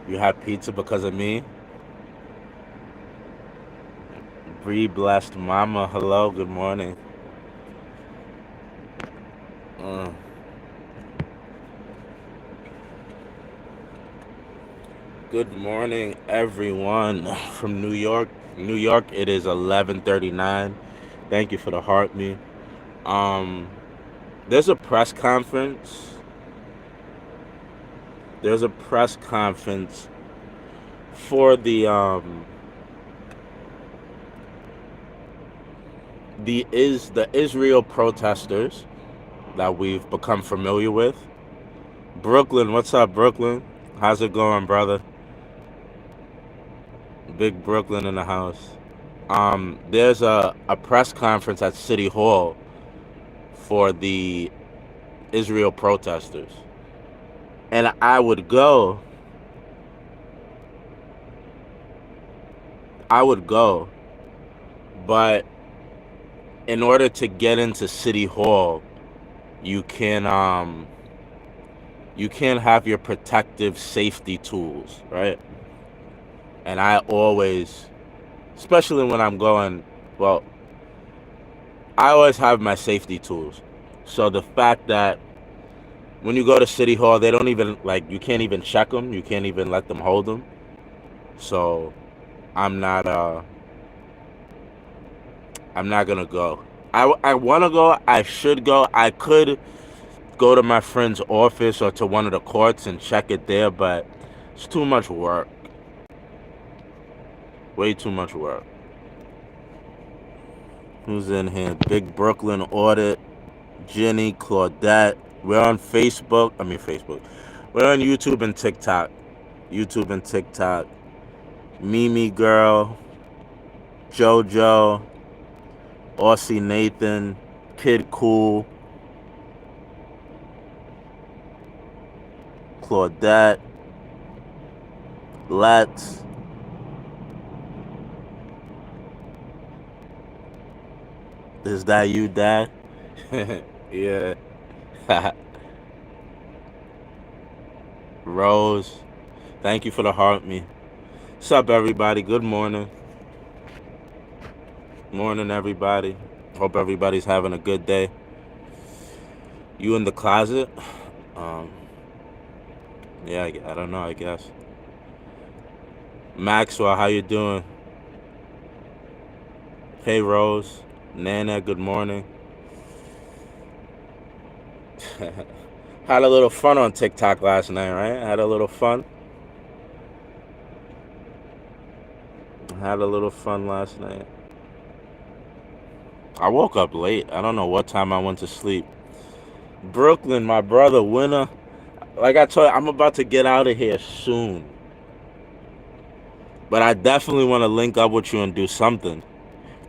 You had pizza because of me? Bree blessed mama. Hello, good morning. Uh, Good morning, everyone from New York. New York, it is 11:39. Thank you for the heart me. Um, there's a press conference. There's a press conference for the Israel protesters that we've become familiar with. Brooklyn, what's up, Brooklyn? How's it going, brother? Big Brooklyn in the house. There's a press conference at City Hall for the Israel protesters. And I would go, but in order to get into City Hall, you can you can't have your protective safety tools, right? And I always, especially when I'm going, well, I always have my safety tools. So the fact that when you go to City Hall, they don't even like you can't even check them, you can't even let them hold them. So I'm not uh I'm not gonna go. I want to go. I should go. I could go to my friend's office or to one of the courts and check it there, but it's too much work. Way too much work. Who's in here? Big Brooklyn Audit, Jenny, Claudette. We're on Facebook. I mean Facebook. We're on YouTube and TikTok. YouTube and TikTok. Mimi Girl, JoJo, Aussie Nathan, Kid Cool, Claudette, Let's. Is that you, Dad? Yeah. Rose. Thank you for the heart me. What's up, everybody? Good morning. Morning, everybody. Hope everybody's having a good day. You in the closet? Um, yeah, I don't know, I guess. Maxwell, how you doing? Hey, Rose. Nana, good morning. Had a little fun on TikTok last night, right? Had a little fun. Had a little fun last night. I woke up late. I don't know what time I went to sleep. Brooklyn, my brother, winner. Like I told you, I'm about to get out of here soon. But I definitely want to link up with you and do something.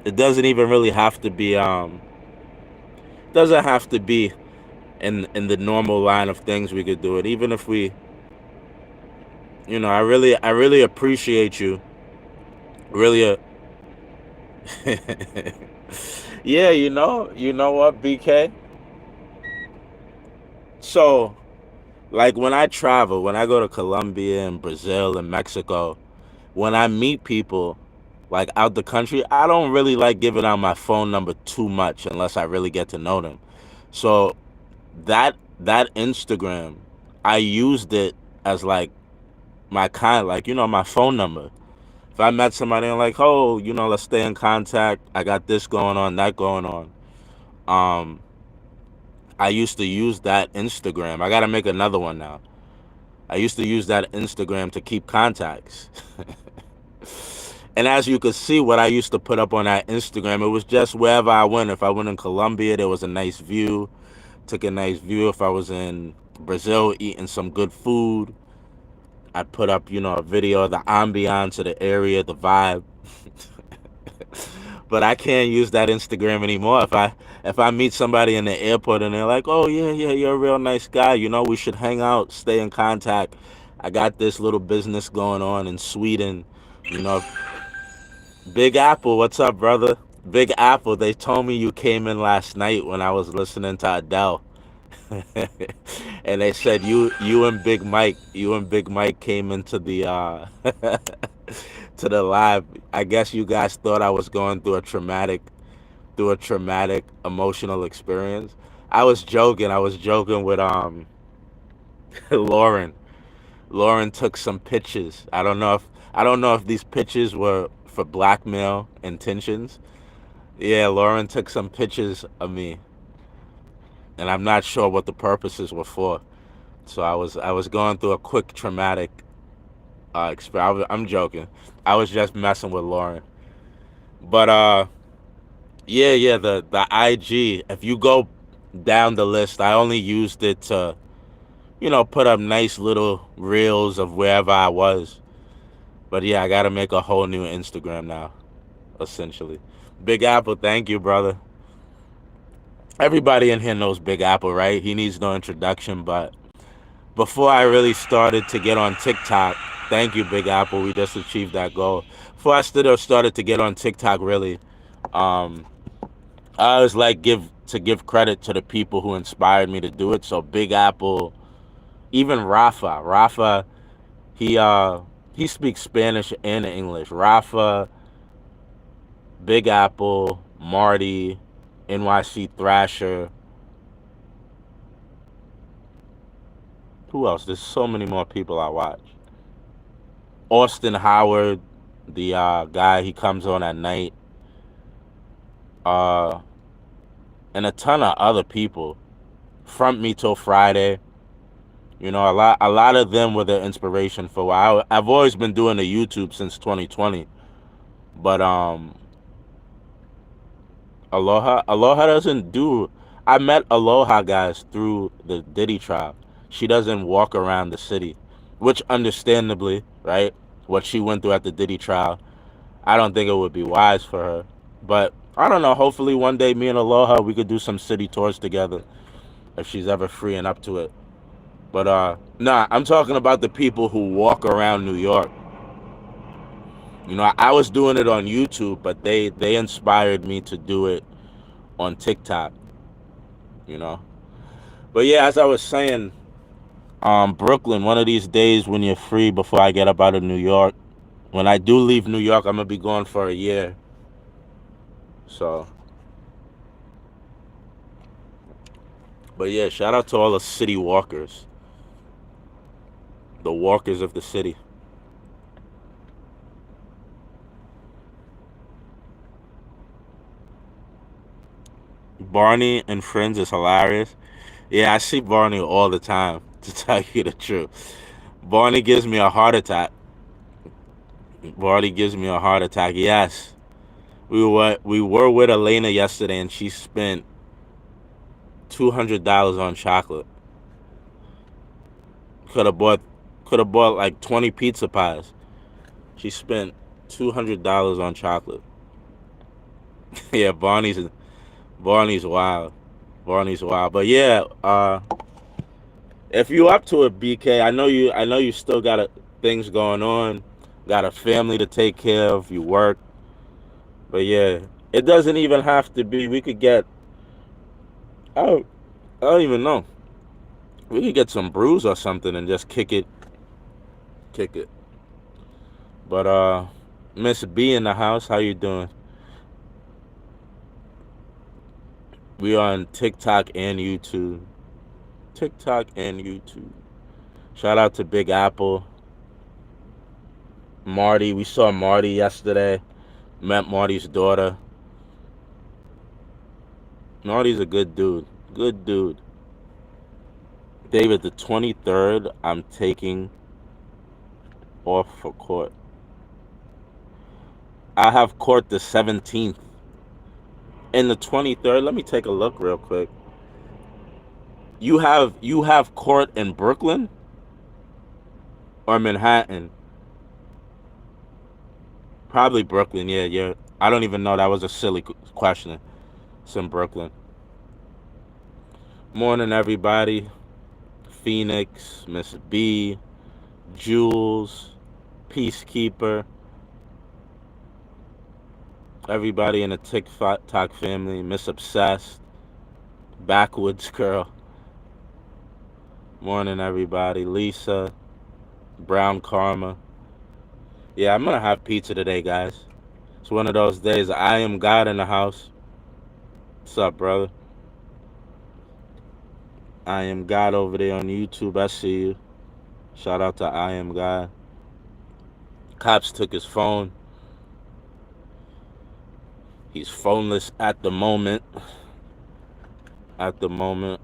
It doesn't even really have to be doesn't have to be in the normal line of things we could do it. Even if we I really appreciate you. Really Yeah, you know what, BK? So like when I travel, when I go to Colombia and Brazil and Mexico, when I meet people like out the country, I don't really like giving out my phone number too much unless I really get to know them. So that Instagram, I used it as like my my phone number. If I met somebody and like, oh, let's stay in contact. I got this going on, that going on. Um, I used to use that Instagram. I gotta make another one now. I used to use that Instagram to keep contacts. And as you could see, what I used to put up on that Instagram, it was just wherever I went. If I went in Colombia, there was a nice view. Took a nice view. If I was in Brazil eating some good food, I put up, a video of the ambiance of the area, the vibe. But I can't use that Instagram anymore. If I meet somebody in the airport and they're like, "Oh yeah, yeah, you're a real nice guy. We should hang out, stay in contact. I got this little business going on in Sweden. You know, Big Apple, what's up, brother? Big Apple, they told me you came in last night when I was listening to Adele. And they said you and Big Mike came into the to the live. I guess you guys thought I was going through a traumatic emotional experience. I was joking. I was joking with Lauren. Lauren took some pictures. I don't know if these pictures were for blackmail intentions. Yeah, Lauren took some pictures of me, and I'm not sure what the purposes were for. So I was going through a quick traumatic experience. I'm joking. I was just messing with Lauren. But yeah, yeah, the IG. If you go down the list, I only used it to put up nice little reels of wherever I was. But yeah, I gotta make a whole new Instagram now, essentially. Big Apple, thank you, brother. Everybody in here knows Big Apple, right? He needs no introduction. But before I really started to get on TikTok, thank you, Big Apple. We just achieved that goal. Before I started to get on TikTok, really, um, I always like give credit to the people who inspired me to do it. So Big Apple, even Rafa, he uh he speaks Spanish and English. Rafa, Big Apple, Marty, NYC Thrasher. Who else? There's so many more people I watch. Austin Howard, the guy he comes on at night, uh, and a ton of other people. Front Me Till Friday. A lot of them were the inspiration for why I've always been doing the YouTube since 2020. But Aloha doesn't do. I met Aloha guys through the Diddy trial. She doesn't walk around the city, which understandably, right? What she went through at the Diddy trial, I don't think it would be wise for her. But I don't know. Hopefully one day me and Aloha we could do some city tours together if she's ever free and up to it. But nah, I'm talking about the people who walk around New York. I was doing it on YouTube, but they inspired me to do it on TikTok. You know. But yeah, as I was saying, Brooklyn. One of these days when you're free, before I get up out of New York, when I do leave New York, I'm gonna be gone for a year. So, but yeah, shout out to all the city walkers, the walkers of the city. Barney and Friends is hilarious. Yeah, I see Barney all the time. To tell you the truth, Barney gives me a heart attack. Barney gives me a heart attack. Yes, we were with Elena yesterday, and she spent $200 on chocolate. Could have bought could have bought like 20 pizza pies. She spent $200 on chocolate. Yeah, Barney's wild. Barney's wild. But yeah, if you up to it, BK, I know you still got things going on, got a family to take care of, you work. But yeah, it doesn't even have to be. We could get I don't, I don't even know. We could get some brews or something and just kick it. But Miss B in the house, how you doing? We are on TikTok and YouTube. TikTok and YouTube. Shout out to Big Apple, Marty. We saw Marty yesterday. Met Marty's daughter. Marty's a good dude. Good dude. David, the 23rd, I'm taking off for court. I have court the 17th. And the 23rd, let me take a look real quick. You have court in Brooklyn or Manhattan? Probably Brooklyn. Yeah, yeah. I don't even know. That was a silly question. It's in Brooklyn. Morning, everybody. Phoenix, Miss B, Jules, Peacekeeper, everybody in the TikTok family, Miss Obsessed, Backwoods Girl. Morning, everybody. Lisa, Brown Karma. Yeah, I'm gonna have pizza today, guys. It's one of those days. I am God in the house. What's up, brother? I am God over there on YouTube. I see you. Shout out to I am God. Cops took his phone. He's phoneless at the moment. At the moment.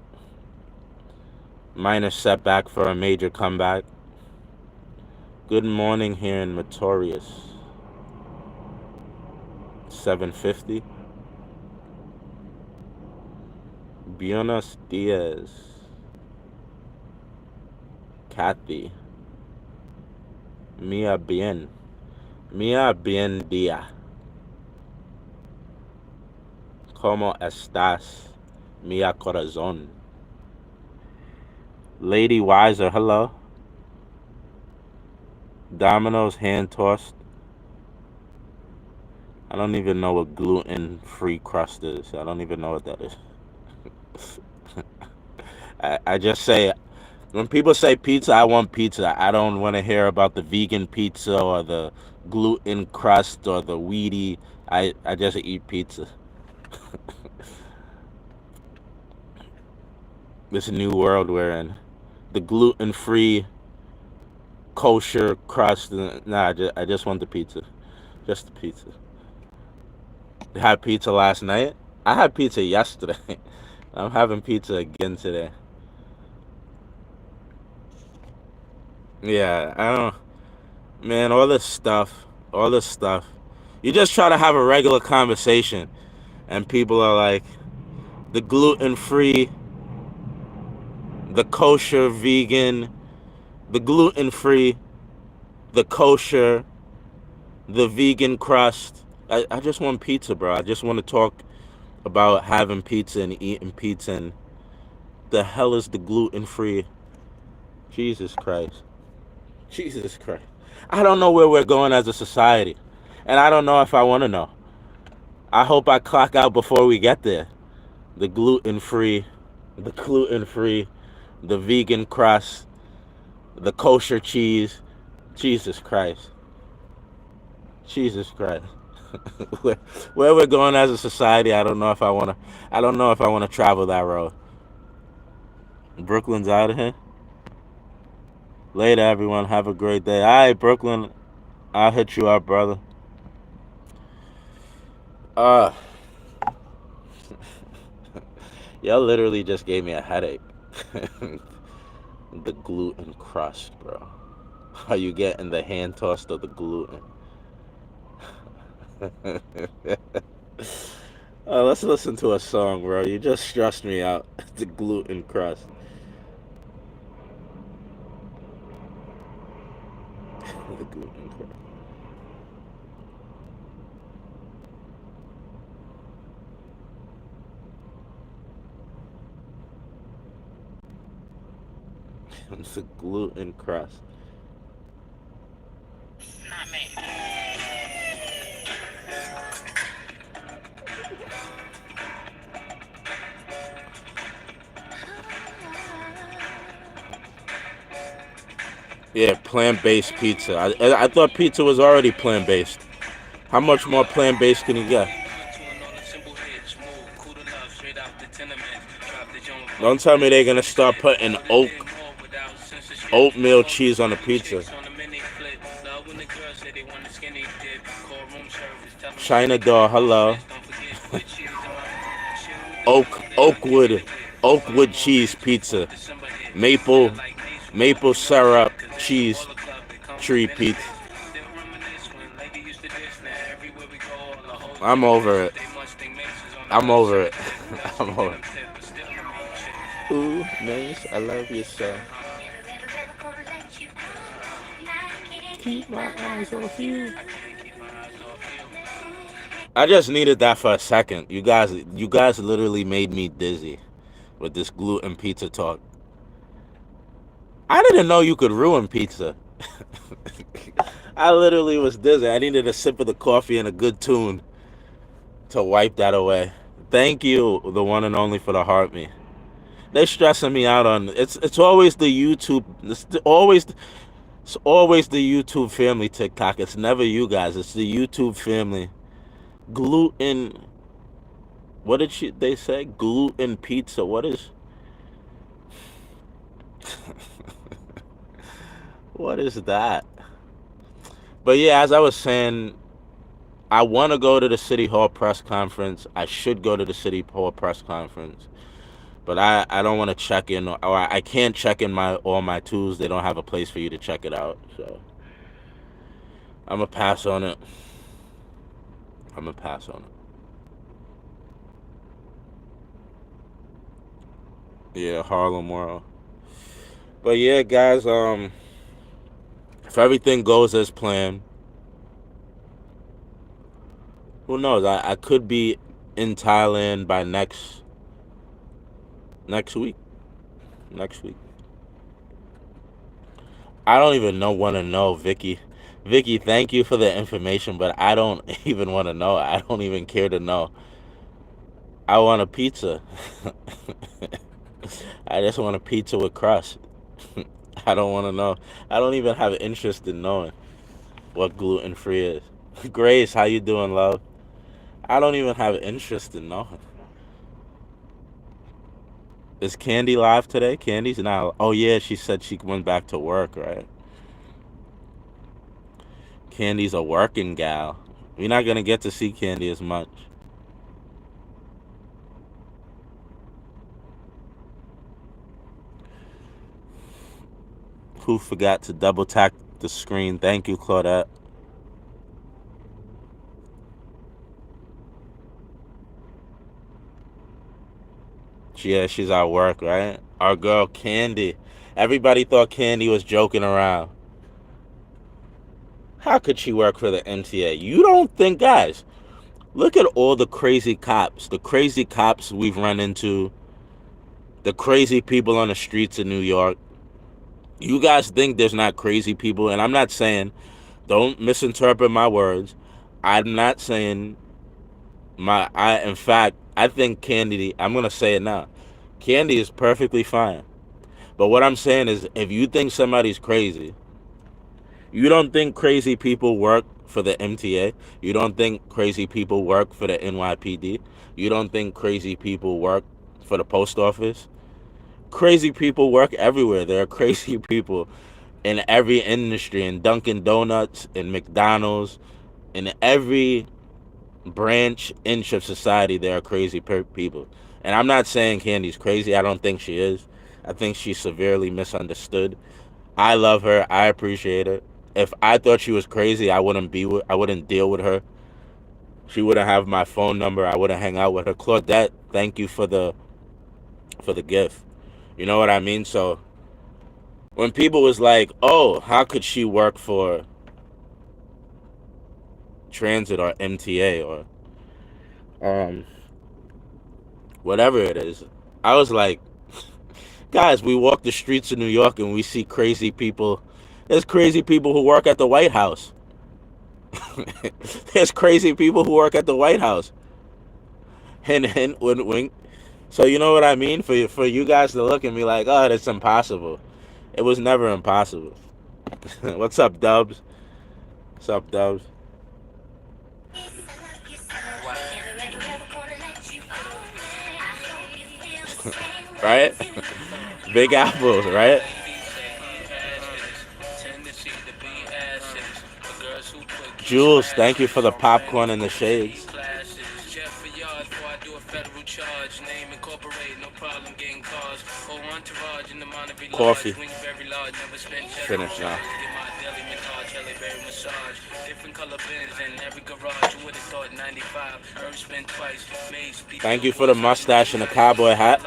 Minor setback for a major comeback. Good morning here in Notorious. 750. Buenos dias. Kathy. Mia bien. Mia bien dia. ¿Cómo estás? Mia corazón. Lady Wiser, hello. Domino's hand tossed. I don't even know what gluten-free crust is. I don't even know what that is. I just say, when people say pizza, I want pizza. I don't want to hear about the vegan pizza or the gluten crust or the weedy. I just eat pizza. This new world we're in. The gluten-free kosher crust. Nah, I just want the pizza. Just the pizza. I had pizza last night. I had pizza yesterday. I'm having pizza again today. Yeah, I don't. Man, all this stuff. All this stuff. You just try to have a regular conversation, and people are like, the gluten-free, the kosher vegan, the gluten-free, the kosher, the vegan crust. I just want pizza, bro. I just want to talk about having pizza and eating pizza. And the hell is the gluten-free? Jesus Christ. Jesus Christ. I don't know where we're going as a society. And I don't know if I want to know. I hope I clock out before we get there. The gluten-free, the vegan crust, the kosher cheese. Jesus Christ. Jesus Christ. where we're going as a society, I don't know if I want to travel that road. Brooklyn's out of here. Later, everyone. Have a great day. All right, Brooklyn. I'll hit you up, brother. Uh, y'all literally just gave me a headache. The gluten crust, bro. Are you getting the hand tossed of the gluten? Let's listen to a song, bro. You just stressed me out. The gluten crust. The gluten crust. It's a gluten crust. Not me. Yeah, plant-based pizza. I thought pizza was already plant-based. How much more plant-based can you get? Don't tell me they're gonna start putting oatmeal cheese on the pizza. China doll, hello. Oakwood cheese pizza. Maple syrup cheese tree pizza. I'm over it. I'm over it. I'm over it. Ooh, nice. I love you, sir. Keep my eyes off you. I just needed that for a second. You guys literally made me dizzy with this gluten pizza talk. I didn't know you could ruin pizza. I literally was dizzy. I needed a sip of the coffee and a good tune to wipe that away. Thank you, the one and only, for the heart me. They stressing me out on it's always the YouTube. It's always the YouTube family TikTok. It's never you guys. It's the YouTube family. Gluten. What did they say? Gluten pizza. What is? What is that? But yeah, as I was saying, I want to go to the city hall press conference. I should go to the city hall press conference, but I don't want to check in, or I can't check in my all my tools. They don't have a place for you to check it out, so I'm gonna pass on it. I'm gonna pass on it. Yeah, Harlem World. But yeah, guys, if everything goes as planned, who knows? I could be in Thailand by next week. Next week. I don't even want to know, Vicky. Vicky, thank you for the information, but I don't even want to know. I don't even care to know. I want a pizza. I just want a pizza with crust. I don't want to know. I don't even have interest in knowing what gluten free is. Grace, how you doing, love? I don't even have interest in knowing. Is Candy live today? Candy's not. Oh yeah, she said she went back to work, right? Candy's a working gal. We're not gonna get to see Candy as much. Who forgot to double tap the screen? Thank you, Claudette. Yeah, she's at work, right? Our girl Candy. Everybody thought Candy was joking around. How could she work for the MTA? You don't think, guys? Look at all the crazy cops we've run into, the crazy people on the streets of New York. You guys think there's not crazy people, and I'm not saying, don't misinterpret my words. I'm not saying in fact, I think Candy, I'm going to say it now. Candy is perfectly fine. But what I'm saying is, if you think somebody's crazy, you don't think crazy people work for the MTA. You don't think crazy people work for the NYPD. You don't think crazy people work for the post office. Crazy people work everywhere. There are crazy people in every industry, in Dunkin' Donuts, in McDonald's, in every branch inch of society. There are crazy people. And I'm not saying Candy's crazy. I don't think she is. I think she's severely misunderstood. I love her. I appreciate her. If I thought she was crazy, I wouldn't deal with her. She wouldn't have my phone number. I wouldn't hang out with her. Claudette, thank you for the gift. You know what I mean? So when people was like, "Oh, how could she work for transit or MTA or um whatever it is," I was like, guys, we walk the streets of New York and we see crazy people. There's crazy people who work at the White House. There's crazy people who work at the White House. And wink. So you know what I mean? For you guys to look at me like, oh, that's impossible. It was never impossible. What's up, Dubs? What's up, Dubs? Right? Big apples, right? Jules, thank you for the popcorn and the shades. Coffee. Finished now. Thank you for the mustache and the cowboy hat.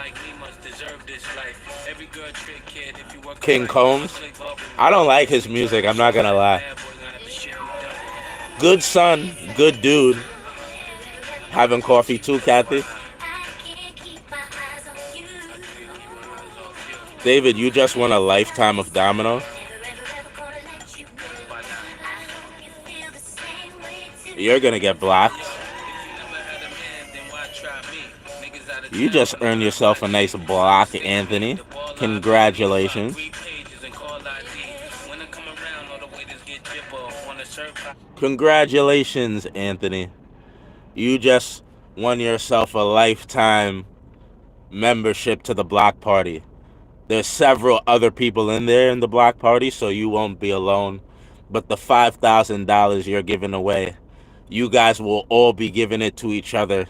King Combs. I don't like his music, I'm not gonna lie. Good son, good dude. Having coffee too, Kathy. David, you just won a lifetime of Domino. You're gonna get blocked. You just earned yourself a nice block, Anthony. Congratulations. Congratulations, Anthony. You just won yourself a lifetime membership to the block party. There's several other people in there in the block party, so you won't be alone. But the $5,000 you're giving away, you guys will all be giving it to each other,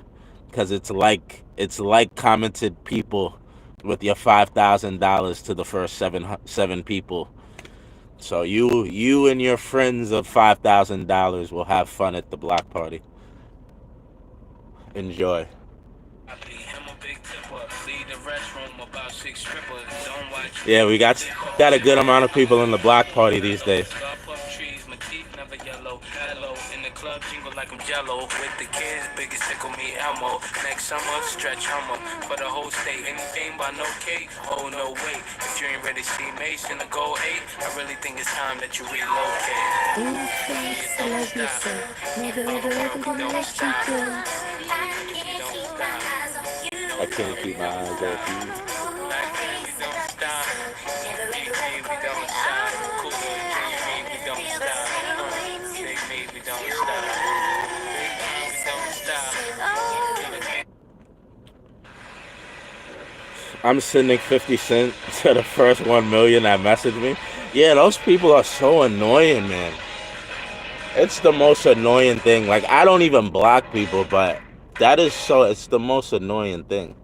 because it's like commented people with your $5,000 to the first seven people. So you and your friends of $5,000 will have fun at the block party. Enjoy. Yeah, we got a good amount of people in the block party these days. Like I'm jello with the kids, biggest tickle me Elmo. Next summer, stretch hummer for the whole state. Anything by no cake? Oh no wait. If you ain't ready to see Mace in the gold 8, I really think it's time that you relocate. I can't keep my eyes off you. I'm sending 50 Cent to the first 1 million that messaged me. Yeah, those people are so annoying, man. It's the most annoying thing. Like, I don't even block people, but it's the most annoying thing.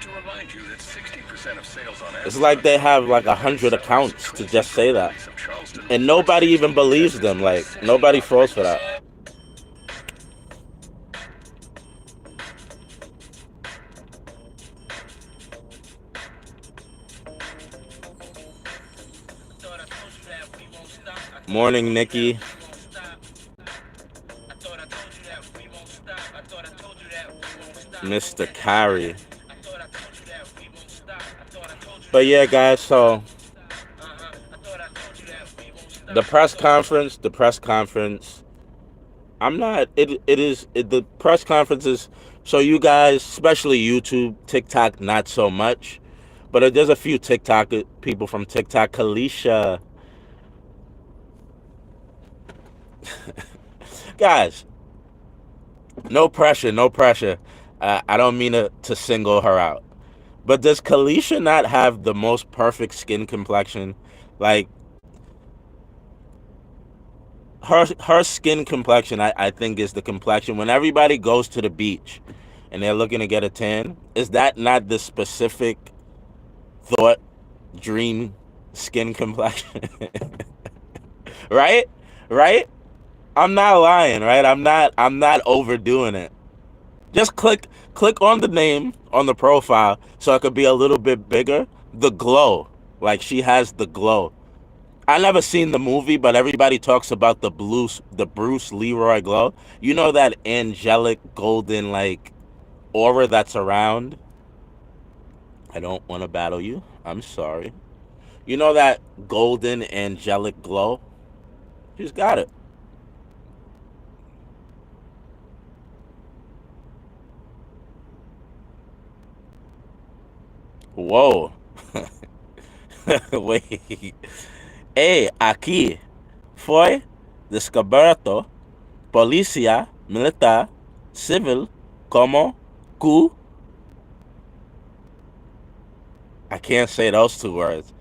To remind you that 60% of sales on it's like they have like 100 accounts to just say that. And nobody even believes them. Like, nobody falls for that. Morning, Nikki. Mr. Carey. But yeah, guys, so the press conference, the press conference is, so you guys, especially YouTube, TikTok, not so much, but there's a few TikTok people from TikTok. Kalisha. Guys, no pressure. I don't mean to single her out. But does Kalisha not have the most perfect skin complexion? Like, her skin complexion, I think, is the complexion when everybody goes to the beach and they're looking to get a tan. Is that not the specific thought, dream skin complexion? Right? I'm not lying, right? I'm not overdoing it. Just click on the name on the profile so it could be a little bit bigger. The glow. Like, she has the glow. I never seen the movie, but everybody talks about the Bruce Leroy glow. You know that angelic golden, like, aura that's around? I don't want to battle you. I'm sorry. You know that golden angelic glow? She's got it. Whoa. Wait. Aquí foi descoberto polícia militar civil como cu. I can't say those two words.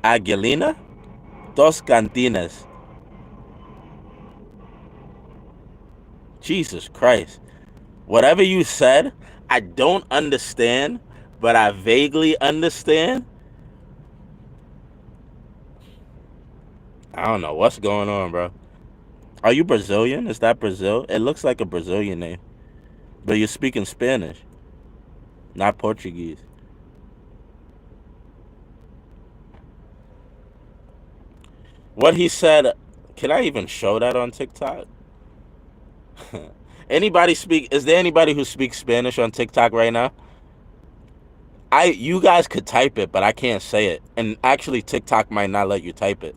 Aguilina dos Cantinas. Jesus Christ. Whatever you said, I don't understand, but I vaguely understand. I don't know what's going on, bro. Are you Brazilian? Is that Brazil? It looks like a Brazilian name. But you're speaking Spanish, not Portuguese. What he said, can I even show that on TikTok? Is there anybody who speaks Spanish on TikTok right now? You guys could type it, but I can't say it. And actually, TikTok might not let you type it.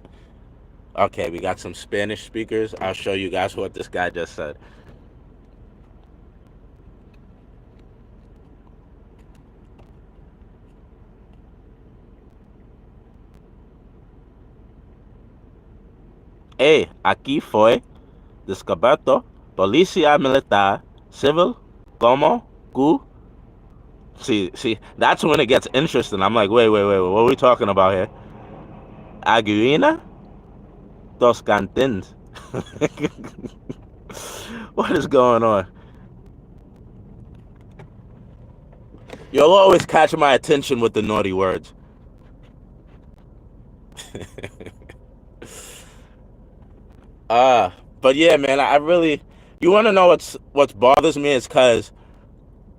Okay, we got some Spanish speakers. I'll show you guys what this guy just said. Aquí fue descubierto policía militar civil como gu. See, that's when it gets interesting. I'm like, wait, what are we talking about here? Aguina? Dos cantins. What is going on? You'll always catch my attention with the naughty words. But yeah, man, I really. You want to know what's bothers me is because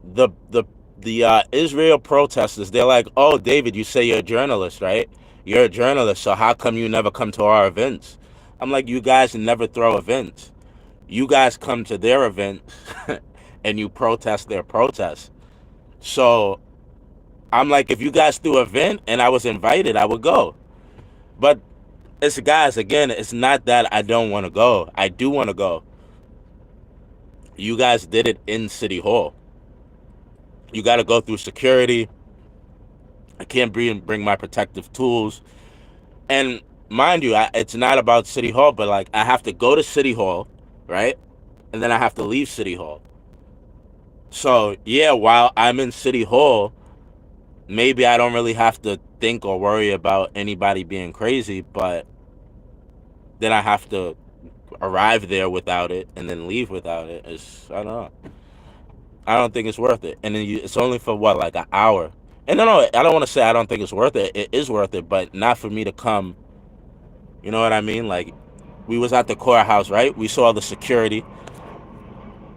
the the the Israel protesters, they're like, oh, David, you say you're a journalist, right? You're a journalist, so how come you never come to our events? I'm like, you guys never throw events. You guys come to their events and you protest their protests. So I'm like, if you guys threw an event and I was invited, I would go. But it's guys, again, it's not that I don't want to go. I do want to go. You guys did it in City Hall. You got to go through security. I can't bring my protective tools. And mind you, it's not about City Hall, but like I have to go to City Hall, right? And then I have to leave City Hall. So yeah, while I'm in City Hall, maybe I don't really have to think or worry about anybody being crazy, but then I have to arrive there without it and then leave without it. I don't know. I don't think it's worth it. And then it's only for what, like an hour. And no, I don't want to say I don't think it's worth it. It is worth it, but not for me to come. You know what I mean? Like, we was at the courthouse, right? We saw the security.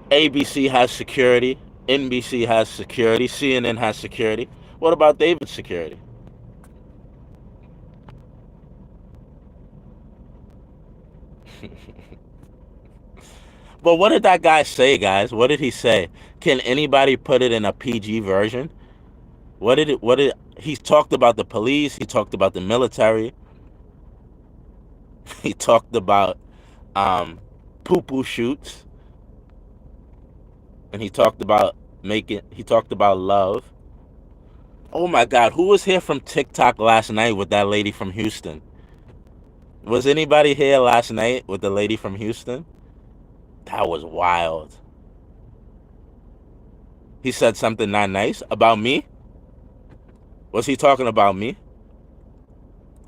ABC has security. NBC has security. CNN has security. What about David's security? But what did that guy say, guys? What did he say? Can anybody put it in a PG version? He talked about the police, he talked about the military, he talked about poo-poo shoots, and he talked about love. Oh my God, who was here from TikTok last night with that lady from Houston? Was anybody here last night with the lady from Houston? That was wild. He said something not nice about me? Was he talking about me?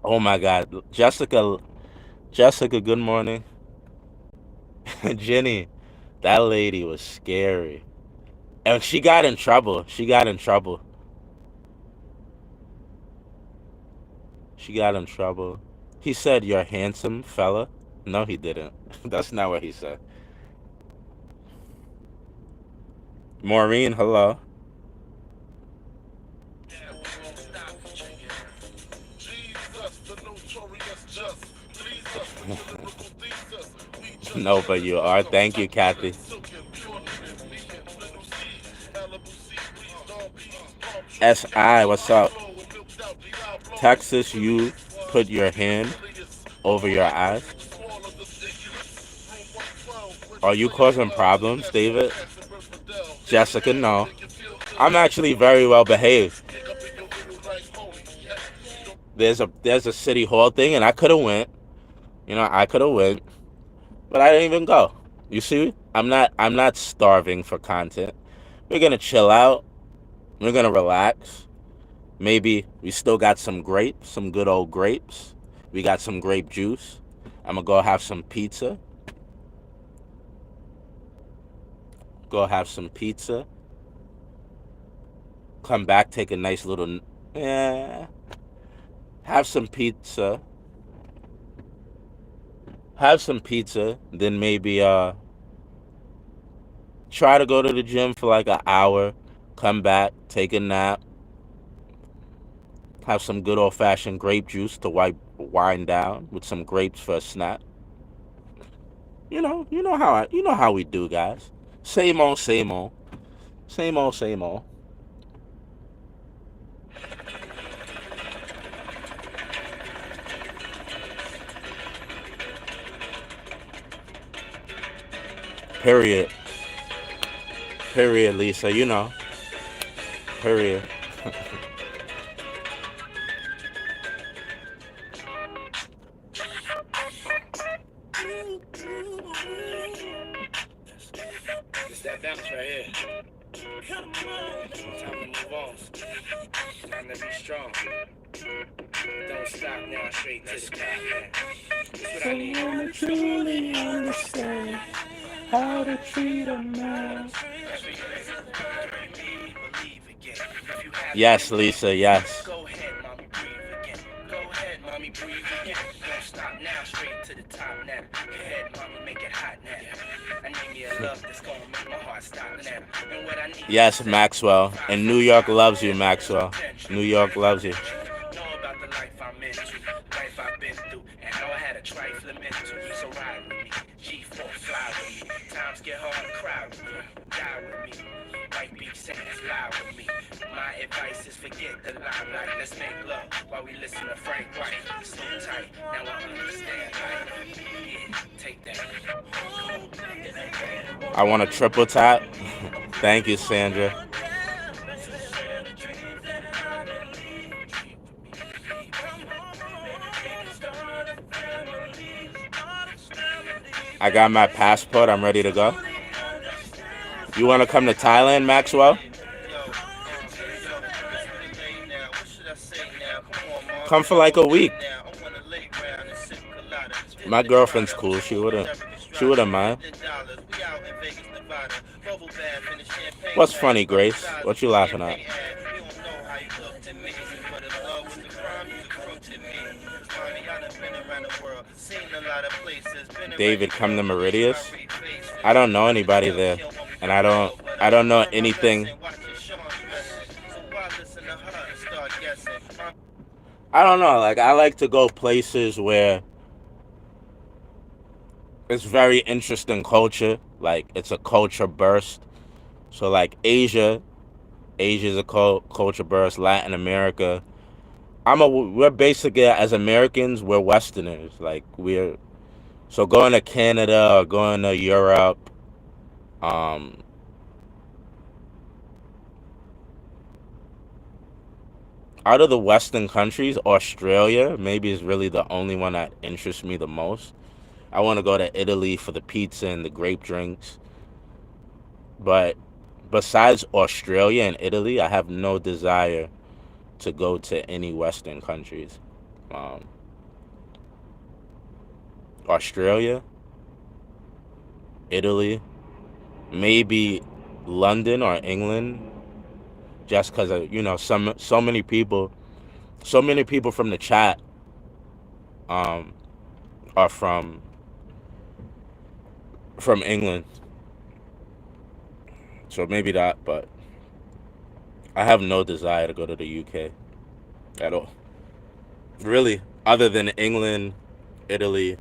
Oh my God. Jessica, good morning. Jenny, that lady was scary. And she got in trouble. She got in trouble. He said, "You're handsome, fella." No, he didn't. That's not what he said. Maureen, hello. No, but you are. Thank you, Kathy. SI, what's up? Texas, you put your hand over your eyes. Are you causing problems, David? Jessica, no. I'm actually very well behaved. There's a city hall thing, and I could have went. I could have went, but I didn't even go. You see, I'm not starving for content. We're gonna chill out. We're gonna relax. Maybe we still got some grapes, some good old grapes. We got some grape juice. I'm gonna go have some pizza. Come back, take a nice little, yeah. Have some pizza. Then maybe try to go to the gym for like an hour. Come back, take a nap. Have some good old fashioned grape juice to wind down with some grapes for a snack. You know how we do, guys. Same old, same old, same old, same old. Period. Period, Lisa. Period. bounce right here. Time to move on. Time to be strong. Don't stop now, straight to the top, man. That's what I need. I truly understand how to treat a man. Yes, Lisa, yes. Go ahead, mommy, breathe again. Go ahead, mommy, breathe again. Don't stop now, straight to the top now. Go ahead, mommy, make it hot now. I need me a love that's gonna make my heart stop now. And what I need. Yes, Maxwell. And New York loves you, Maxwell. New York loves you. Know about the life I'm into, life I've been through, and how I had a trifling mental. So ride with me, G4, fly with me. Times get hard, cry with me, die with me. White beach sands, lie with me. My advice is forget the limelight. Let's make love while we listen to Frank White. So tight, now I understand. Yeah, take that. I want a triple tap. Thank you, Sandra. I got my passport. I'm ready to go. You want to come to Thailand, Maxwell? Come for like a week. My girlfriend's cool. She wouldn't mind. What's funny, Grace? What you laughing at? David, come to Meridius. I don't know anybody there, and I don't know anything. I don't know. Like, I like to go places where it's very interesting culture. Like, it's a culture burst. So, like, Asia's a culture burst. Latin America. We're basically, as Americans, we're Westerners. Like, so going to Canada or going to Europe, out of the Western countries, Australia maybe is really the only one that interests me the most. I want to go to Italy for the pizza and the grape drinks. But besides Australia and Italy, I have no desire to go to any Western countries. Australia, Italy, maybe London or England, just because of, so many people from the chat are from England. So maybe that, but I have no desire to go to the UK at all. Really, other than England, Italy,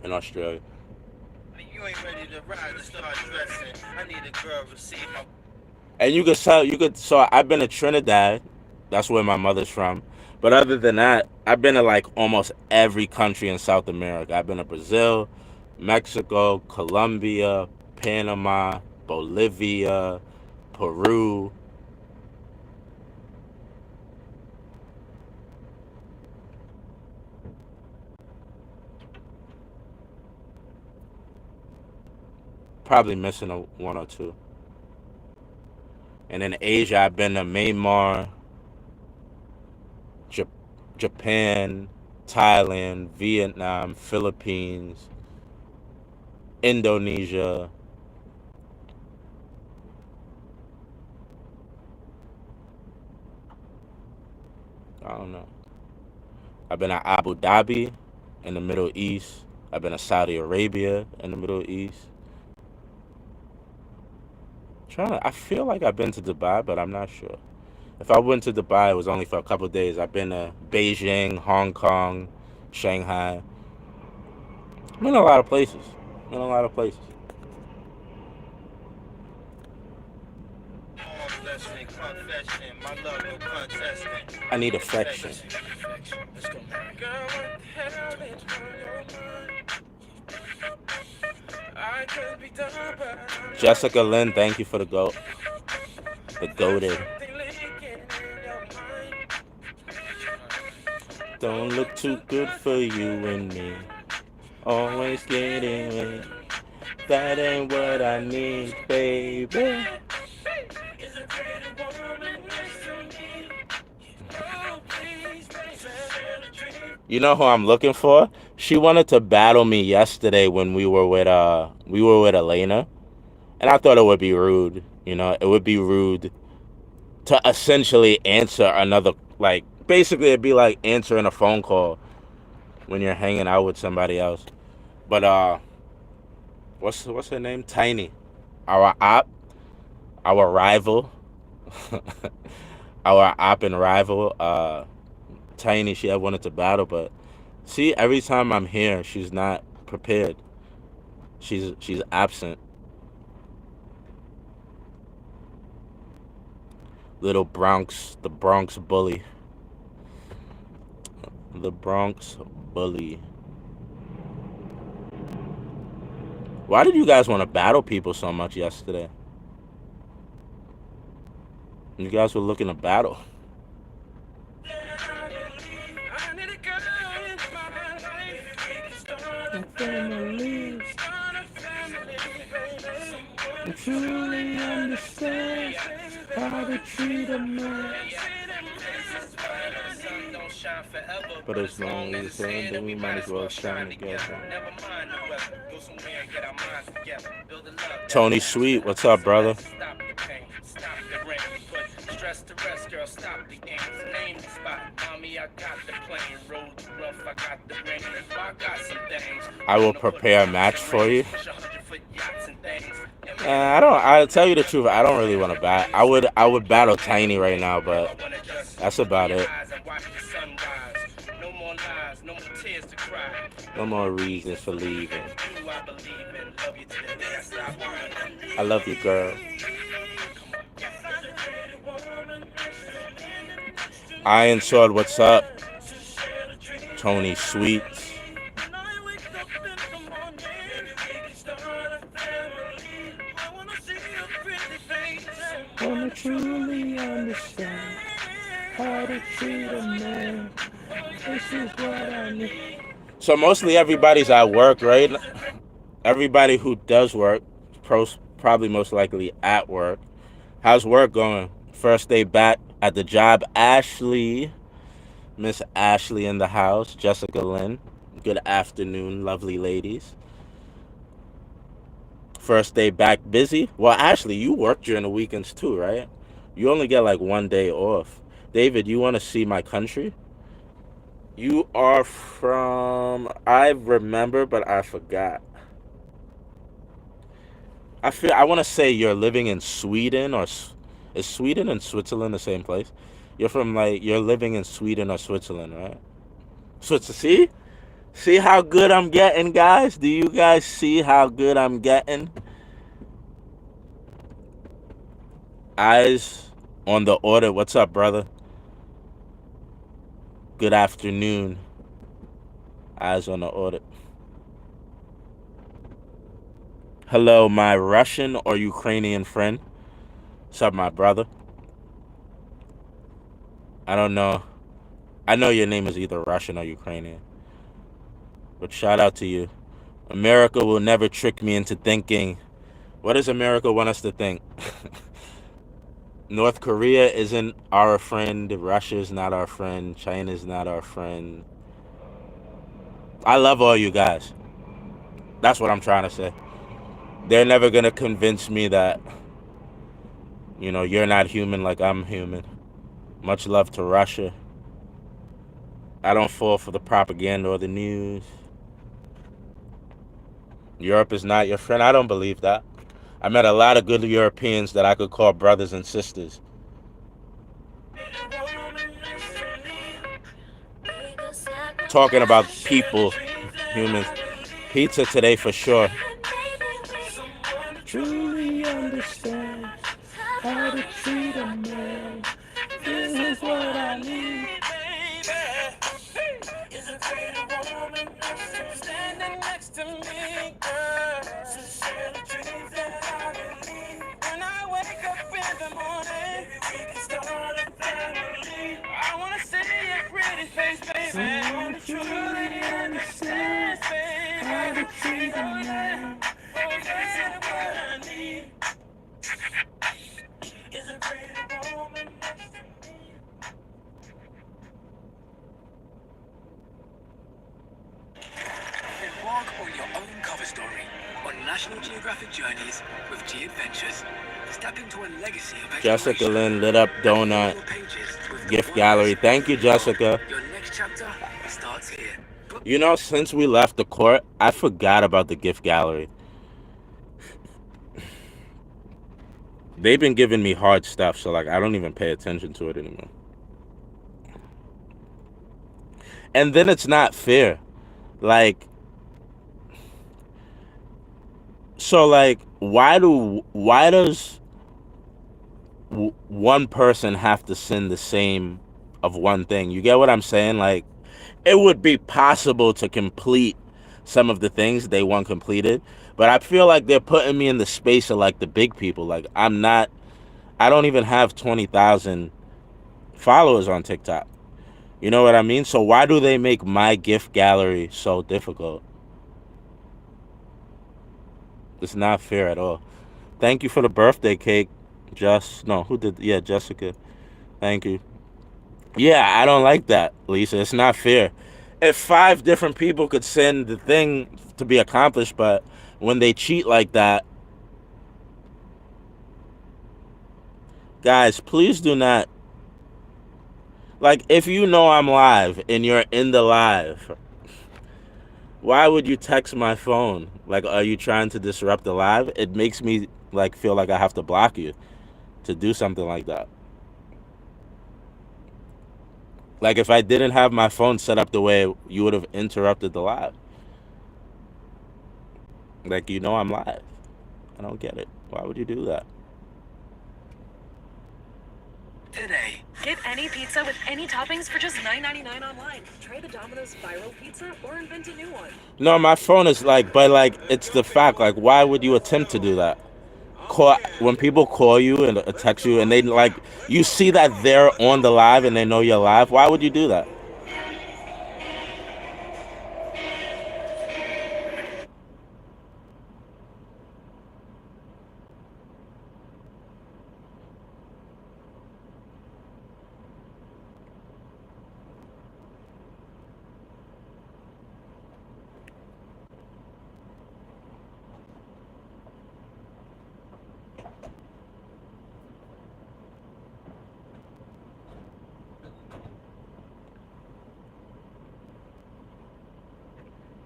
and Australia. You ain't ready to ride to start dressing. I need a girl to see my. And so I've been to Trinidad. That's where my mother's from. But other than that, I've been to like almost every country in South America. I've been to Brazil, Mexico, Colombia, Panama, Bolivia, Peru. Probably missing one or two. And in Asia, I've been to Myanmar, Japan, Thailand, Vietnam, Philippines, Indonesia. I don't know. I've been to Abu Dhabi in the Middle East. I've been to Saudi Arabia in the Middle East. I feel like I've been to Dubai, but I'm not sure. If I went to Dubai, it was only for a couple of days. I've been to Beijing, Hong Kong, Shanghai. I've been a lot of places. I need affection. Jessica Lynn, thank you for the goat. The goated. Don't look too good for you and me. Always getting it. That ain't what I need, baby. You know who I'm looking for? She wanted to battle me yesterday when we were with Elena, and I thought it would be rude. You know, it would be rude to essentially answer another, like, basically it'd be like answering a phone call when you're hanging out with somebody else. But what's her name? Tiny, our op, our rival, our op and rival. Tiny, she had wanted to battle, but see, every time I'm here, she's not prepared. She's absent. Little Bronx, the Bronx bully, the Bronx bully. Why did you guys want to battle people so much yesterday? You guys were looking to battle. I truly understand how to treat a man. But as long as it's end, then we might as well shine together. Tony Sweet, what's up, brother? I will prepare a match for you. I'll tell you the truth, I don't really want to bat. I would battle Tiny right now, but that's about it. No more reasons for leaving. I love you, girl. Iron Sword, what's up? Tony Sweets. Wanna truly understand how to treat a man. This is what I need. So mostly everybody's at work, right? Everybody who does work, probably most likely at work. How's work going? First day back at the job. Ashley, Miss Ashley in the house. Jessica Lynn. Good afternoon, lovely ladies. First day back busy? Well, Ashley, you work during the weekends too, right? You only get like one day off. David, you want to see my country? You are from... I remember, but I forgot. I want to say you're living in Sweden, or is Sweden and Switzerland the same place? You're living in Sweden or Switzerland, right? Switzerland. See how good I'm getting, guys? Do you guys see how good I'm getting? Eyes on the audit. What's up, brother? Good afternoon. Eyes on the audit. Hello, my Russian or Ukrainian friend. What's up, my brother? I don't know. I know your name is either Russian or Ukrainian. But shout out to you. America will never trick me into thinking. What does America want us to think? North Korea isn't our friend. Russia's not our friend. China's not our friend. I love all you guys. That's what I'm trying to say. They're never going to convince me that, you're not human like I'm human. Much love to Russia. I don't fall for the propaganda or the news. Europe is not your friend. I don't believe that. I met a lot of good Europeans that I could call brothers and sisters. Talking about people, humans. Pizza today for sure. Truly understand how to treat a man. This is what I need. Standing next to me, girl. When I wake up in the morning, we can start a family. I wanna see your pretty face, baby. I wanna truly understand how to treat a man. Embark on your own cover story on National Geographic Journeys with G Adventures. Step into a legacy of Jessica exploration. Lynn lit up Fill donut your pages with the gift wonders gallery. Thank you, of the world. Jessica. Your next chapter starts here. You know, since we left the court, I forgot about the gift gallery. They've been giving me hard stuff, so like I don't even pay attention to it anymore. And then it's not fair. Like, so like why does one person have to send the same of one thing? You get what I'm saying? Like, it would be possible to complete some of the things they want completed, but I feel like they're putting me in the space of like the big people. Like, I don't even have 20,000 followers on TikTok. You know what I mean? So why do they make my gift gallery so difficult? It's not fair at all. Thank you for the birthday cake. Who did? Yeah, Jessica. Thank you. Yeah, I don't like that, Lisa. It's not fair. If 5 different people could send the thing to be accomplished, but when they cheat like that, guys, please do not. Like, if you know I'm live and you're in the live, why would you text my phone? Like, are you trying to disrupt the live? It makes me like feel like I have to block you to do something like that. Like, if I didn't have my phone set up the way you would have interrupted the live. Like, you know I'm live. I don't get it. Why would you do that? Today. Get any pizza with any toppings for just $9.99 online. Try the Domino's viral pizza or invent a new one. No, my phone is like, but like, it's the fact. Like, why would you attempt to do that? When people call you and text you and they like, you see that they're on the live and they know you're live. Why would you do that?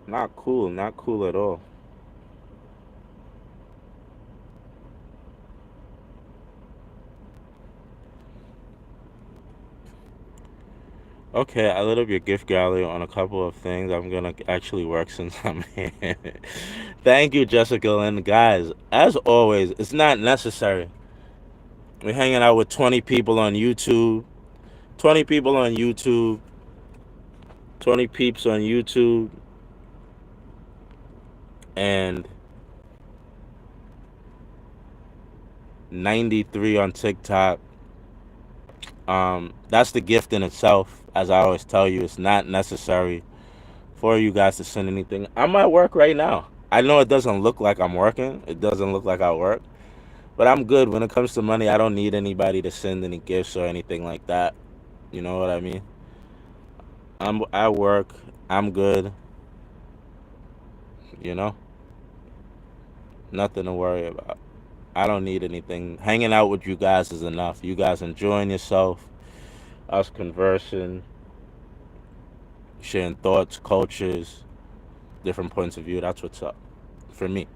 Not cool. Not cool at all. Okay, I lit up your gift gallery on a couple of things. I'm gonna actually work since I'm here. Thank you, Jessica and guys. As always, it's not necessary. We're hanging out with 20 people on YouTube. 20 people on YouTube. 20 peeps on YouTube. And 93 on TikTok. That's the gift in itself. As I always tell you, it's not necessary for you guys to send anything. I'm at work right now. I know it doesn't look like I'm working. It doesn't look like I work. But I'm good. When it comes to money, I don't need anybody to send any gifts or anything like that. You know what I mean? I'm at work. I'm good. You know? Nothing to worry about. I don't need anything. Hanging out with you guys is enough. You guys enjoying yourself. Us conversing. Sharing thoughts, cultures, different points of view. That's what's up for me.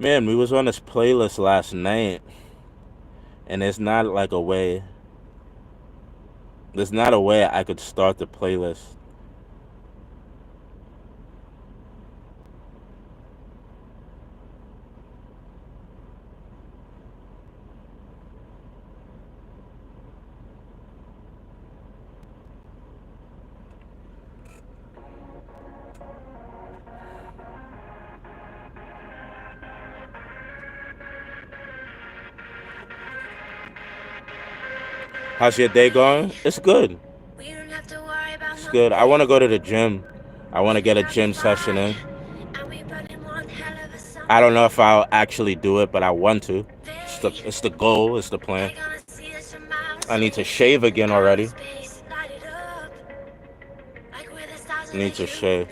Man, we was on this playlist last night, and it's not like a way. There's not a way I could start the playlist. How's your day going? It's good. It's good. I want to go to the gym. I want to get a gym session in. I don't know if I'll actually do it, but I want to. It's the goal. It's the plan. I need to shave again already. I need to shave.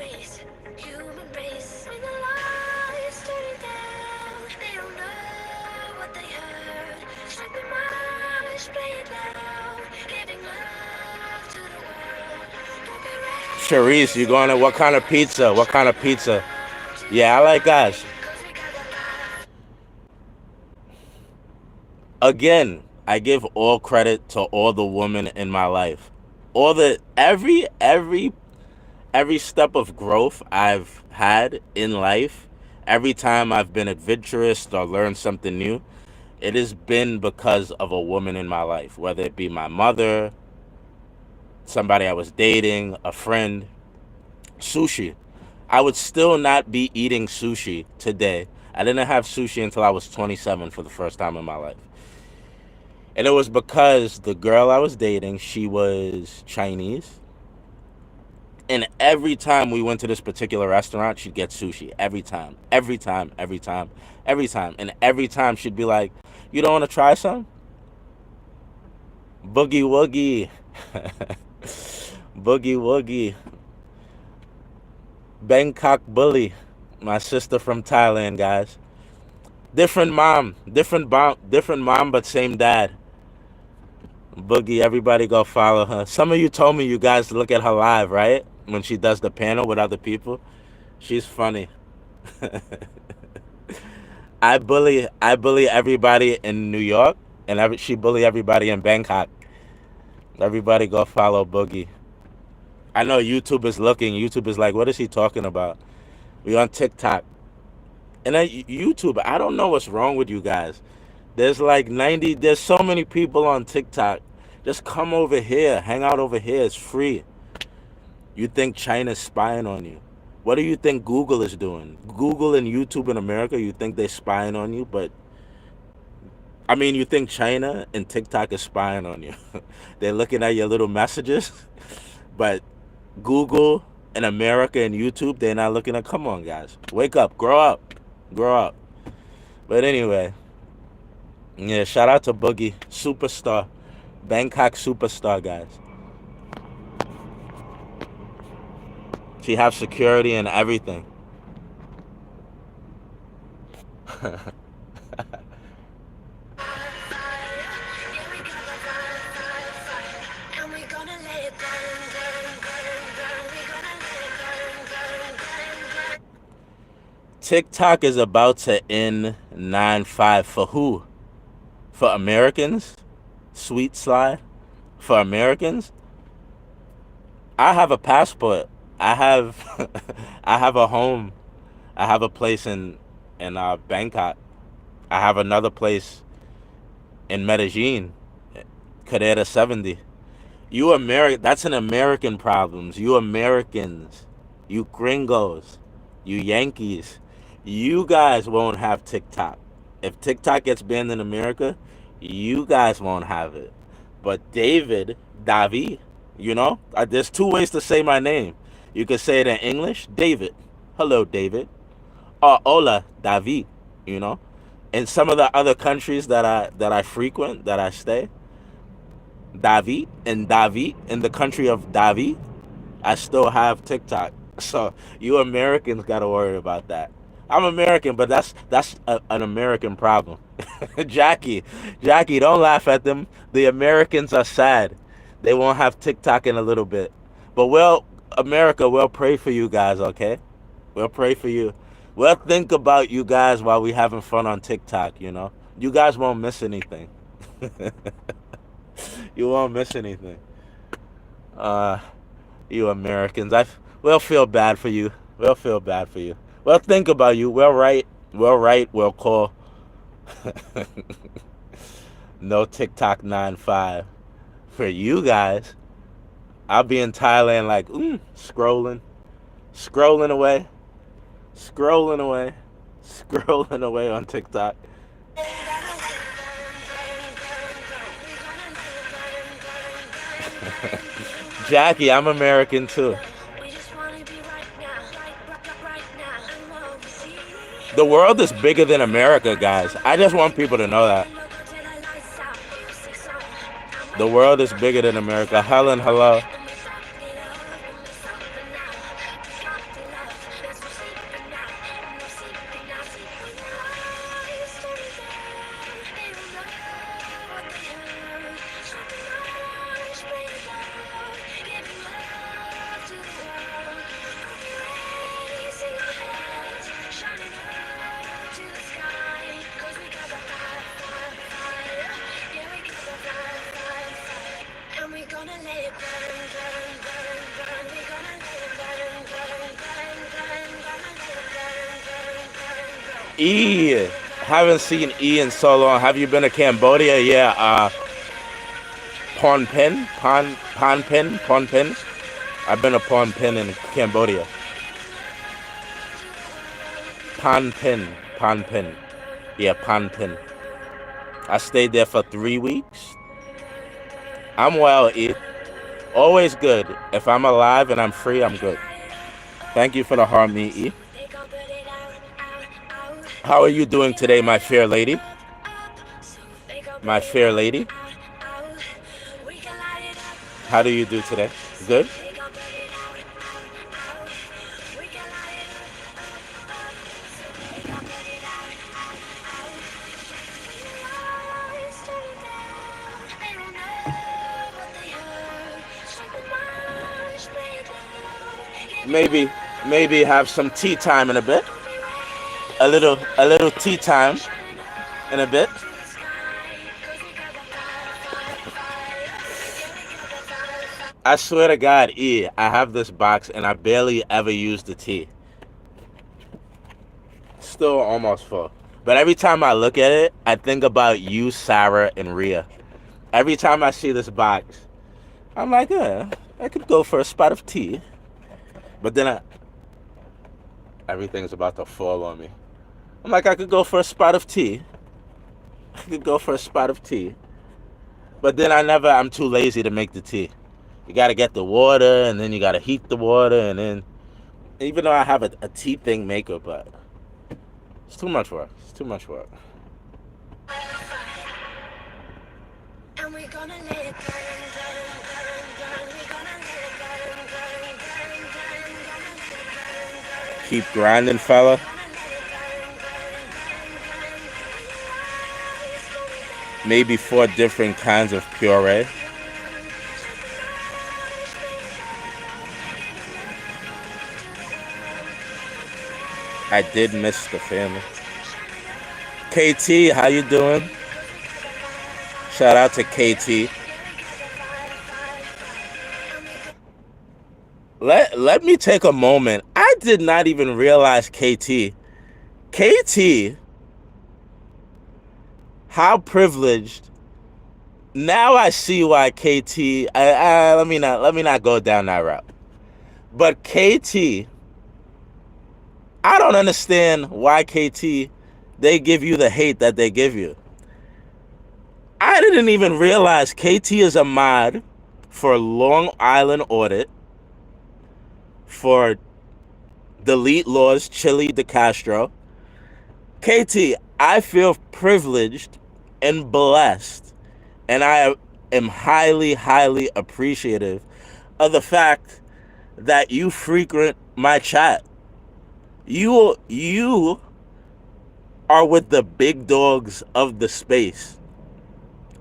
Charisse, you going to what kind of pizza? What kind of pizza? Yeah, I like guys. Again, I give all credit to all the women in my life. All the every step of growth I've had in life, every time I've been adventurous or learned something new, it has been because of a woman in my life, whether it be my mother, somebody I was dating, a friend. Sushi. I would still not be eating sushi today. I didn't have sushi until I was 27 for the first time in my life. And it was because the girl I was dating, she was Chinese. And every time we went to this particular restaurant, she'd get sushi. Every time. Every time. Every time. Every time. And every time she'd be like, "You don't want to try some? Boogie woogie." Boogie woogie. Bangkok bully. My sister from Thailand, guys. Different mom. Different mom, but same dad. Boogie, everybody go follow her. Some of you told me you guys look at her live, right? When she does the panel with other people. She's funny. I bully everybody in New York, and she bully everybody in Bangkok. Everybody go follow Boogie. I know YouTube is looking. YouTube is like, what is he talking about? We on TikTok. And then YouTube, I don't know what's wrong with you guys. There's like 90, there's so many people on TikTok. Just come over here, hang out over here. It's free. You think China's spying on you? What do you think Google is doing? Google and YouTube in America, you think they're spying on you, but I mean, you think China and TikTok is spying on you. They're looking at your little messages, but Google and America and YouTube, they're not looking at. Come on, guys, wake up, grow up, grow up. But anyway, yeah, shout out to Boogie, superstar, Bangkok superstar, guys. She have security and everything. TikTok is about to end 9-5 for who? For Americans? Sweet Sly? For Americans? I have a passport. I have I have a home. I have a place in Bangkok. I have another place in Medellin, Carrera 70. You American, that's an American problems. You Americans, you gringos, you Yankees, you guys won't have TikTok. If TikTok gets banned in America, you guys won't have it. But David, there's two ways to say my name. You can say it in English, David. Hello, David. Or hola, David. You know. In some of the other countries that I frequent, that I stay, David, in the country of David, I still have TikTok. So you Americans got to worry about that. I'm American, but an American problem. Jackie, don't laugh at them. The Americans are sad. They won't have TikTok in a little bit. But America, we'll pray for you guys, okay? We'll pray for you. We'll think about you guys while we having fun on TikTok, you know? You guys won't miss anything. You won't miss anything. Uh, you Americans, we'll feel bad for you. We'll feel bad for you. We'll think about you. We'll write. We'll call. No TikTok 9-5 for you guys. I'll be in Thailand like scrolling away, scrolling away, scrolling away on TikTok. Jackie, I'm American too. The world is bigger than America, guys. I just want people to know that. The world is bigger than America. Helen, hello. E, haven't seen E in so long. Have you been to Cambodia? Yeah. Phnom Penh, Phnom Penh. I've been to Phnom Penh in Cambodia. Phnom Penh, Phnom Penh. Yeah, Phnom Penh. I stayed there for 3 weeks. I'm well, E. Always good. If I'm alive and I'm free, I'm good. Thank you for the harmony, E. How are you doing today, my fair lady? My fair lady? How do you do today? Good? Maybe have some tea time in a bit. A little tea time in a bit. I swear to God, E, I have this box and I barely ever use the tea. Still almost full. But every time I look at it, I think about you, Sarah, and Rhea. Every time I see this box, I'm like, yeah, I could go for a spot of tea. But then everything's about to fall on me. I'm like, I could go for a spot of tea. I could go for a spot of tea. But then I'm too lazy to make the tea. You got to get the water, and then you got to heat the water, and then, even though I have a tea thing maker, but it's too much work. It's too much work. And we're gonna let it keep grinding, fella. Maybe 4 different kinds of puree. I did miss the family. KT, how you doing? Shout out to KT. Let me take a moment. I did not even realize KT, how privileged. Now I see why KT. Let me not go down that route. But KT, I don't understand why KT, they give you the hate that they give you. I didn't even realize KT is a mod for Long Island Audit, for Delete Laws, Chili DeCastro. KT, I feel privileged and blessed, and I am highly, highly appreciative of the fact that you frequent my chat. You are with the big dogs of the space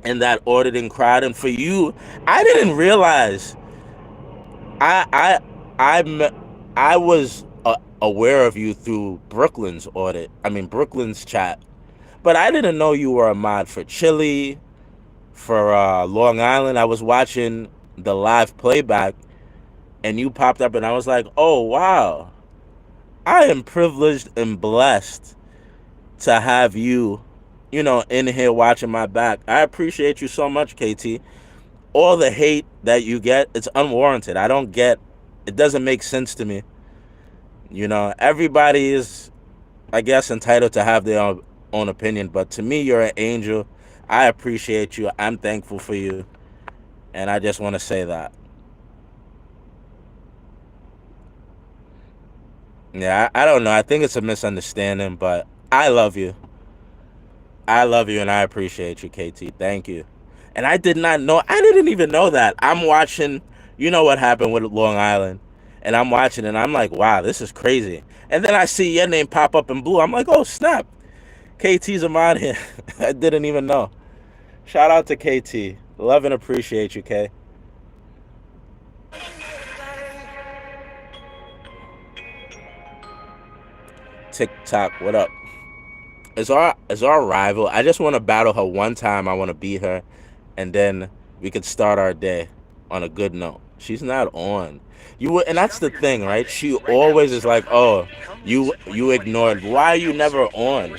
in that auditing crowd, and for you, I didn't realize. I was aware of you through Brooklyn's chat, but I didn't know you were a mod for Chile, for Long Island. I was watching the live playback, and you popped up, and I was like, oh wow, I am privileged and blessed to have you, in here watching my back. I appreciate you so much, KT. All the hate that you get, it's unwarranted. It doesn't make sense to me. Everybody is, I guess, entitled to have their own opinion, but to me, you're an angel. I appreciate you. I'm thankful for you. And I just want to say that. Yeah, I don't know. I think it's a misunderstanding, but I love you. I love you and I appreciate you, KT. Thank you. And I did not know, I didn't even know that. I'm watching, you know what happened with Long Island. And I'm watching and I'm like, wow, this is crazy. And then I see your name pop up in blue. I'm like, oh, snap. KT's a mod here. I didn't even know. Shout out to KT. Love and appreciate you, K. TikTok, what up? Is our rival. I just want to battle her one time. I want to beat her, and then we could start our day on a good note. She's not on. And that's the thing, right? She always is like, "Oh, you ignored. Why are you never on?"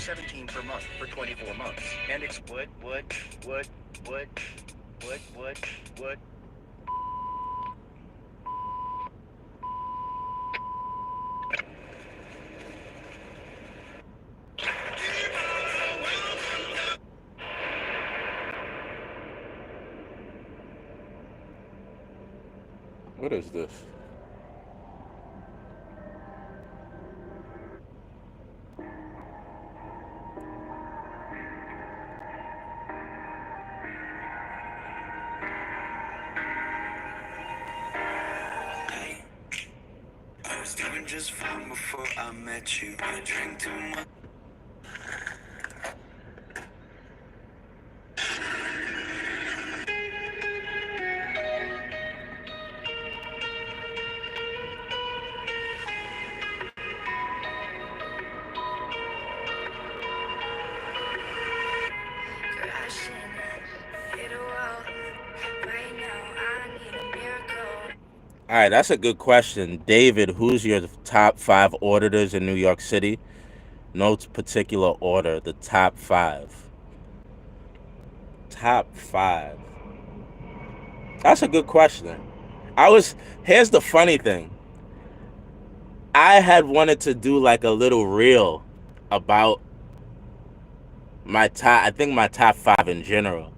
What is this? I was doing just fine before I met you. I drank too much. All right, that's a good question. David, who's your top 5 auditors in New York City? No particular order, the top 5. Top 5. That's a good question. Here's the funny thing. I had wanted to do like a little reel about I think my top 5 in general.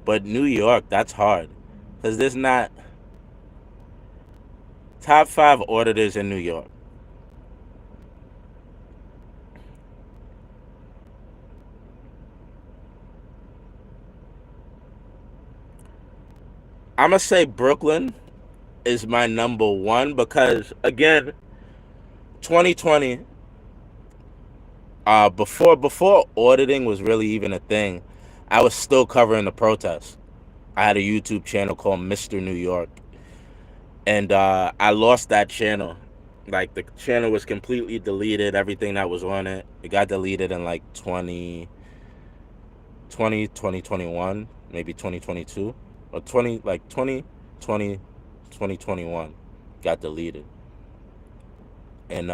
But New York, that's hard. Because there's not top 5 auditors in New York. I'm going to say Brooklyn is my number 1 because, again, 2020, before auditing was really even a thing, I was still covering the protests. I had a YouTube channel called Mr. New York. And I lost that channel. Like, the channel was completely deleted. Everything that was on it, it got deleted in like 2021, maybe 2022, or 2021 got deleted. And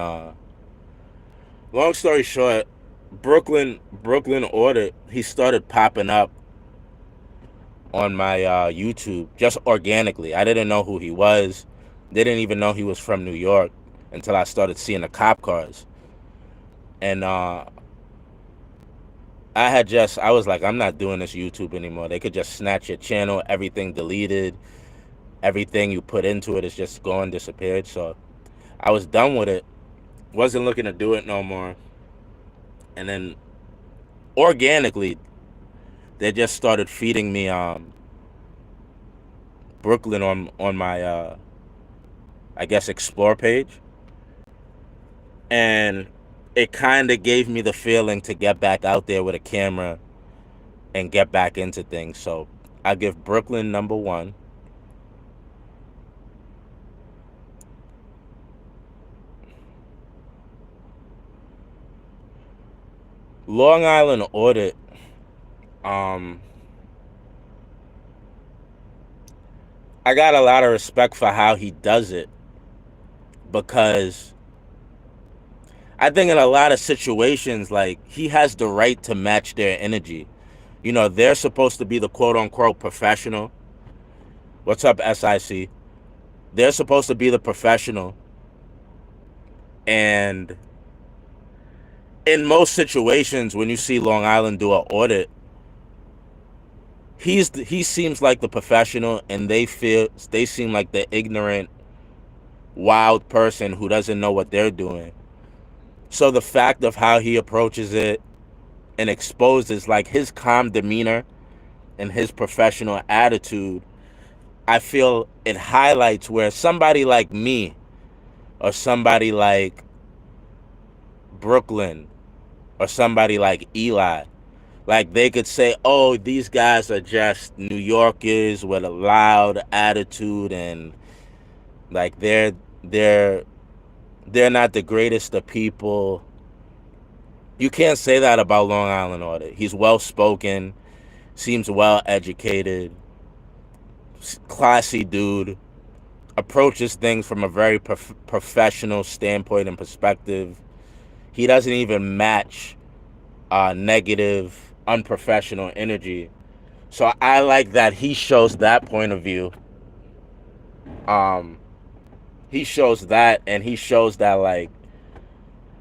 long story short, Brooklyn Audit, he started popping up on my YouTube just organically. I didn't know who he was. Didn't even know he was from New York until I started seeing the cop cars. And I was like, I'm not doing this YouTube anymore. They could just snatch your channel, everything deleted, everything you put into it is just gone, disappeared. So I was done with it. Wasn't looking to do it no more. And then organically, they just started feeding me Brooklyn on my I guess explore page. And it kind of gave me the feeling to get back out there with a camera and get back into things. So I give Brooklyn number 1. Long Island Audit, I got a lot of respect for how he does it, because I think in a lot of situations, like, he has the right to match their energy. You know, they're supposed to be the quote-unquote professional. What's up, SIC? They're supposed to be the professional. And in most situations, when you see Long Island do an audit, he seems like the professional, and they seem like the ignorant, wild person who doesn't know what they're doing. So the fact of how he approaches it and exposes like his calm demeanor and his professional attitude, I feel it highlights where somebody like me or somebody like Brooklyn or somebody like Eli, like they could say, oh, these guys are just New Yorkers with a loud attitude, and like they're not the greatest of people. You can't say that about Long Island Audit. He's well spoken, seems well educated, classy dude, approaches things from a very professional standpoint and perspective. He doesn't even match negative, unprofessional energy. So I like that he shows that point of view. He shows that, and he shows that like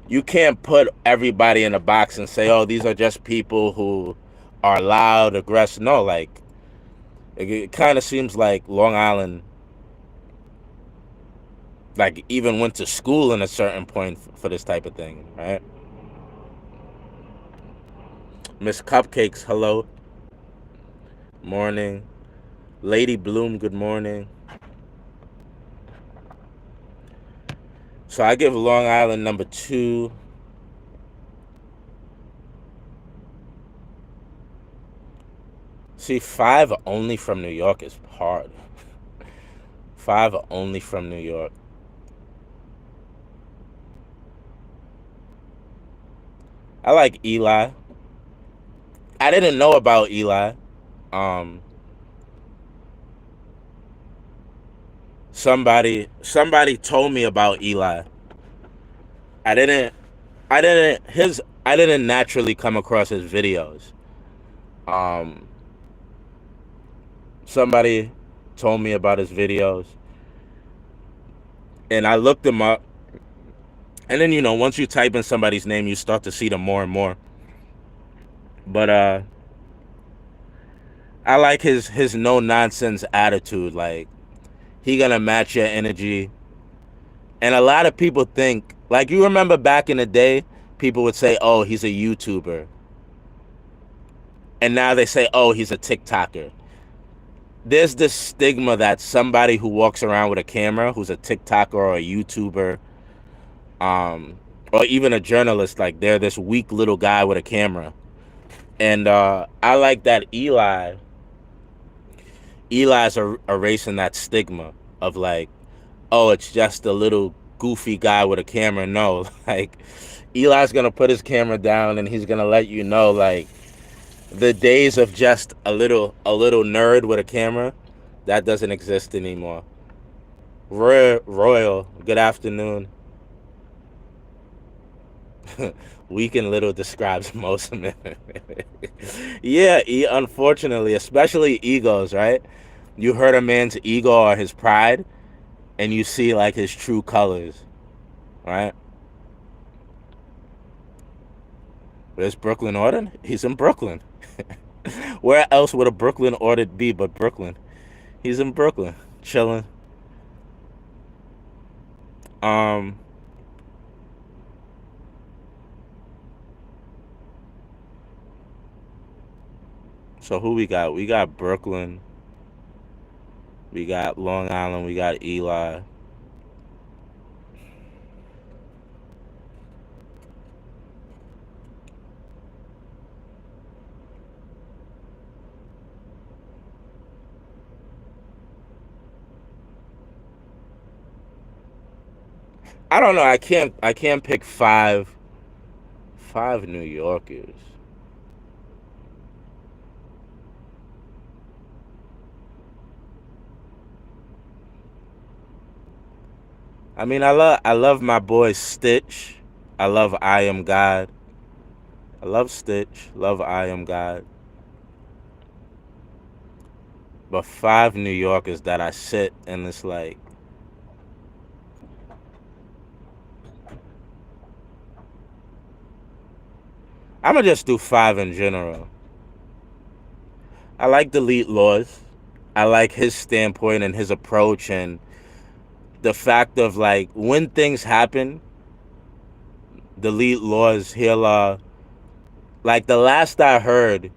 you can't put everybody in a box and say, oh, these are just people who are loud, aggressive. No, like it kind of seems like Long Island like even went to school in a certain point for this type of thing, right? Miss Cupcakes, hello. Morning. Lady Bloom, good morning. So I give Long Island number 2. See, 5 only from New York is hard. 5 only from New York. I like Eli. I didn't know about Eli. Somebody told me about Eli. I didn't naturally come across his videos. Somebody told me about his videos, and I looked him up. And then, once you type in somebody's name, you start to see them more and more. But I like his no nonsense attitude. Like, he gonna match your energy. And a lot of people think, like, you remember back in the day, people would say, oh, he's a YouTuber. And now they say, oh, he's a TikToker. There's this stigma that somebody who walks around with a camera, who's a TikToker or a YouTuber, or even a journalist, like they're this weak little guy with a camera. And I like that Eli's erasing that stigma of like, oh, it's just a little goofy guy with a camera. No, like Eli's gonna put his camera down and he's gonna let you know, like, the days of just a little nerd with a camera, that doesn't exist anymore. Royal, good afternoon. Weak and little describes most men. Yeah, unfortunately, especially egos, right? You hurt a man's ego or his pride, and you see like his true colors, right? Where's Brooklyn Audit? He's in Brooklyn. Where else would a Brooklyn Audit be but Brooklyn? He's in Brooklyn, chilling. So who we got? We got Brooklyn. We got Long Island. We got Eli. I don't know. I can't pick five New Yorkers. I mean, I love my boy Stitch. I love I Am God. I love Stitch. Love I Am God. But 5 New Yorkers that I sit and it's like, I'm gonna just do 5 in general. I like Delete Laws. I like his standpoint and his approach, and the fact of like when things happen, Delete Laws, he'll like the last I heard,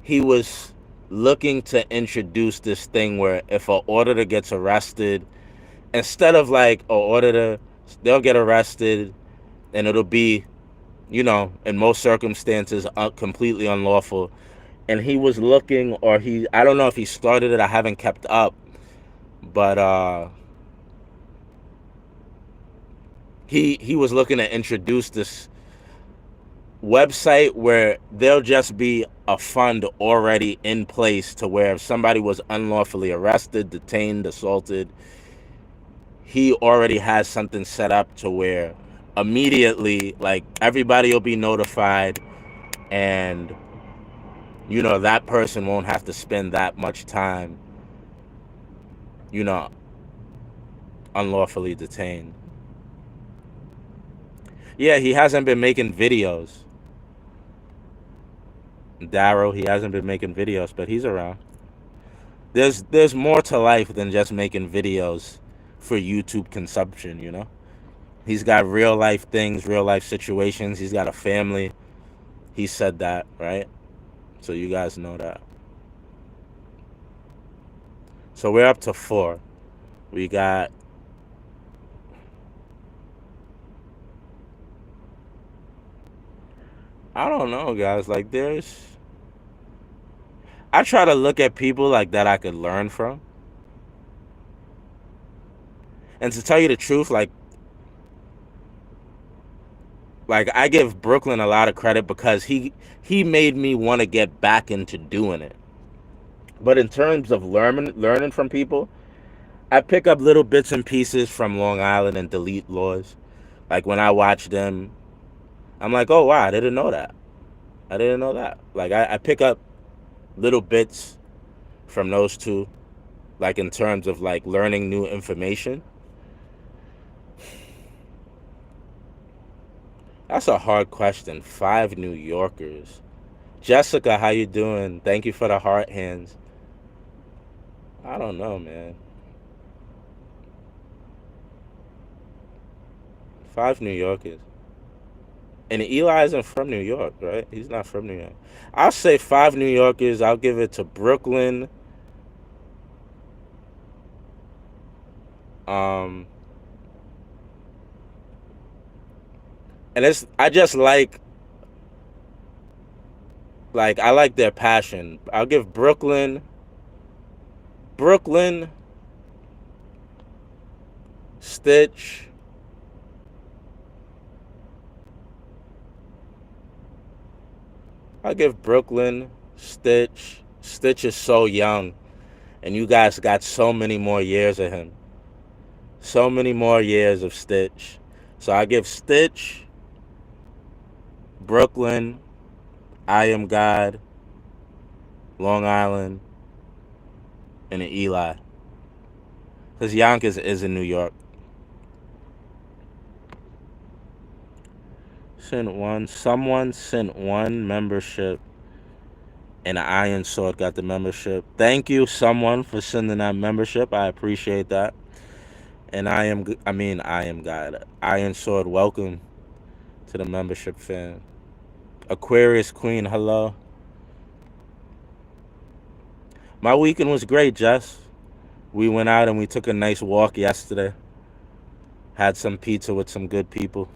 he was looking to introduce this thing where if an auditor gets arrested, instead of like an auditor, they'll get arrested and it'll be, in most circumstances, completely unlawful. And he was looking, or I don't know if he started it, I haven't kept up, but he was looking to introduce this website where there'll just be a fund already in place to where if somebody was unlawfully arrested, detained, assaulted, he already has something set up to where immediately like everybody will be notified, and that person won't have to spend that much time you know unlawfully detained. Yeah, he hasn't been making videos. Darrow, he hasn't been making videos, but he's around. There's more to life than just making videos for YouTube consumption. He's got real life things, real life situations. He's got a family. He said that, right? So you guys know that. So we're up to 4. We got I don't know, guys. Like I try to look at people like that I could learn from. And to tell you the truth, like I give Brooklyn a lot of credit because he made me want to get back into doing it. But in terms of learning from people, I pick up little bits and pieces from Long Island and Delete Laws. Like when I watch them, I'm like, oh wow, I didn't know that. I didn't know that. Like I pick up little bits from those two, like in terms of like learning new information. That's a hard question. 5 New Yorkers. Jessica, how you doing? Thank you for the heart hands. I don't know, man. 5 New Yorkers. And Eli isn't from New York, right? He's not from New York. I'll say 5 New Yorkers. I'll give it to Brooklyn. Um, and I just like I like their passion. I'll give Brooklyn, Stitch. I'll give Brooklyn, Stitch. Stitch is so young, and you guys got so many more years of him. So many more years of Stitch. So I give Stitch, Brooklyn, I Am God, Long Island, and an Eli. Because Yonkers is in New York. Someone sent 1 membership, and an Iron Sword got the membership. Thank you, someone, for sending that membership. I appreciate that. And I am God. Iron Sword, welcome to the membership, fan. Aquarius Queen, hello. My weekend was great, Jess. We went out and we took a nice walk yesterday. Had some pizza with some good people.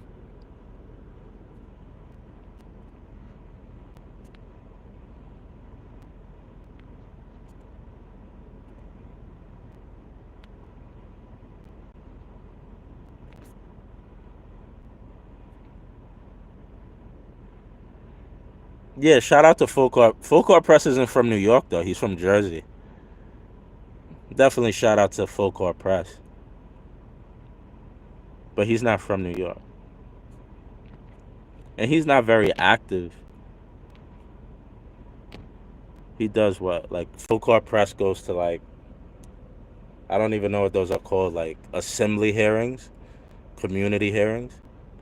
Yeah, shout out to Full Court. Full Court Press isn't from New York, though. He's from Jersey. Definitely shout out to Full Court Press. But he's not from New York. And he's not very active. He does what? Like, Full Court Press goes to, like, I don't even know what those are called, like, assembly hearings, community hearings.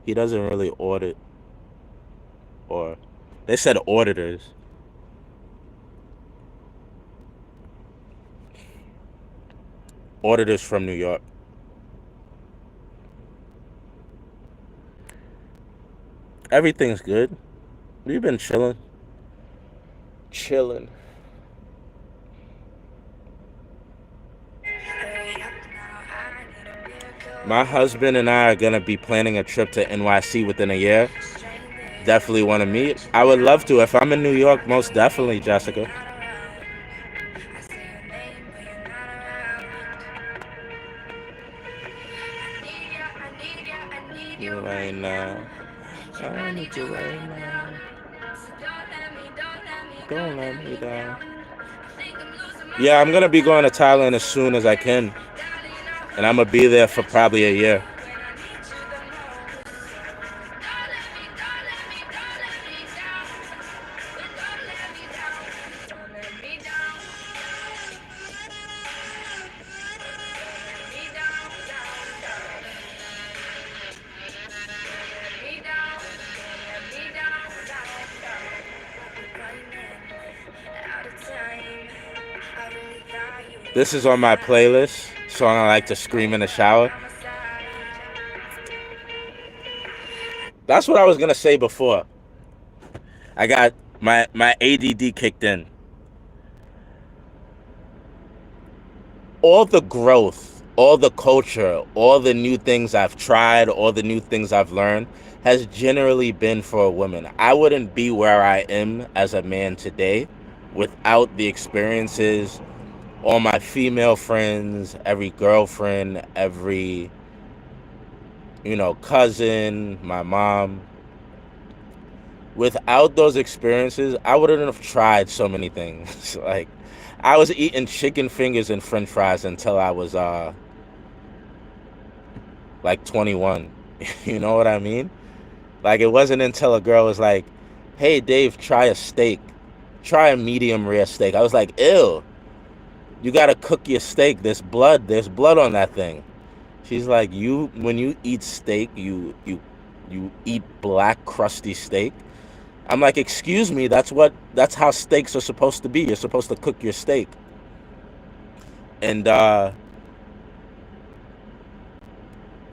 He doesn't really audit, or they said auditors. Auditors from New York. Everything's good. We've been chilling. Chilling. My husband and I are gonna be planning a trip to NYC within a year. Definitely want to meet. I would love to. If I'm in New York, most definitely, Jessica. You right now. I need you right now. Don't let me down. Yeah, I'm gonna be going to Thailand as soon as I can, and I'm gonna be there for probably a year. This is on my playlist, song I like to scream in the shower. That's what I was gonna say before. I got my ADD kicked in. All the growth, all the culture, all the new things I've tried, all the new things I've learned has generally been for a woman. I wouldn't be where I am as a man today without the experiences, all my female friends, every girlfriend, every, cousin, my mom. Without those experiences, I wouldn't have tried so many things. Like, I was eating chicken fingers and french fries until I was, like 21. You know what I mean? Like, it wasn't until a girl was like, hey, Dave, try a steak. Try a medium rare steak. I was like, ew. You gotta cook your steak. There's blood on that thing. She's like, when you eat steak, you eat black crusty steak. I'm like, excuse me, that's how steaks are supposed to be. You're supposed to cook your steak. And I'm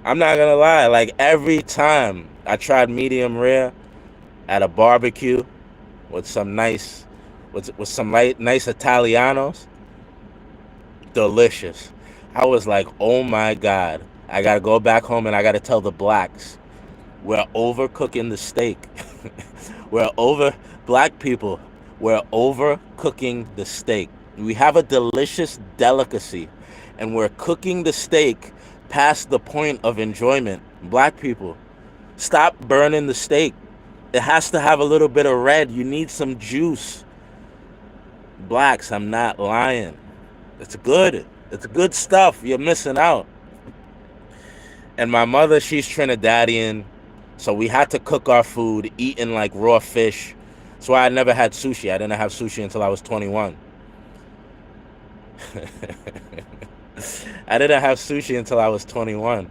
not gonna lie, like every time I tried medium rare at a barbecue with some nice Italianos, delicious. I was like, oh my God, I gotta go back home and I gotta tell the blacks, we're overcooking the steak. Black people, we're overcooking the steak. We have a delicious delicacy and we're cooking the steak past the point of enjoyment. Black people, stop burning the steak. It has to have a little bit of red. You need some juice. Blacks, I'm not lying. It's good. It's good stuff. You're missing out. And my mother, she's Trinidadian. So we had to cook our food, eating like raw fish. That's why I never had sushi. I didn't have sushi until I was 21. I didn't have sushi until I was 21.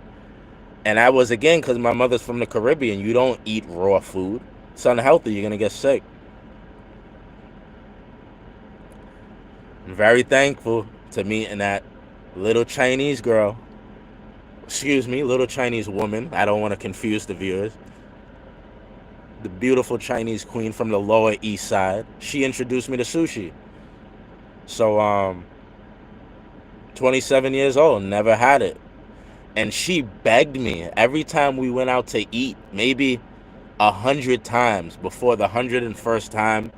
And I was, again, because my mother's from the Caribbean. You don't eat raw food. It's unhealthy. You're going to get sick. I'm very thankful to meeting that little Chinese girl. Little Chinese woman. I don't want to confuse the viewers. The beautiful Chinese queen from the Lower East Side. She introduced me to sushi. So, 27 years old, never had it. And she begged me every time we went out to eat, maybe 100 times. Before the 101st time,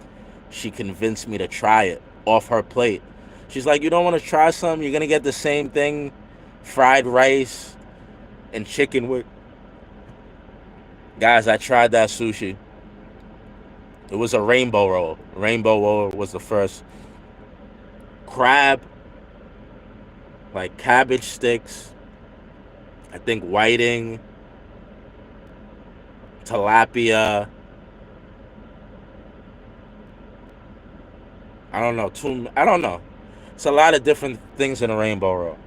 she convinced me to try it off her plate. She's like, you don't want to try something? You're going to get the same thing, fried rice and chicken with. Guys, I tried that sushi. It was a rainbow roll. Rainbow roll was the first. Crab, like cabbage sticks, I think whiting, tilapia. I don't know. It's a lot of different things in a rainbow roll.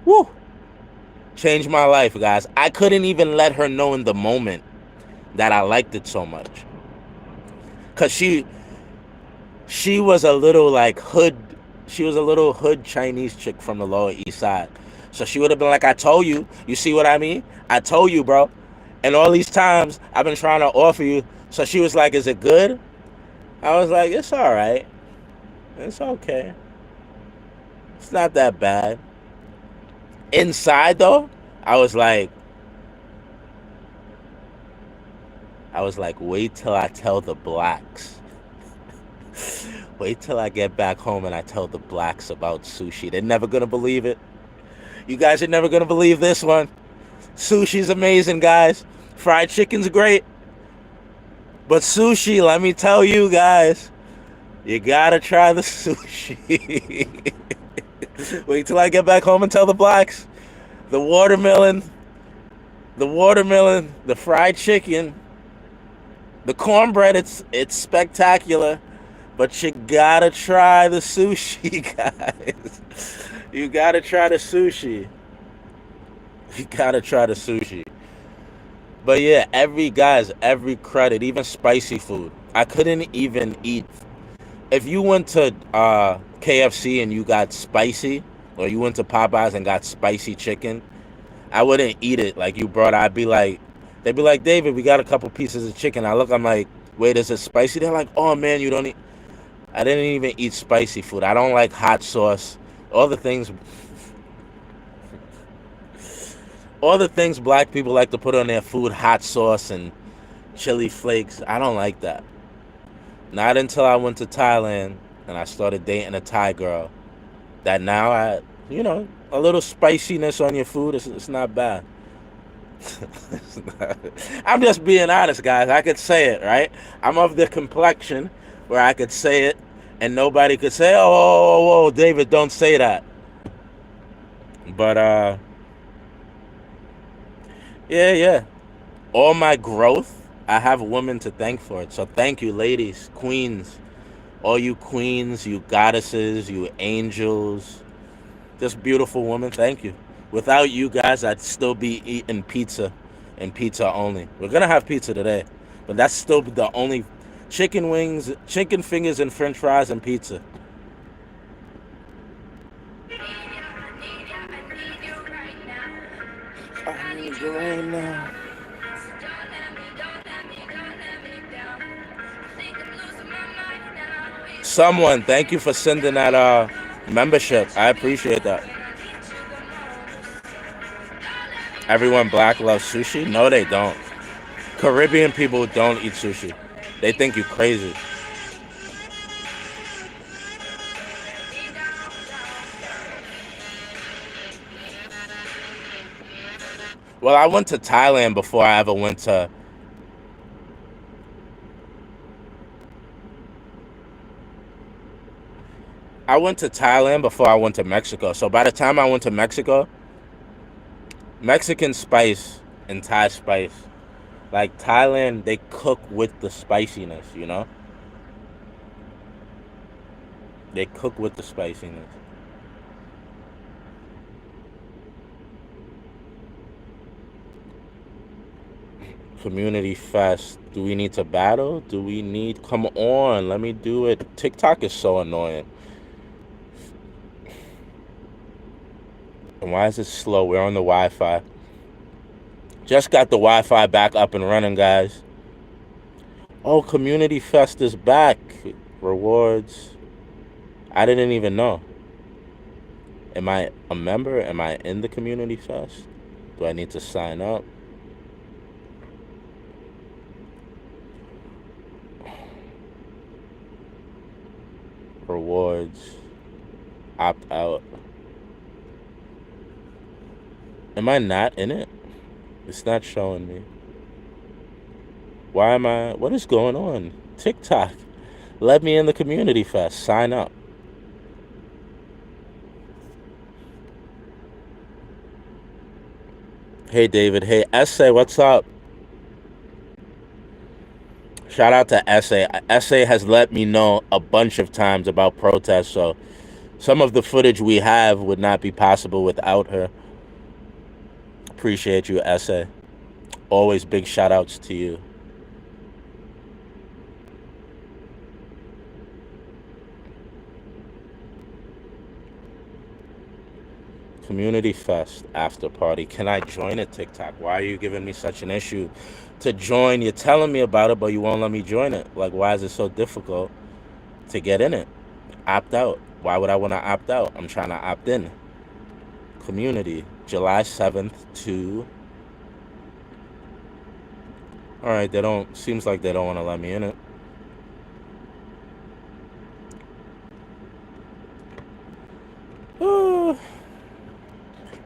Woo! Changed my life, guys. I couldn't even let her know in the moment that I liked it so much. Because she was a little like hood. she was a little hood Chinese chick from the Lower East Side. So she would have been like, I told you. You see what I mean? I told you, bro. And all these times I've been trying to offer you. So she was like, is it good? I was like, it's all right. It's okay. It's not that bad. Inside though, I was like, wait till I tell the blacks. Wait till I get back home and I tell the blacks about sushi. They're never gonna believe it. You guys are never gonna believe this one. Sushi's amazing, guys. Fried chicken's great. But sushi, let me tell you guys, you gotta try the sushi. Wait till I get back home and tell the blacks. The watermelon, the fried chicken, the cornbread, it's spectacular. But you gotta try the sushi, guys. You gotta try the sushi. You gotta try the sushi. But yeah, every credit, even spicy food. I couldn't even eat. If you went to KFC and you got spicy, or you went to Popeyes and got spicy chicken, I wouldn't eat it like you brought. They'd be like, David, we got a couple pieces of chicken. I'm like, wait, is it spicy? They're like, oh man, you don't eat. I didn't even eat spicy food. I don't like hot sauce. All the things black people like to put on their food, hot sauce and chili flakes. I don't like that. Not until I went to Thailand and I started dating a Thai girl. That now a little spiciness on your food, it's not bad. I'm just being honest, guys. I could say it, right? I'm of the complexion where I could say it and nobody could say, oh, David, don't say that. But, yeah. All my growth, I have women to thank for it. So thank you, ladies, queens. All you queens, you goddesses, you angels. Just beautiful women, thank you. Without you guys, I'd still be eating pizza and pizza only. We're going to have pizza today, but that's still the only chicken wings, chicken fingers and french fries and pizza. I need you right now. Someone, thank you for sending that membership. I appreciate that. Everyone black loves sushi? No, they don't. Caribbean people don't eat sushi. They think you crazy. Well, I went to Thailand before I ever went to... I went to Thailand before I went to Mexico. So by the time I went to Mexico, Mexican spice and Thai spice, like Thailand, they cook with the spiciness, you know? They cook with the spiciness. Community fest. Do we need to battle? Come on, let me do it. TikTok is so annoying. And why is it slow? We're on the Wi-Fi. Just got the Wi-Fi back up and running, guys. Oh, Community Fest is back. Rewards. I didn't even know. Am I a member? Am I in the Community Fest? Do I need to sign up? Rewards. Opt out. Am I not in it? It's not showing me. Why am I... What is going on? TikTok. Let me in the Community Fest. Sign up. Hey, David. Hey, Essay, what's up? Shout out to Essay. Essay has let me know a bunch of times about protests, so some of the footage we have would not be possible without her. Appreciate you, Essay. Always big shout outs to you. Community Fest after party. Can I join it, TikTok? Why are you giving me such an issue to join? You're telling me about it, but you won't let me join it. Like, why is it so difficult to get in it? Opt out. Why would I want to opt out? I'm trying to opt in. Community, July 7th to. All right, they don't. Seems like they don't want to let me in it.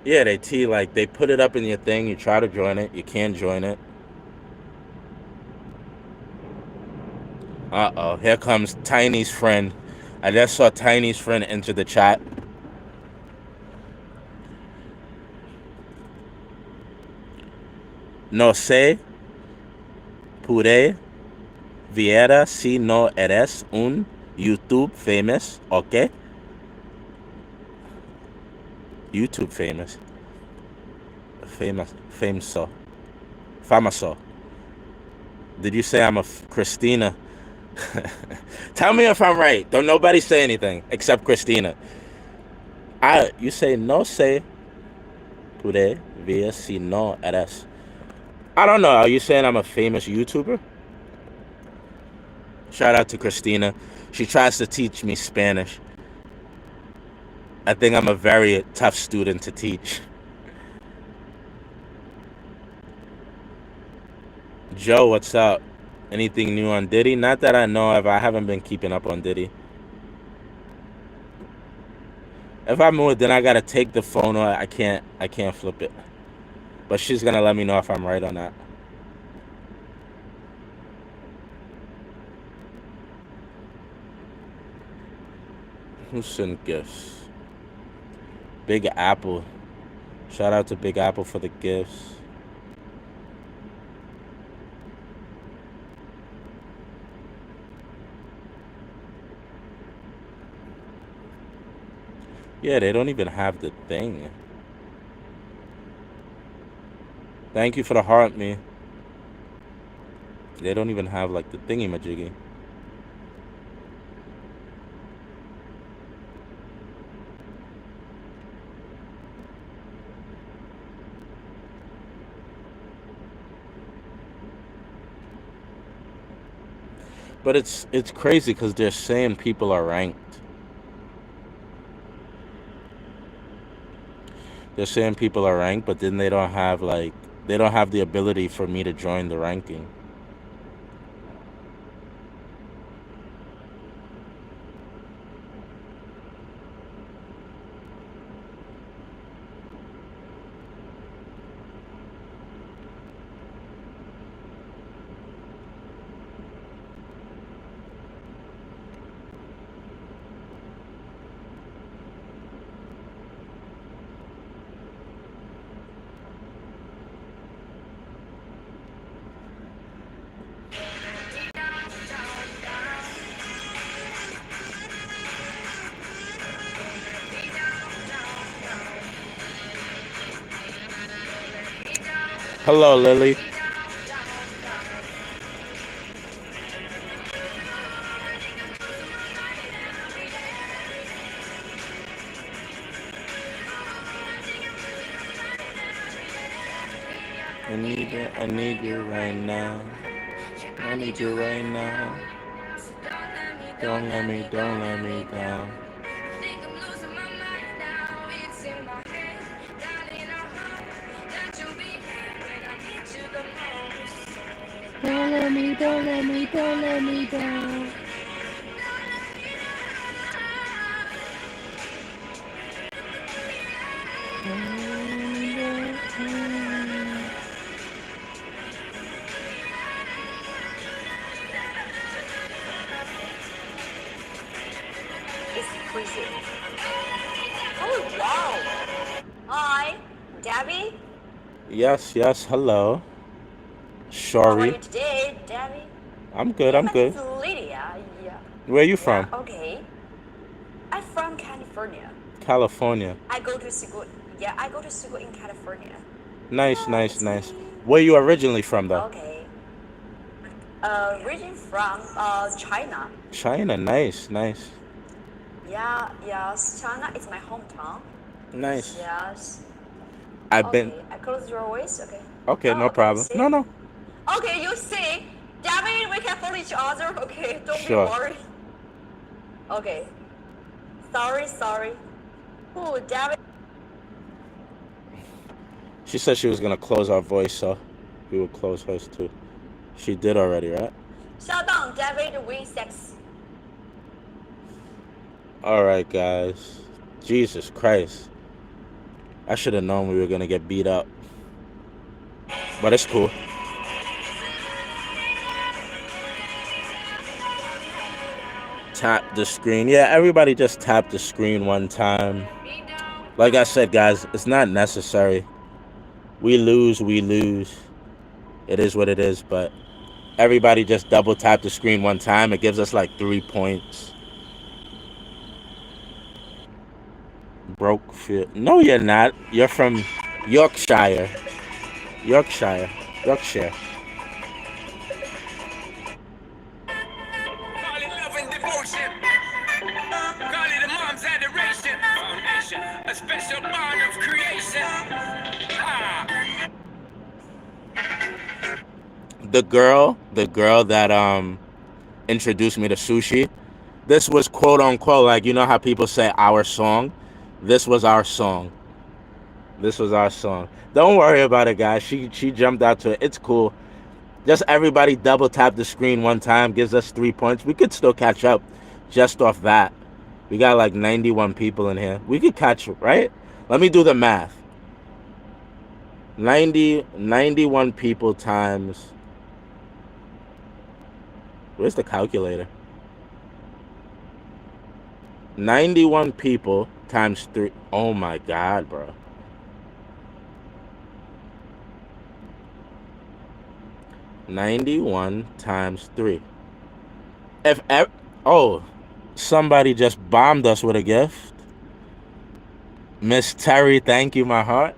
Yeah, they put it up in your thing. You try to join it, you can't join it. Here comes Tiny's friend. I just saw Tiny's friend enter the chat. No sé, pude viera si no eres un YouTube famous, okay? YouTube famous. Famoso. Did you say I'm a Christina? Tell me if I'm right. Don't nobody say anything except Christina. You say no sé, pude ver si no eres. I don't know. Are you saying I'm a famous YouTuber? Shout out to Christina. She tries to teach me Spanish. I think I'm a very tough student to teach. Joe, what's up? Anything new on Diddy? Not that I know of. I haven't been keeping up on Diddy. If I move, then I gotta take the phone, or I can't flip it. But she's gonna let me know if I'm right on that. Who sent gifts? Big Apple. Shout out to Big Apple for the gifts. Yeah, they don't even have the thing. Thank you for the heart, me. They don't even have like the thingy-majiggy. But it's crazy because they're saying people are ranked. They're saying people are ranked, but then they don't have the ability for me to join the ranking. Hello, Lily. I need you right now. I need you right now. Don't let me down. Don't let me down. Oh, wow. Hi, Debbie. Yes, hello. How are Sorry. you today, Debbie? I'm good, Yeah, I'm my good. name is Lydia. Yeah. Where are you from? Yeah, okay. I'm from California. California. I go to school. Yeah, I go to school in California. Nice, Yeah, nice, it's nice. me. Where you originally from, though? Okay. Region from China. China. Nice, nice. Yeah, yes. China is my hometown. Nice. Yes. I've been. Okay, I close your voice. Okay. Okay, Oh, no okay, problem. see? No, no. Okay, you see, David, we can follow each other. Okay, don't be Sure. worried. Okay. Sorry. Oh, David. She said she was gonna close our voice, so we will close hers too. She did already, right? Shut down, David. Win sex. All right, guys. Jesus Christ. I should have known we were gonna get beat up, but it's cool. Tap the screen. Yeah, everybody just tap the screen one time. Like I said, guys, it's not necessary. We lose. It is what it is, but everybody just double tap the screen one time. It gives us like 3 points. Brokefield. No, you're not. You're from Yorkshire. Yorkshire. Call it love and devotion. Call it a mom's adoration. Foundation, a special bond of creation. Ah. The girl that introduced me to sushi. This was quote unquote, like, you know how people say our song. This was our song. Don't worry about it, guys. She jumped out to it. It's cool. Just everybody double tap the screen one time, gives us 3 points. We could still catch up just off that. We got like 91 people in here. We could catch, right? Let me do the math. 91 people times. Where's the calculator? 91 people times 3. Oh my God, bro. $91 times 3. Somebody just bombed us with a gift. Miss Terry, thank you, my heart.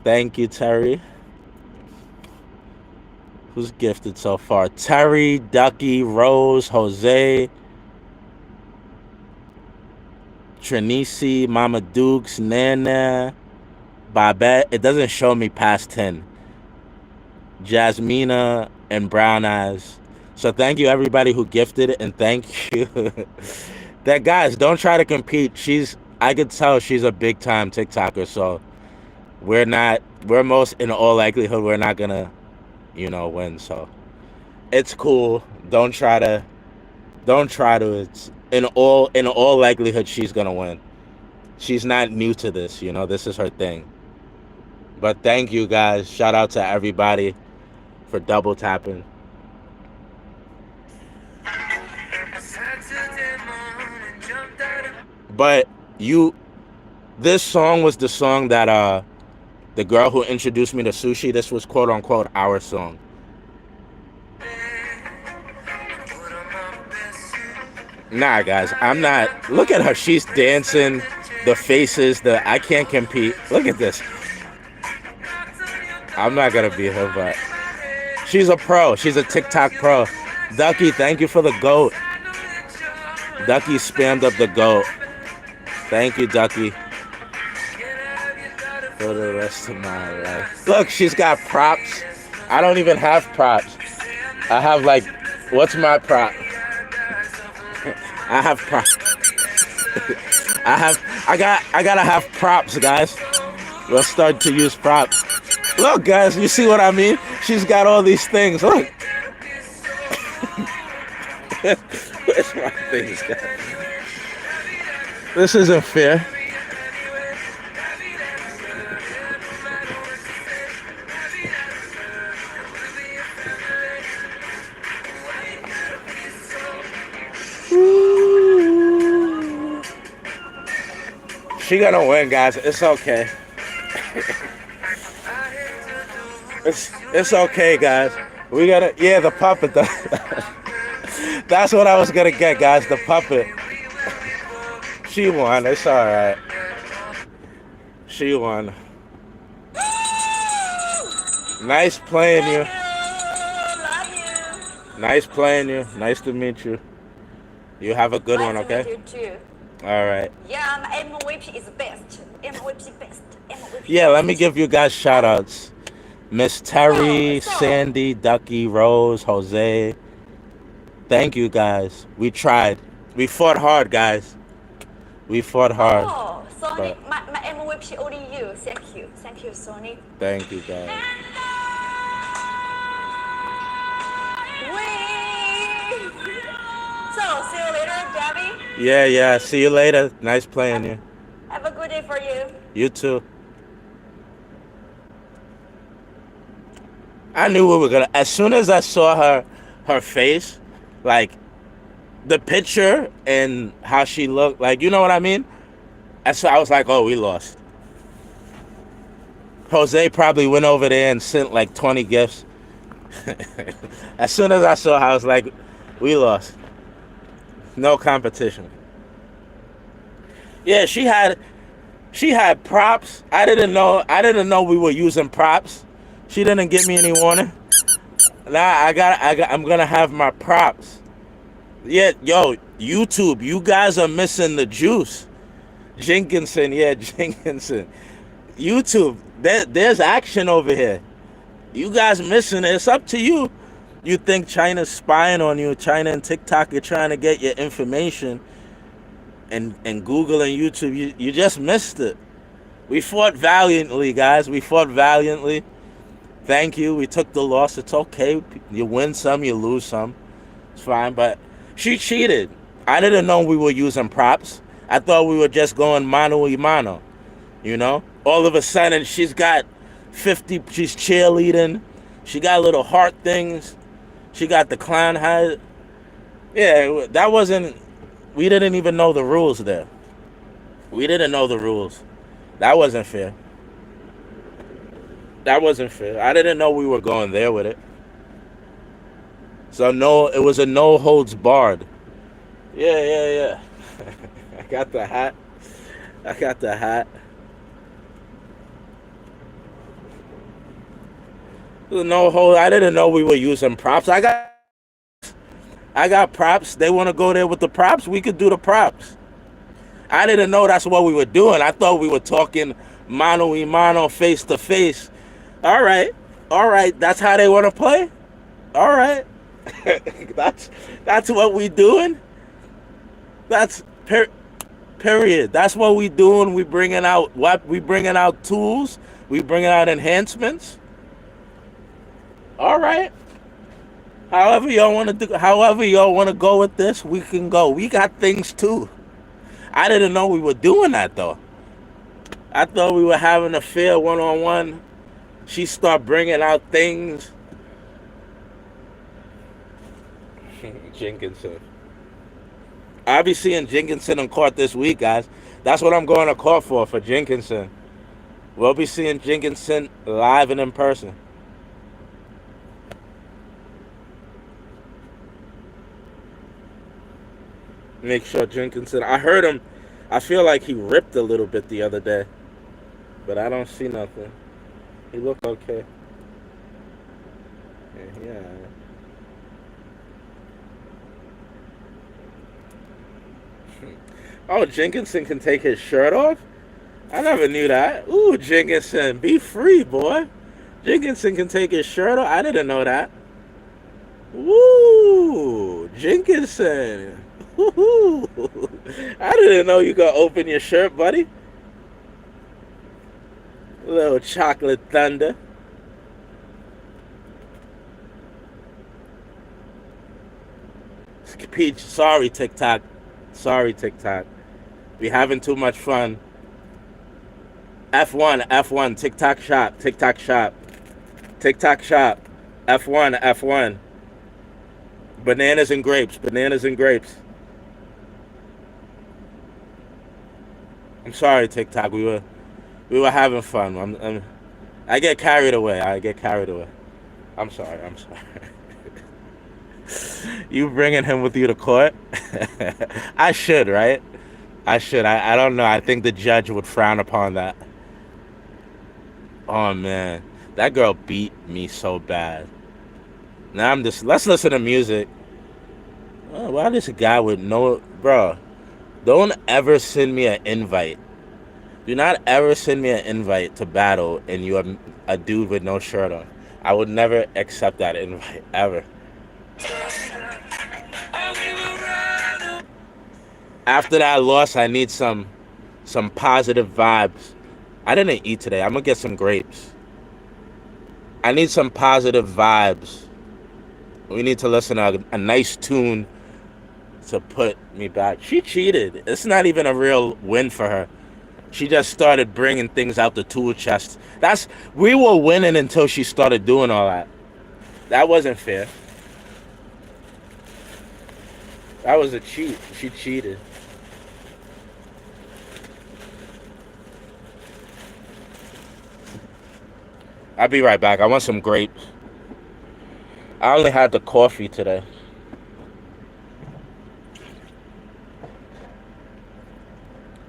Thank you, Terry. Who's gifted so far? Terry, Ducky, Rose, Jose, Trinisi, Mama Dukes, Nana, Babette. It doesn't show me past 10. Jasmina and Brown Eyes. So thank you everybody who gifted it, and thank you. That guys, don't try to compete. I could tell she's a big time TikToker, so we're most in all likelihood we're not gonna, win. So it's cool. Don't try to. It's in all likelihood she's gonna win. She's not new to this, this is her thing. But thank you guys. Shout out to everybody for double tapping. But this song was the song that the girl who introduced me to sushi, this was quote unquote our song. Nah, guys, I'm not. Look at her. She's dancing. The faces, I can't compete. Look at this. I'm not going to beat her, but she's a pro. She's a TikTok pro. Ducky, thank you for the goat. Ducky spammed up the goat. Thank you, Ducky. For the rest of my life. Look, she's got props. I don't even have props. I have what's my prop? I have props. I gotta have props, guys. We'll start to use props. Look, guys, you see what I mean? She's got all these things. Look. Where's my things, guys? This isn't fair. She gonna win, guys. It's okay. It's okay, guys. We gotta, the puppet. That's what I was gonna get, guys. The puppet. She won. It's all right. She won. Nice playing you. Love you. Nice playing you. Nice to meet you. You have a good one, okay? Nice to meet you too. All right. Yeah, my MVP is best. MVP best. MVP Yeah, let me best. give you guys shout outs. Miss Terry, So, Sandy, Ducky, Rose, Jose. Thank you guys. We tried. We fought hard, guys. We fought hard. oh, Sonic, But my MVP only you. Thank you, Sonic. thank you guys. Wee! So, see you later, Debbie. Yeah. See you later. Nice playing you. Have a good day for you. You too. I knew we were gonna. As soon as I saw her face, like the picture and how she looked, like you know what I mean. So I was like, oh, we lost. Jose probably went over there and sent like 20 gifts. As soon as I saw her, I was like, we lost. No competition. Yeah, she had props. I didn't know we were using props. She didn't give me any warning. Now I'm gonna have my props. Yeah, yo, YouTube, you guys are missing the juice. Jenkinson, yeah, Jenkinson. YouTube, there's action over here. You guys missing it. It's up to you. You think China's spying on you. China and TikTok are trying to get your information. And Google and YouTube, you just missed it. We fought valiantly, guys. We fought valiantly. Thank you. We took the loss. It's okay. You win some, you lose some. It's fine. But she cheated. I didn't know we were using props. I thought we were just going mano y mano. You know? All of a sudden, she's got 50. She's cheerleading. She got little heart things. She got the clown hat. Yeah, that wasn't... We didn't even know the rules there. We didn't know the rules. That wasn't fair. That wasn't fair. I didn't know we were going there with it. So no, it was a no holds barred. Yeah. I got the hat. No hold. I didn't know we were using props. I got props. They want to go there with the props. We could do the props. I didn't know that's what we were doing. I thought we were talking mano y mano, face to face. All right. That's how they want to play. All right. that's what we doing. That's period. That's what we doing. We bringing out what? We bringing out tools. We bringing out enhancements. All right. However y'all want to go with this, we can go. We got things too. I didn't know we were doing that though. I thought we were having a fair one-on-one. She start bringing out things. Jenkinson. I'll be seeing Jenkinson in court this week, guys. That's what I'm going to court for Jenkinson. We'll be seeing Jenkinson live and in person. Make sure Jenkinson. I heard him. I feel like he ripped a little bit the other day, but I don't see nothing. He looked okay. Yeah. Oh, Jenkinson can take his shirt off? I never knew that. Ooh, Jenkinson, be free, boy. Jenkinson can take his shirt off. I didn't know that. Woo, Jenkinson. Woo-hoo. I didn't know you could open your shirt, buddy. Little chocolate thunder. Peach, sorry, TikTok. We having too much fun. F1, TikTok shop. F1. Bananas and grapes. I'm sorry, TikTok. We were having fun. I get carried away. I'm sorry. You bringing him with you to court? I should, right? I don't know. I think the judge would frown upon that. Oh, man. That girl beat me so bad. Now let's listen to music. Oh, why this guy with no... Bro, Don't ever send me an invite. Do not ever send me an invite to battle and you're a dude with no shirt on. I would never accept that invite, ever. After that loss, I need some positive vibes. I didn't eat today. I'm gonna get some grapes. I need some positive vibes. We need to listen to a nice tune to put me back. She cheated. It's not even a real win for her. She just started bringing things out the tool chest. We were winning until she started doing all that. That wasn't fair. That was a cheat. She cheated. I'll be right back. I want some grapes. I only had the coffee today.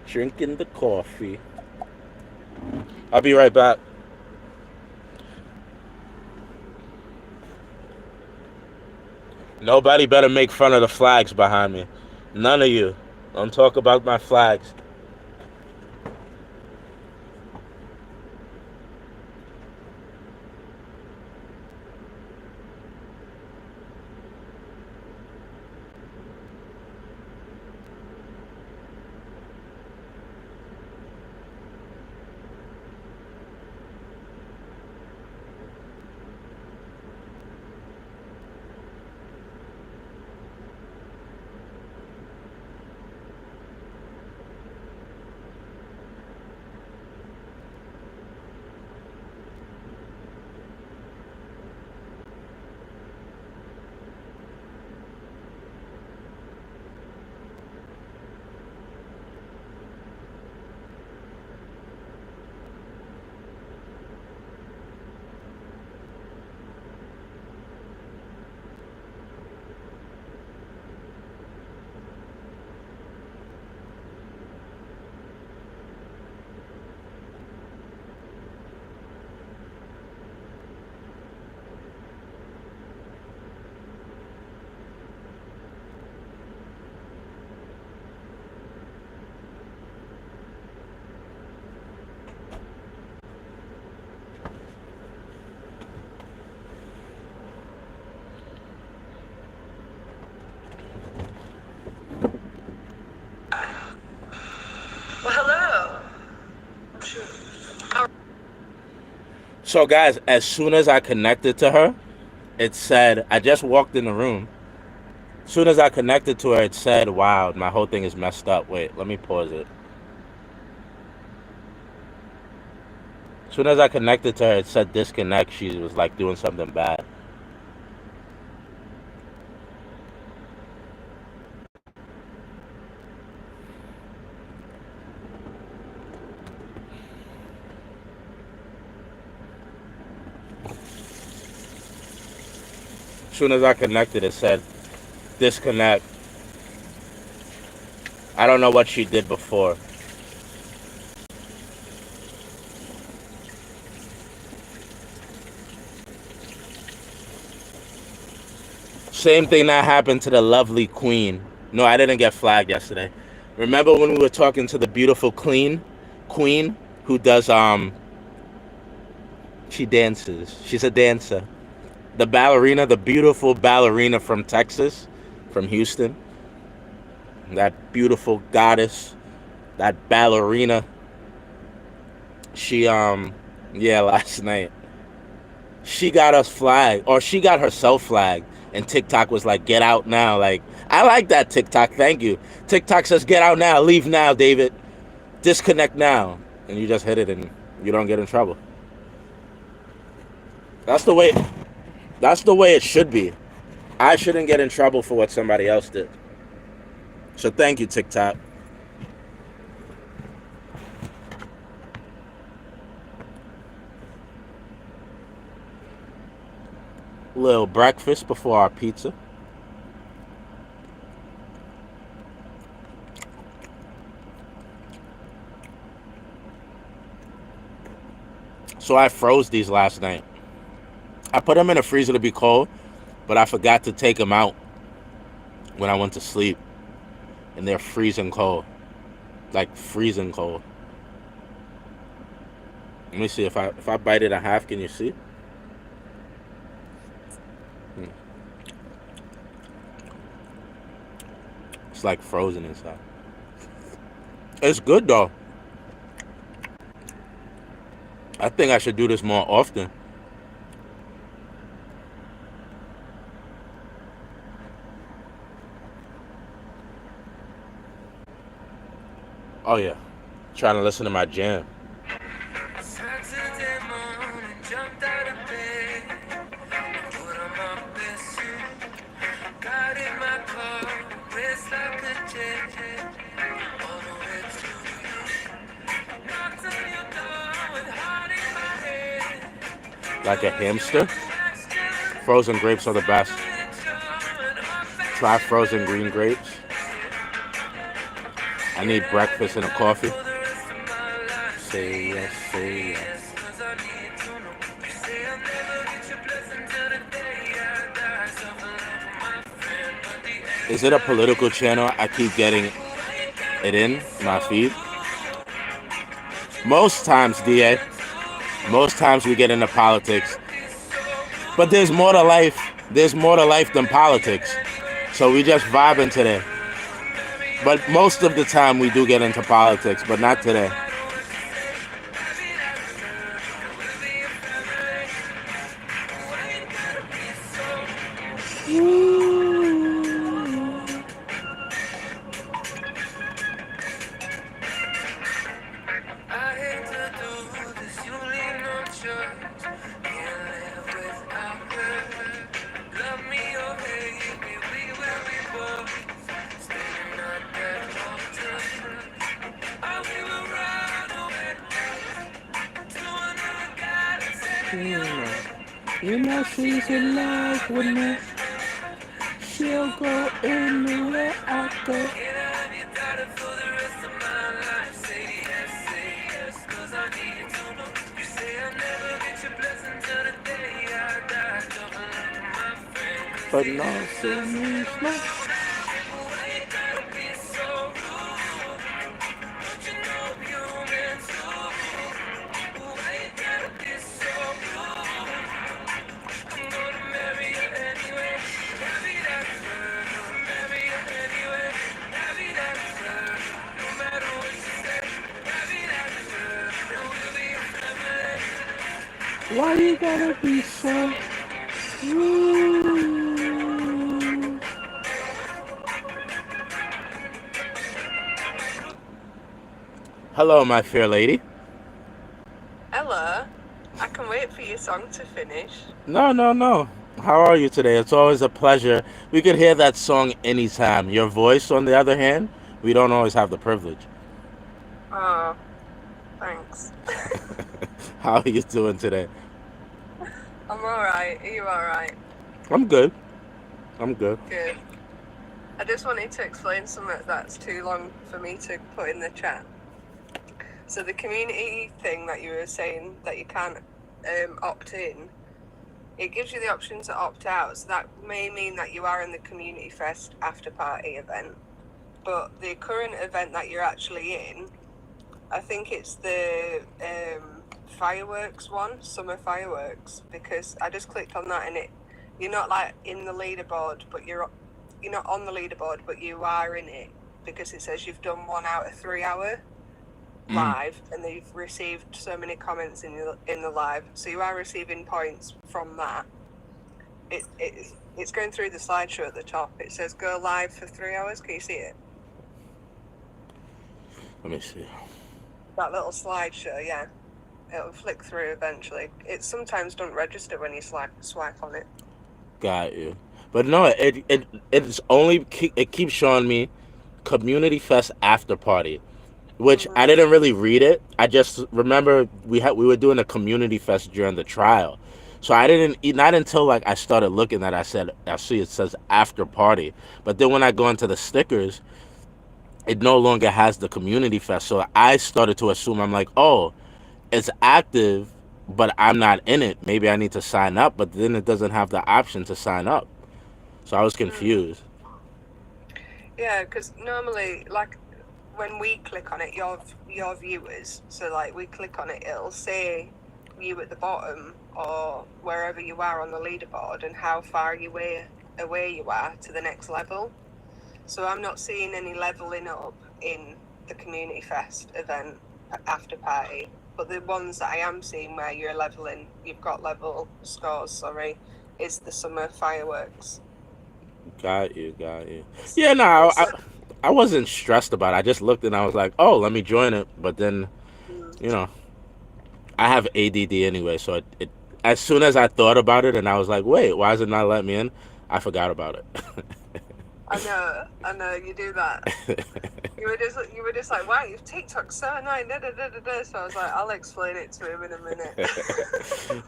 Drinking the coffee. I'll be right back. Nobody better make fun of the flags behind me. None of you. Don't talk about my flags. So guys, as soon as I connected to her, it said, I just walked in the room. As soon as I connected to her, it said, wow, my whole thing is messed up. Wait, let me pause it. As soon as I connected to her, it said disconnect. She was like doing something bad. As soon as I connected, it said disconnect. I don't know what she did before. Same thing that happened to the lovely queen. No, I didn't get flagged yesterday. Remember when we were talking to the beautiful queen who does she dances. She's a dancer. The ballerina, the beautiful ballerina from Texas, from Houston. That beautiful goddess, that ballerina. She last night she got us flagged, or she got herself flagged, and TikTok was like, get out now. Like, I like that, TikTok, thank you. TikTok says, get out now, leave now, David, disconnect now, and you just hit it and you don't get in trouble. That's the way it should be. I shouldn't get in trouble for what somebody else did. So thank you, TikTok. Little breakfast before our pizza. So I froze these last night. I put them in the freezer to be cold, but I forgot to take them out when I went to sleep. and they're freezing cold, like freezing cold. Let me see if I bite it in half. Can you see? Hmm. It's like frozen inside. It's good though. I think I should do this more often. Oh yeah, trying to listen to my jam. Saturday morning, jumped out of bed, put on my best suit, got in my car, raced like a jet, all the way to you. Knocked on your door with heart in my head. Like a hamster. Question, Frozen grapes are the best. showing off Try frozen green grapes. I need breakfast and a coffee. for the rest of my life. Say yes, say yes. Yes, 'cause I need to know. You say I'll never get your blessing till the day I die. Suffer love for my friend, but the end. Is it a political channel? I keep getting it in my feed. Most times, DA. Most times we get into politics. But there's more to life. There's more to life than politics. So we just vibing today. But most of the time we do get into politics, but not today. I hate to do this, you leave no choice. Can't live without her. Love me or hate me, we will be boys. Still not that long to I will run away to another galaxy. You know she's in love with me. She'll go anywhere I go. Can I have you daughter for the rest of my life? Say yes, 'cause I need to know. You say I'll never get your blessing till the day I die. Don't love my friend, 'cause But no, so means no. why you gotta be so rude? Don't you know human too? Why you gotta be so rude? I'm gonna marry you anyway. Happy that girl, marry you anyway. Happy that girl, no matter what you say. Happy that girl, and we'll be a family. Why you gotta be so rude? Hello, my fair lady. Ella, I can wait for your song to finish. No, no, no. How are you today? It's always a pleasure. We could hear that song anytime. Your voice, on the other hand, we don't always have the privilege. Oh, thanks. How are you doing today? I'm alright. Are you alright? I'm good. I'm good. Good. I just wanted to explain something that's too long for me to put in the chat. So the community thing that you were saying that you can't opt in, it gives you the option to opt out. So that may mean that you are in the Community Fest after party event. But the current event that you're actually in, I think it's the fireworks one, summer fireworks, because I just clicked on that and you're not like in the leaderboard, but you're not on the leaderboard, but you are in it because it says you've done 1 out of 3 hour live and they've received so many comments in the live, so you are receiving points from that. It's going through the slideshow at the top. It says go live for 3 hours. Can you see it? Let me see. That little slideshow, yeah. It'll flick through eventually. It sometimes don't register when you swipe on it. Got you. But no, it's only it keeps showing me Community Fest after party, which I didn't really read it. I just remember we were doing a Community Fest during the trial, so I didn't not until like I started looking that I see it says after party. But then when I go into the stickers, it no longer has the Community Fest. So I started to assume, I'm like, oh, it's active, but I'm not in it. Maybe I need to sign up, but then it doesn't have the option to sign up. So I was confused. Yeah, because normally, like, when we click on it, your viewers, so like we click on it, it'll say you at the bottom or wherever you are on the leaderboard and how far away you are to the next level. So I'm not seeing any leveling up in the Community Fest event after party, but the ones that I am seeing where you've got level scores, sorry, is the summer fireworks. Got you, got you. It's, Yeah, no, it's I wasn't stressed about it. I just looked and I was like, oh, let me join it. But then, mm, you know, I have ADD anyway, so as soon as I thought about it and I was like, wait, why does it not let me in? I forgot about it. I know, you do that. You were just like, wow, your TikTok's so annoying. Da, da, da, da, da. So I was like, I'll explain it to him in a minute.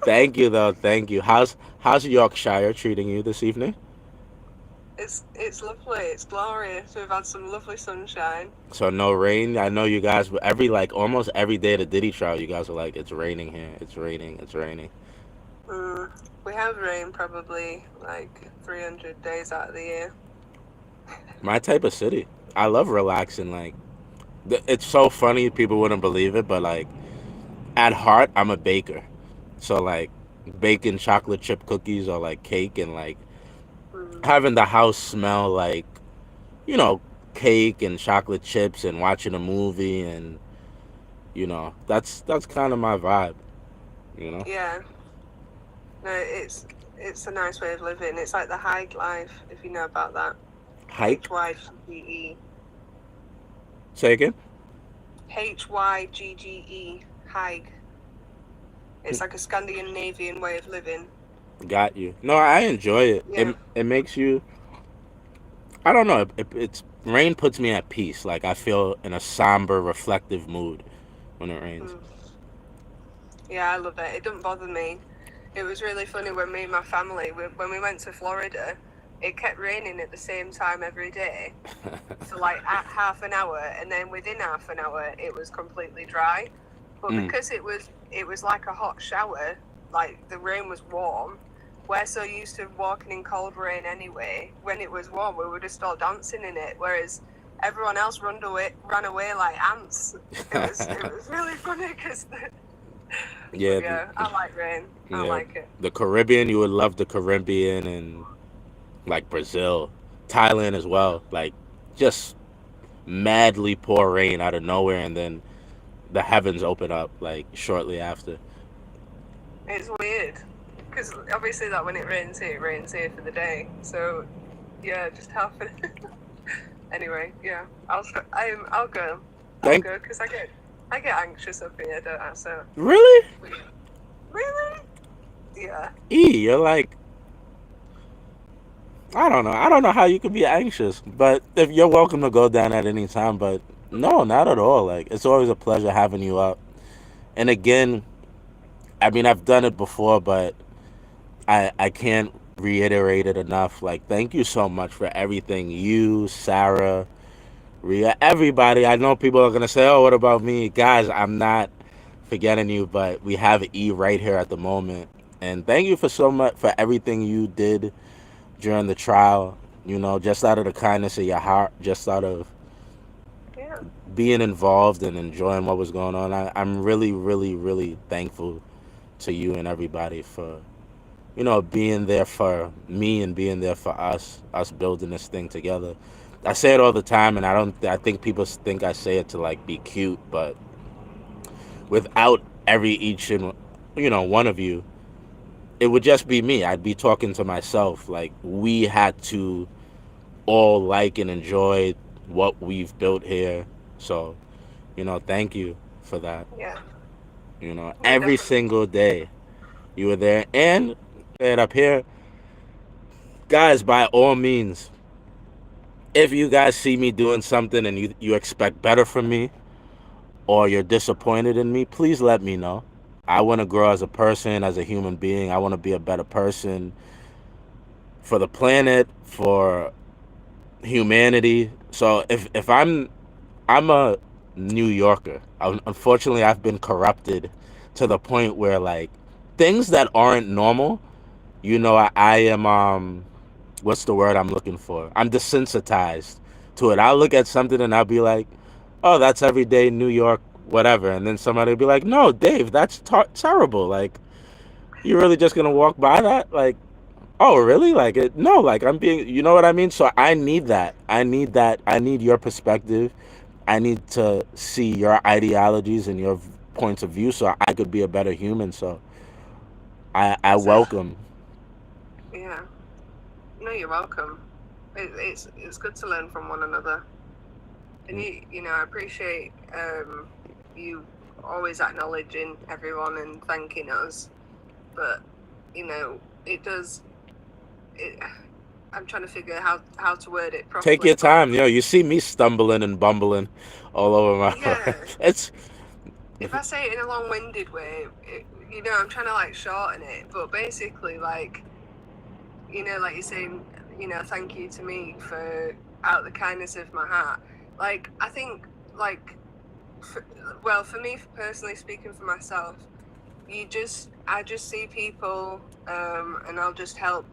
Thank you, though. Thank you. How's Yorkshire treating you this evening? It's lovely. It's glorious. We've had some lovely sunshine. So no rain. I know you guys. Almost every day of the Diddy trial, you guys are like, it's raining here. It's raining. It's raining. We have rain probably like 300 days out of the year. My type of city. I love relaxing. Like, it's so funny. People wouldn't believe it, but like, at heart, I'm a baker. So like, baking chocolate chip cookies or like cake and like Mm, having the house smell like, you know, cake and chocolate chips and watching a movie and that's kind of my vibe. You know, yeah. No, it's a nice way of living. It's like the Hyde life, if you know about that. hike. HYGGE. Say again. HYGGE. Haig. It's like a Scandinavian way of living. Got you. No, I enjoy it. Yeah. It makes you. I don't know. It's rain puts me at peace. Like I feel in a somber, reflective mood when it rains. Mm. Yeah, I love it. It doesn't bother me. It was really funny when me and my family, when we went to Florida, it kept raining at the same time every day for like at half an hour, and then within half an hour it was completely dry. But Mm. because it was like a hot shower, like the rain was warm. We're so used to walking in cold rain anyway. When it was warm, we were just all dancing in it, whereas everyone else ran away like ants. It was really funny because Yeah, yeah, I like rain. I yeah. like it. The Caribbean, you would love the Caribbean and like Brazil, Thailand as well. Like just madly pour rain out of nowhere, and then the heavens open up like shortly after. It's weird because obviously that when it rains here for the day. So yeah, just half an. Anyway, yeah, I'll go. I'll Thank. go because I get anxious up here, don't I? So Really? really, yeah. You're like, I don't know. I don't know how you could be anxious, but if you're welcome to go down at any time, but no, not at all. Like it's always a pleasure having you up. And again, I mean, I've done it before, but I can't reiterate it enough. Like, thank you so much for everything. You, Sarah, Ria, everybody. I know people are gonna say, "Oh, what about me?" Guys, I'm not forgetting you, but we have E right here at the moment. And thank you for so much for everything you did during the trial. Just out of the kindness of your heart, just out of Yeah. being involved and enjoying what was going on. I'm really, really, really thankful to you and everybody for being there for me and being there for us building this thing together. I say it all the time, and I think people think I say it to like be cute, but without each and one of you, it would just be me. I'd be talking to myself. Like we had to all like and enjoy what we've built here. So, thank you for that. Yeah. Every Definitely. single day you were there, and up here, guys. By all means, if you guys see me doing something and you expect better from me, or you're disappointed in me, please let me know. I want to grow as a person, as a human being. I want to be a better person for the planet, for humanity. So if I'm a New Yorker. Unfortunately, I've been corrupted to the point where like things that aren't normal, I am what's the word I'm looking for? I'm desensitized to it. I'll look at something and I'll be like, oh, that's everyday New York, whatever. And then somebody will be like, no, Dave, that's terrible. Like, you're really just going to walk by that? Like, oh, really? Like, no, like, I'm being, you know what I mean? So I need that. I need that. I need your perspective. I need to see your ideologies and your points of view so I could be a better human. So I Exactly. welcome. Yeah. No, you're welcome. It's good to learn from one another, and I appreciate you always acknowledging everyone and thanking us, but it does. It, I'm trying to figure how to word it Take properly, your but time. You see me stumbling and bumbling all over my yeah, it's if I say it in a long-winded way, I'm trying to like shorten it, but basically like like you're saying, thank you to me for out of the kindness of my heart. Like, I think, like, for me personally, speaking for myself, I just see people, and I'll just help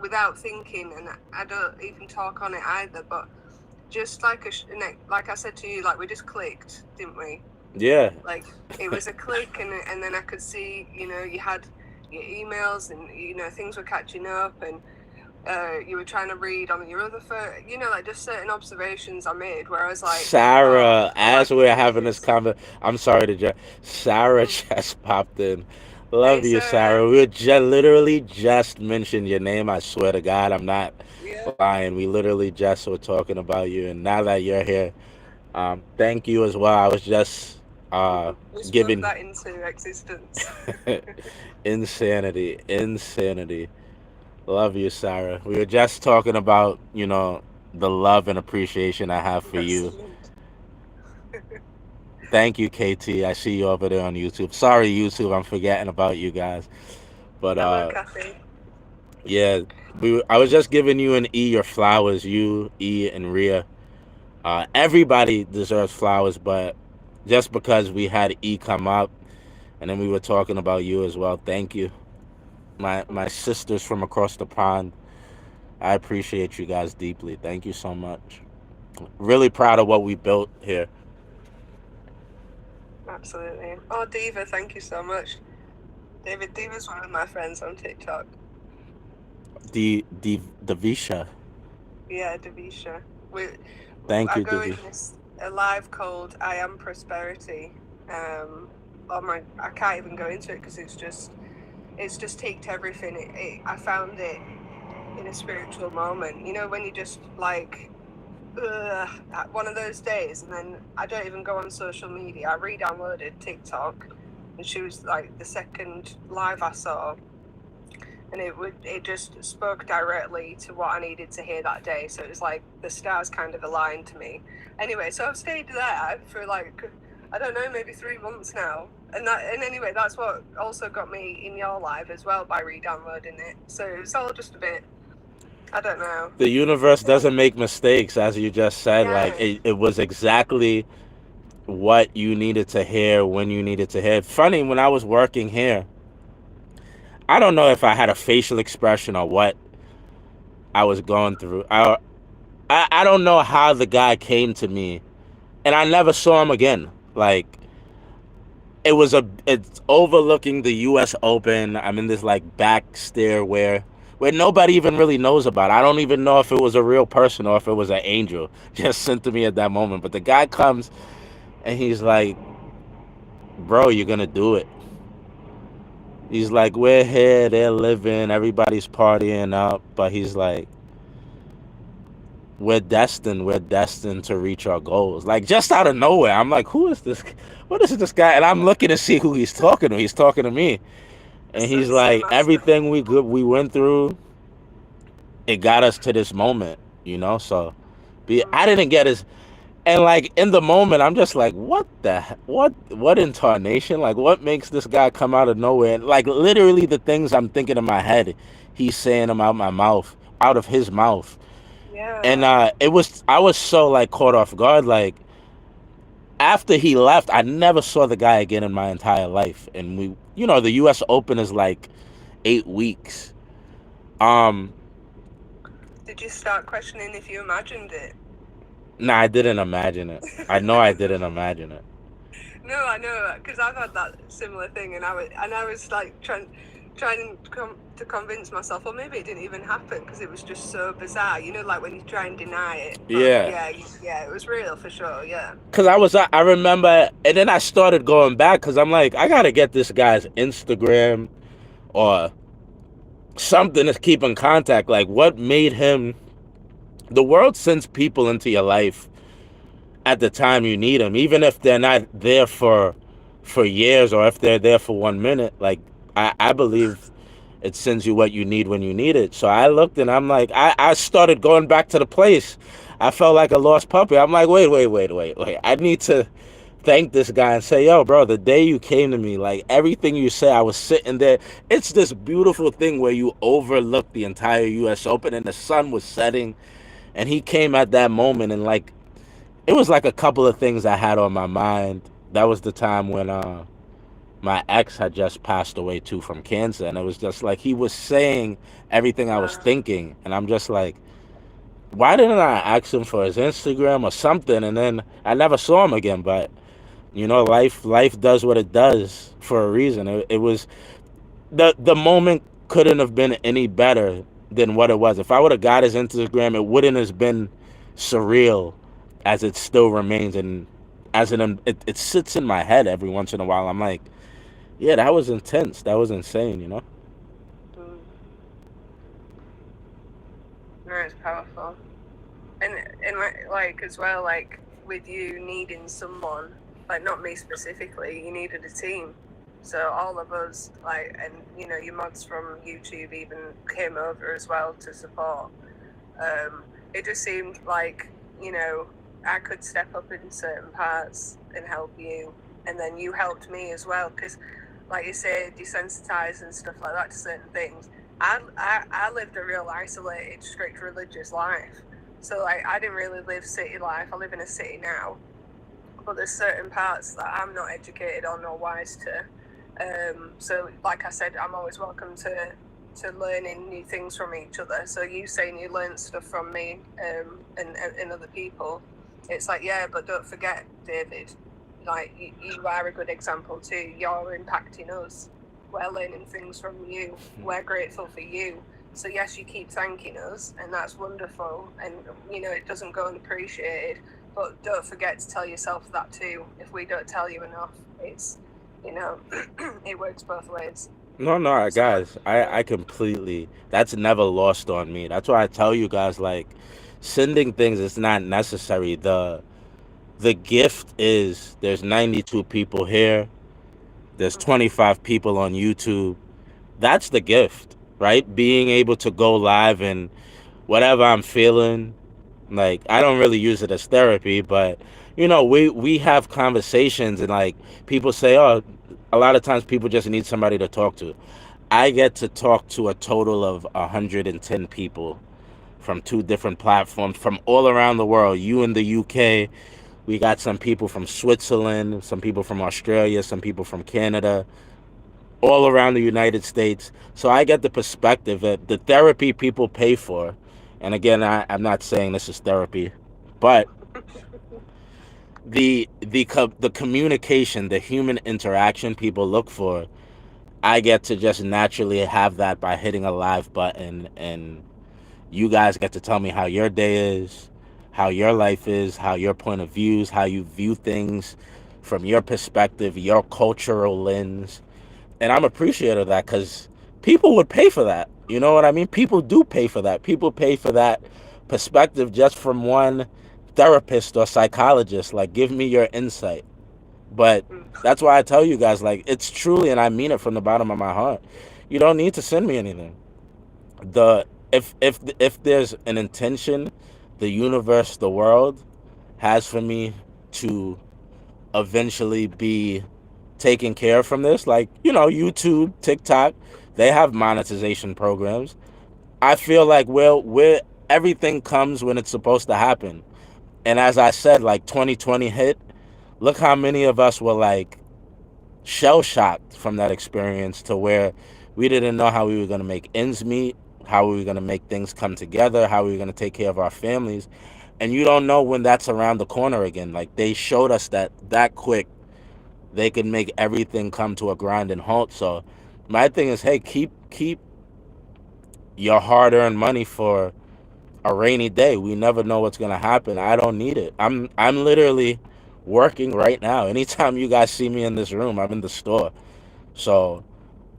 without thinking, and I don't even talk on it either. But just like like I said to you, like we just clicked, didn't we? yeah. Like it was a click, and then I could see, you had your emails, and things were catching up, and you were trying to read on your other phone, like just certain observations I made where I was like, oh, Sarah, I as like we're the way having this she's. conversation, I'm sorry to Sarah Mm. just popped in. Hey, Love you, Sarah. Sarah. We were literally just mentioned your name. I swear to God, I'm not Yeah, lying. We literally just were talking about you, and now that you're here, thank you as well. I was just we spoke giving that into existence. insanity, insanity. Love you, Sarah. We were just talking about, the love and appreciation I have for you. Excellent. Thank you, KT. I see you over there on YouTube. Sorry, YouTube, I'm forgetting about you guys. But Hello, Kathy. yeah, I was just giving you and E your flowers. You, E, and Ria. Everybody deserves flowers, but just because we had E come up, and then we were talking about you as well. Thank you, my sisters from across the pond. I appreciate you guys deeply. Thank you so much. Really proud of what we built here. Absolutely. Oh, Diva, thank you so much. Diva's one of my friends on TikTok. The Visha. Yeah, Davisha. Thank I you, go in Divi. a live called "I Am Prosperity." I can't even go into it because it's just taked everything. I found it in a spiritual moment. When you just like one of those days, and then I don't even go on social media. I re-downloaded TikTok, and she was like the second live I saw, and it just spoke directly to what I needed to hear that day. So it was like the stars kind of aligned to me. Anyway, so I've stayed there for like, I don't know, maybe 3 months now. And anyway, that's what also got me in your live as well by re-downloading it. So it's all just a bit, I don't know. The universe doesn't make mistakes, as you just said. Like, Yeah. it was exactly what you needed to hear when you needed to hear. Funny, when I was working here, I don't know if I had a facial expression or what I was going through. I don't know how the guy came to me, and I never saw him again. Like, it's overlooking the U.S. Open. I'm in this like back stair where nobody even really knows about. I don't even know if it was a real person or if it was an angel just sent to me at that moment. But the guy comes and he's like, "Bro, you're gonna do it." He's like, "We're here, they're living, everybody's partying up," but he's like, we're destined to reach our goals. Like, just out of nowhere, I'm like, who is this? What is this guy? And I'm looking to see who he's talking to. He's talking to me, and he's Associate like, master. everything we went through, it got us to this moment, So, I didn't get his, and like in the moment, I'm just like, what incarnation? Like, what makes this guy come out of nowhere? Like, literally, the things I'm thinking in my head, he's saying them out my mouth, out of his mouth. And Yeah. I was so like caught off guard. Like, after he left, I never saw the guy again in my entire life. And the U.S. Open is like 8 weeks. Um, Did you start questioning if you imagined it? Nah, I didn't imagine it. I know I didn't imagine it. No, I know, because I've had that similar thing, and I was like trying to convince myself, or maybe it didn't even happen because it was just so bizarre. You know, like when you try and deny it. But Yeah. yeah, it was real for sure. Yeah. Cause I remember, and then I started going back, cause I'm like, I gotta get this guy's Instagram or something to keep in contact. Like, what made him? The world sends people into your life at the time you need them, even if they're not there for years or if they're there for 1 minute. Like, I believe it sends you what you need when you need it. So I looked and I'm like, I started going back to the place. I felt like a lost puppy. I'm like, wait. I need to thank this guy and say, yo, bro, the day you came to me, like everything you say, I was sitting there. It's this beautiful thing where you overlook the entire US Open and the sun was setting and he came at that moment and like it was like a couple of things I had on my mind. That was the time when my ex had just passed away too from cancer, and it was just like he was saying everything I was thinking, and I'm just like, why didn't I ask him for his Instagram or something? And then I never saw him again. But you know, life does what it does for a reason. It was the moment couldn't have been any better than what it was. If I would have got his Instagram, it wouldn't have been surreal as it still remains, and as it sits in my head every once in a while. I'm like, yeah, that was intense. That was insane, you know? Mm. No, it's powerful, and like as well, like with you needing someone, like not me specifically, you needed a team. So all of us, like, and you know, your mods from YouTube even came over as well to support. It just seemed like, you know, I could step up in certain parts and help you, and then you helped me as well. Because, like you say, desensitized and stuff like that to certain things. I lived a real isolated, strict religious life. So like I didn't really live city life. I live in a city now, but there's certain parts that I'm not educated on or wise to. So like I said, I'm always welcome to learning new things from each other. So you saying you learned stuff from me and other people, it's like, yeah, but don't forget, David, like you are a good example too. You're impacting us. We're learning things from you. We're grateful for you. So yes, you keep thanking us, and that's wonderful. And you know, it doesn't go unappreciated. But don't forget to tell yourself that too. If we don't tell you enough, it's, you know, it works both ways. No, So guys, I completely, that's never lost on me. That's why I tell you guys, like, sending things is not necessary. The gift is there's 92 people here, there's 25 people on YouTube. That's the gift, right? Being able to go live and whatever I'm feeling, like I don't really use it as therapy, but you know, we have conversations and like people say, oh, a lot of times people just need somebody to talk to. I get to talk to a total of 110 people from 2 different platforms from all around the world. You in the UK, we got some people from Switzerland, some people from Australia, some people from Canada, all around the United States. So I get the perspective that the therapy people pay for. And again, I'm not saying this is therapy, but the communication, the human interaction people look for, I get to just naturally have that by hitting a live button, and you guys get to tell me how your day is, how your life is, how your point of views, how you view things from your perspective, your cultural lens. And I'm appreciative of that because people would pay for that. You know what I mean? People do pay for that. People pay for that perspective just from one therapist or psychologist. Like, give me your insight. But that's why I tell you guys, like, it's truly, and I mean it from the bottom of my heart. You don't need to send me anything. The if there's an intention, the universe, the world has for me to eventually be taken care of from this, like, you know, YouTube, TikTok, they have monetization programs. I feel like, well, we're everything comes when it's supposed to happen. And as I said, like 2020 hit, look how many of us were like shell shocked from that experience to where we didn't know how we were going to make ends meet, how we were going to make things come together, how we were going to take care of our families. and you don't know when that's around the corner again. Like they showed us that quick they can make everything come to a grinding halt. So my thing is, hey, keep your hard-earned money for a rainy day. We never know what's gonna happen. I don't need it. I'm literally working right now. Anytime you guys see me in this room, I'm in the store. So,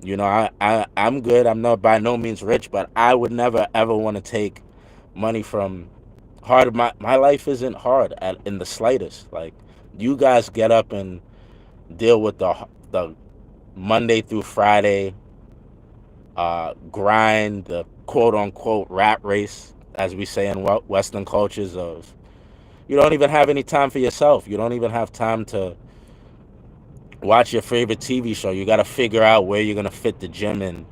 I'm good. I'm not by no means rich, but I would never ever want to take money from hard. My life isn't hard in the slightest. Like you guys get up and deal with the Monday through Friday grind, the quote unquote rat race, as we say in Western cultures. Of you don't even have any time for yourself. You don't even have time to watch your favorite TV show. You got to figure out where you're gonna fit the gym in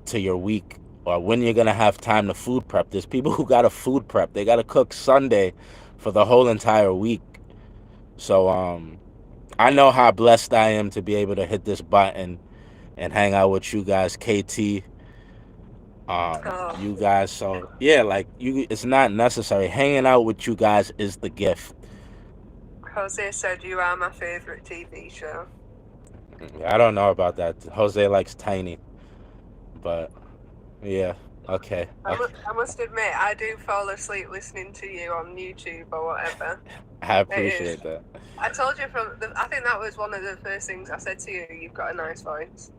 to your week, or when you're gonna have time to food prep. There's people who gotta food prep. They gotta cook Sunday for the whole entire week. So I know how blessed I am to be able to hit this button and hang out with you guys, KT, Oh, you guys. So yeah, like it's not necessary. Hanging out with you guys is the gift. Jose said you are my favorite TV show. I don't know about that. Jose likes tiny, but yeah, okay, okay. I must admit, I do fall asleep listening to you on YouTube or whatever. I It is. appreciate that. I told you I think that was one of the first things I said to you. You've got a nice voice.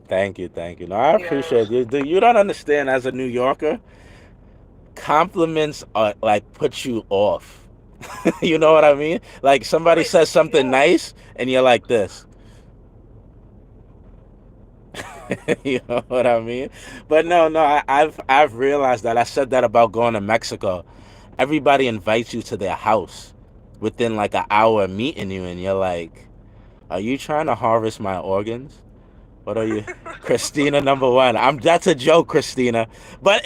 Thank you, thank you. No, I Yeah. appreciate you. You don't understand. As a New Yorker, compliments are like put you off. You know what I mean? Like somebody Wait, says something yeah. nice, and you're like this. You know what I mean? But no, no, I've realized that. I said that about going to Mexico. Everybody invites you to their house within like an hour of meeting you, and you're like, "Are you trying to harvest my organs? What are you, Christina number one?" That's a joke, Christina. But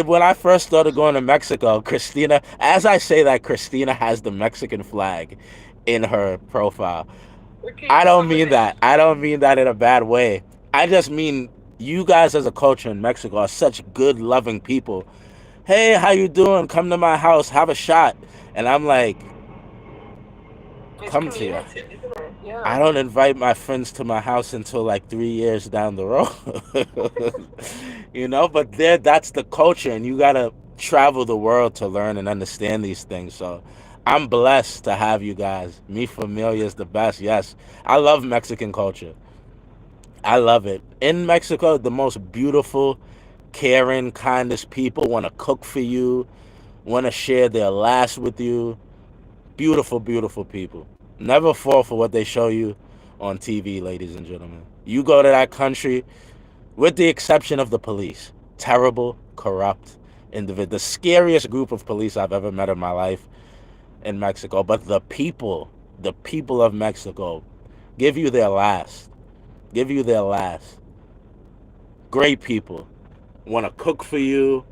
when I first started going to Mexico, Christina, as I say that, Christina has the Mexican flag in her profile. We keep I don't coming mean in. that. I don't mean that in a bad way. I just mean you guys as a culture in Mexico are such good, loving people. Hey, how you doing? Come to my house, have a shot. And I'm like, It's come to you. community, isn't it? Yeah. I don't invite my friends to my house until like 3 years down the road. But that's the culture, and you gotta travel the world to learn and understand these things. So I'm blessed to have you guys. Mi familia is the best. Yes, I love Mexican culture. I love it. In Mexico, the most beautiful, caring, kindest people want to cook for you, want to share their laughs with you. Beautiful, beautiful people. Never fall for what they show you on TV, ladies and gentlemen. You go to that country, with the exception of the police, terrible, corrupt individual. The scariest group of police I've ever met in my life in Mexico. But the people of Mexico, give you their last. Give you their last. Great people. Want to cook for you,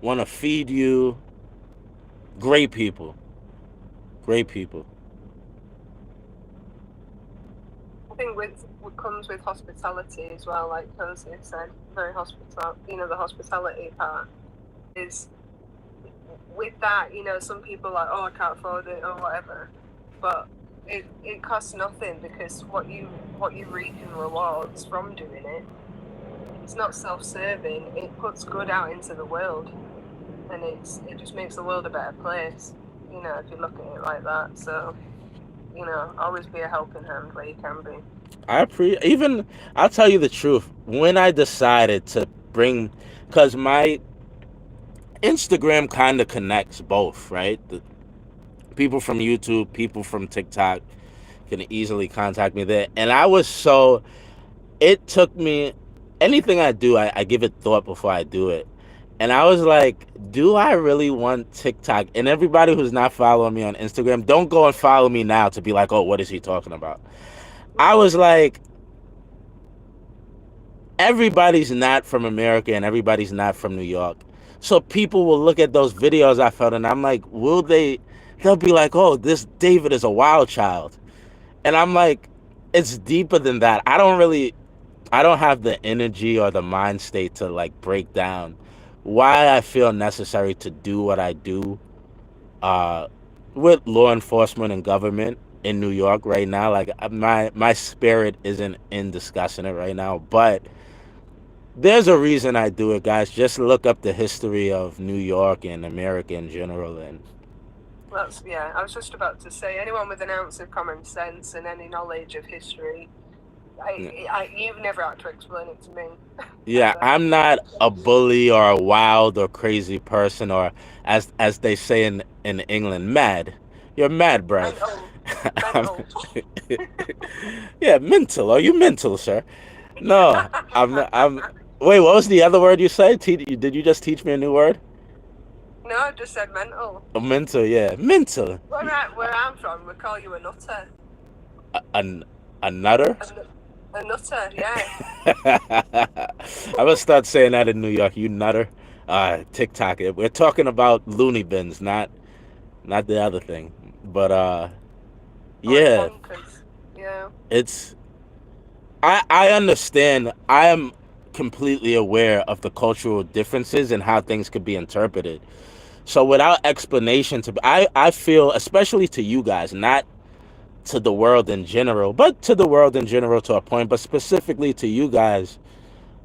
want to feed you. Great people. Great people. I think with what comes with hospitality as well, like Jose said, very hospital. The hospitality part is with that. Some people are like, oh, I can't afford it or whatever, but it costs nothing because what you reap in rewards from doing it, it's not self-serving. It puts good out into the world, and it just makes the world a better place. If you look at it like that. So, always be a helping hand where you can be. I'll tell you the truth. When I decided to because my Instagram kind of connects both, right? The people from YouTube, people from TikTok can easily contact me there. And it took me, anything I do, I give it thought before I do it. And I was like, do I really want TikTok? And everybody who's not following me on Instagram, don't go and follow me now to be like, oh, what is he talking about? I was like, everybody's not from America and everybody's not from New York. So people will look at those videos I felt, and I'm like, they'll be like, oh, this David is a wild child. And I'm like, it's deeper than that. I don't have the energy or the mind state to like break down why I feel necessary to do what I do uh, with law enforcement and government in New York right now. Like my spirit isn't in discussing it right now, but there's a reason I do it, guys. Just look up the history of New York and America in general, and That's, yeah, I was just about to say, anyone with an ounce of common sense and any knowledge of history, you've never had to explain it to me. yeah, Ever. I'm not a bully or a wild or crazy person, or as they say in England, mad. You're mad, bruv. Mental. Mental. Yeah, mental. Are you mental, sir? No, I'm not. Wait, what was the other word you said? Did you just teach me a new word? No, I just said mental. Mental, yeah, mental. Where I'm from, we call you a nutter. A nutter. A nutter, yeah. I'm gonna start saying that in New York. You nutter. TikTok. We're talking about loony bins, not the other thing. But Like yeah, bonkers. Yeah. it's. I understand. I am completely aware of the cultural differences and how things could be interpreted. So without explanation, I feel, especially to you guys, not to the world in general, but to the world in general to a point, but specifically to you guys,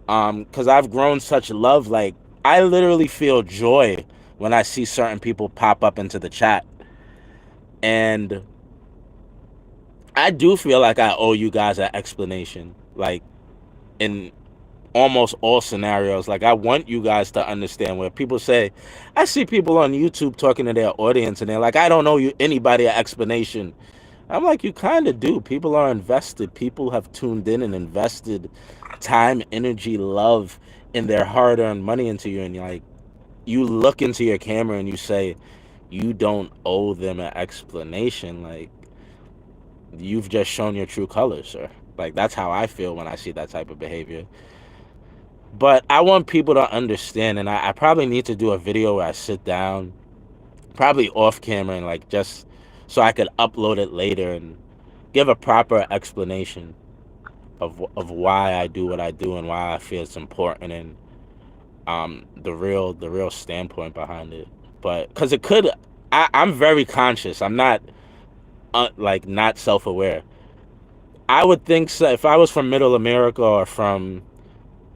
because I've grown such love. Like, I literally feel joy when I see certain people pop up into the chat, and I do feel like I owe you guys an explanation, like in almost all scenarios. Like, I want you guys to understand. Where people say, I see people on YouTube talking to their audience and they're like, I don't owe you anybody an explanation. I'm like, you kind of do. People are invested. People have tuned in and invested time, energy, love, and their hard-earned money into you. And like, you look into your camera and you say, you don't owe them an explanation. Like, you've just shown your true colors, sir. Like, that's how I feel when I see that type of behavior. But I want people to understand, and I probably need to do a video where I sit down, probably off camera, and like just so I could upload it later and give a proper explanation of why I do what I do and why I feel it's important, and the real standpoint behind it. But because it could, I'm very conscious. I'm not like not self-aware. I would think so if I was from Middle America or from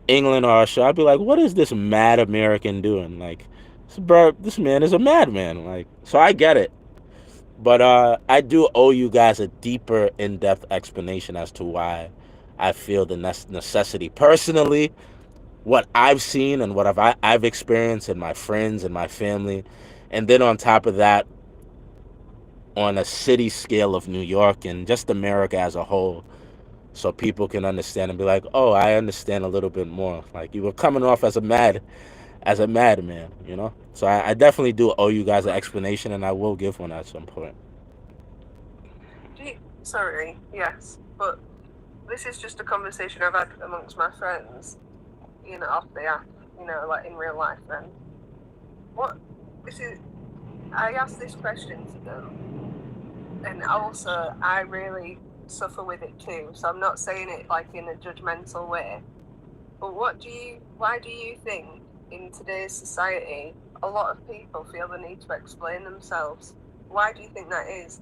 England or Australia, I'd be like, what is this mad American doing? Like, bro, this man is a madman. Like, so I get it. But I do owe you guys a deeper, in-depth explanation as to why I feel the necessity. Personally, what I've seen and what I've experienced in my friends and my family, and then on top of that, on a city scale of New York and just America as a whole, so people can understand and be like, oh, I understand a little bit more. Like, you were coming off as a madman, you know? So I definitely do owe you guys an explanation, and I will give one at some point. Sorry, yes, but this is just a conversation I've had amongst my friends, you know, off the app, you know, like in real life. And I asked this question to them, and also I really suffer with it too. So I'm not saying it like in a judgmental way. But why do you think in today's society a lot of people feel the need to explain themselves? Why do you think that is?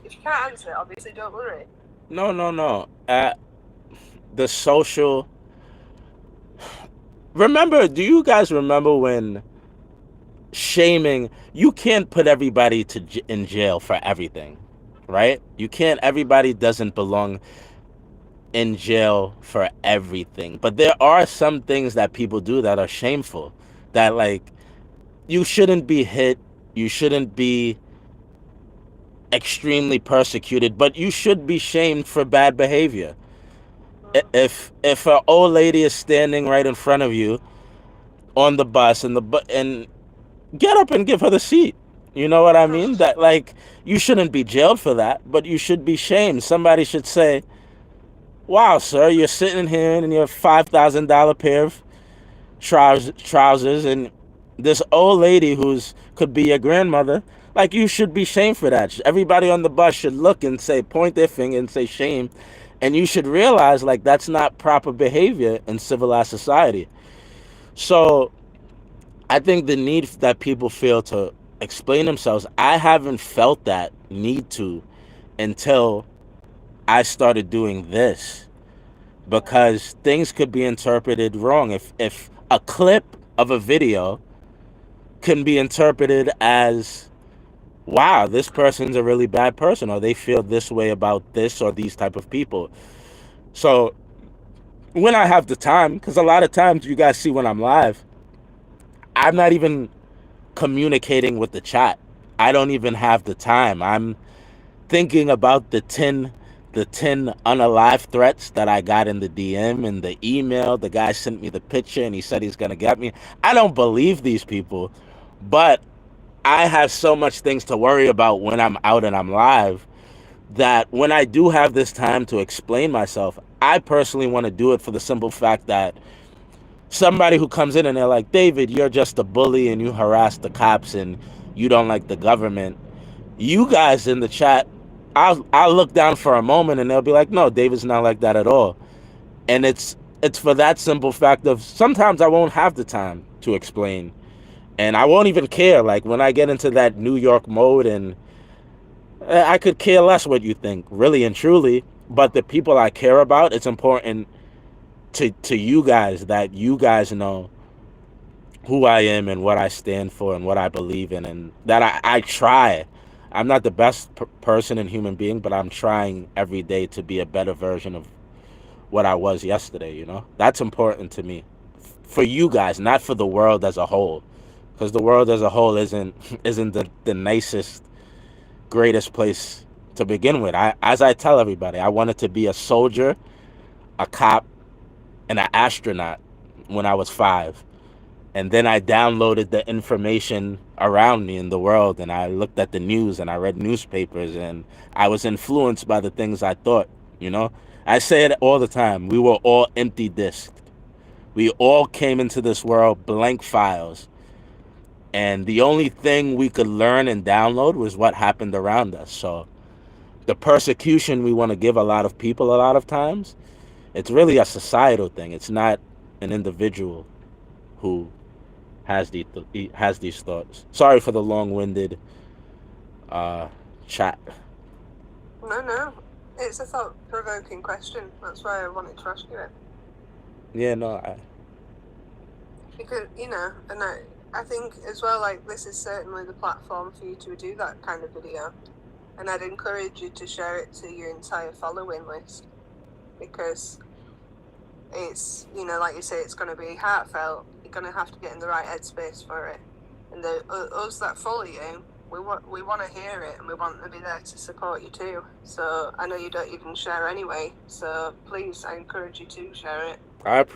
If you can't answer it, obviously don't worry. No. The social. Remember, do you guys remember when shaming? You can't put everybody in jail for everything, right? You can't. Everybody doesn't belong in jail for everything. But there are some things that people do that are shameful. That, like, you shouldn't be hit. You shouldn't be extremely persecuted, but you should be shamed for bad behavior. If an old lady is standing right in front of you on the bus and get up and give her the seat. You know what I mean? That, like, you shouldn't be jailed for that, but you should be shamed. Somebody should say, wow, sir, you're sitting here in your $5,000 pair of trousers, and this old lady could be your grandmother, like, you should be shamed for that. Everybody on the bus should look and say, point their finger and say shame. And you should realize, like, that's not proper behavior in civilized society. So I think the need that people feel to explain themselves, I haven't felt that need to until I started doing this, because things could be interpreted wrong. If a clip of a video can be interpreted as, wow, this person's a really bad person, or they feel this way about this or these type of people. So when I have the time, because a lot of times you guys see when I'm live, I'm not even communicating with the chat. I don't even have the time. I'm thinking about the ten unalive threats that I got in the DM and the email. The guy sent me the picture and he said he's gonna get me. I don't believe these people, but I have so much things to worry about when I'm out and I'm live, that when I do have this time to explain myself, I personally want to do it for the simple fact that somebody who comes in and they're like, David, you're just a bully and you harass the cops and you don't like the government. You guys in the chat, I'll look down for a moment and they'll be like, no, David's not like that at all. And it's for that simple fact of sometimes I won't have the time to explain. And I won't even care. Like when I get into that New York mode, and I could care less what you think, really and truly. But the people I care about, it's important to you guys that you guys know who I am and what I stand for and what I believe in, and that I try. I'm not the best person and human being, but I'm trying every day to be a better version of what I was yesterday, you know? That's important to me. For you guys, not for the world as a whole. Because the world as a whole isn't the nicest, greatest place to begin with. As I tell everybody, I wanted to be a soldier, a cop, and an astronaut when I was 5. And then I downloaded the information around me in the world, and I looked at the news and I read newspapers, and I was influenced by the things I thought, you know? I say it all the time. We were all empty discs. We all came into this world blank files. And the only thing we could learn and download was what happened around us. So the persecution we want to give a lot of people a lot of times, it's really a societal thing. It's not an individual who has these thoughts. Sorry for the long-winded chat. No. It's a thought-provoking question. That's why I wanted to ask you it. Yeah, no, Because, and I think as well, like, this is certainly the platform for you to do that kind of video. And I'd encourage you to share it to your entire following list. Because it's, like you say, it's going to be heartfelt. You're going to have to get in the right headspace for it. And us that follow you, we want to hear it, and we want to be there to support you too. So I know you don't even share anyway. So please, I encourage you to share it. I've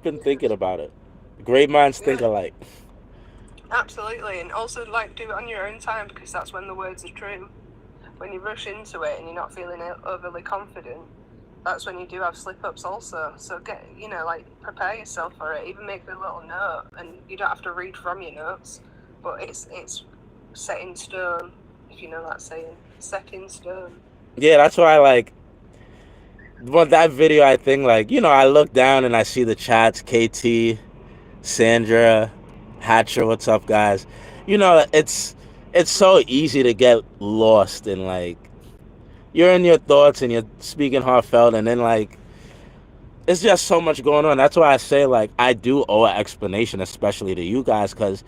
been thinking about it. Great minds think alike. Absolutely, and also do it on your own time, because that's when the words are true. When you rush into it and you're not feeling overly confident, that's when you do have slip-ups also. So prepare yourself for it. Even make a little note, and you don't have to read from your notes, but it's set in stone, if you know that saying. Set in stone. Yeah, that's why that video, I think, I look down and I see the chats, KT, Sandra, Hatcher, what's up, guys? It's so easy to get lost in, you're in your thoughts and you're speaking heartfelt, and then, it's just so much going on. That's why I say, I do owe an explanation, especially to you guys, because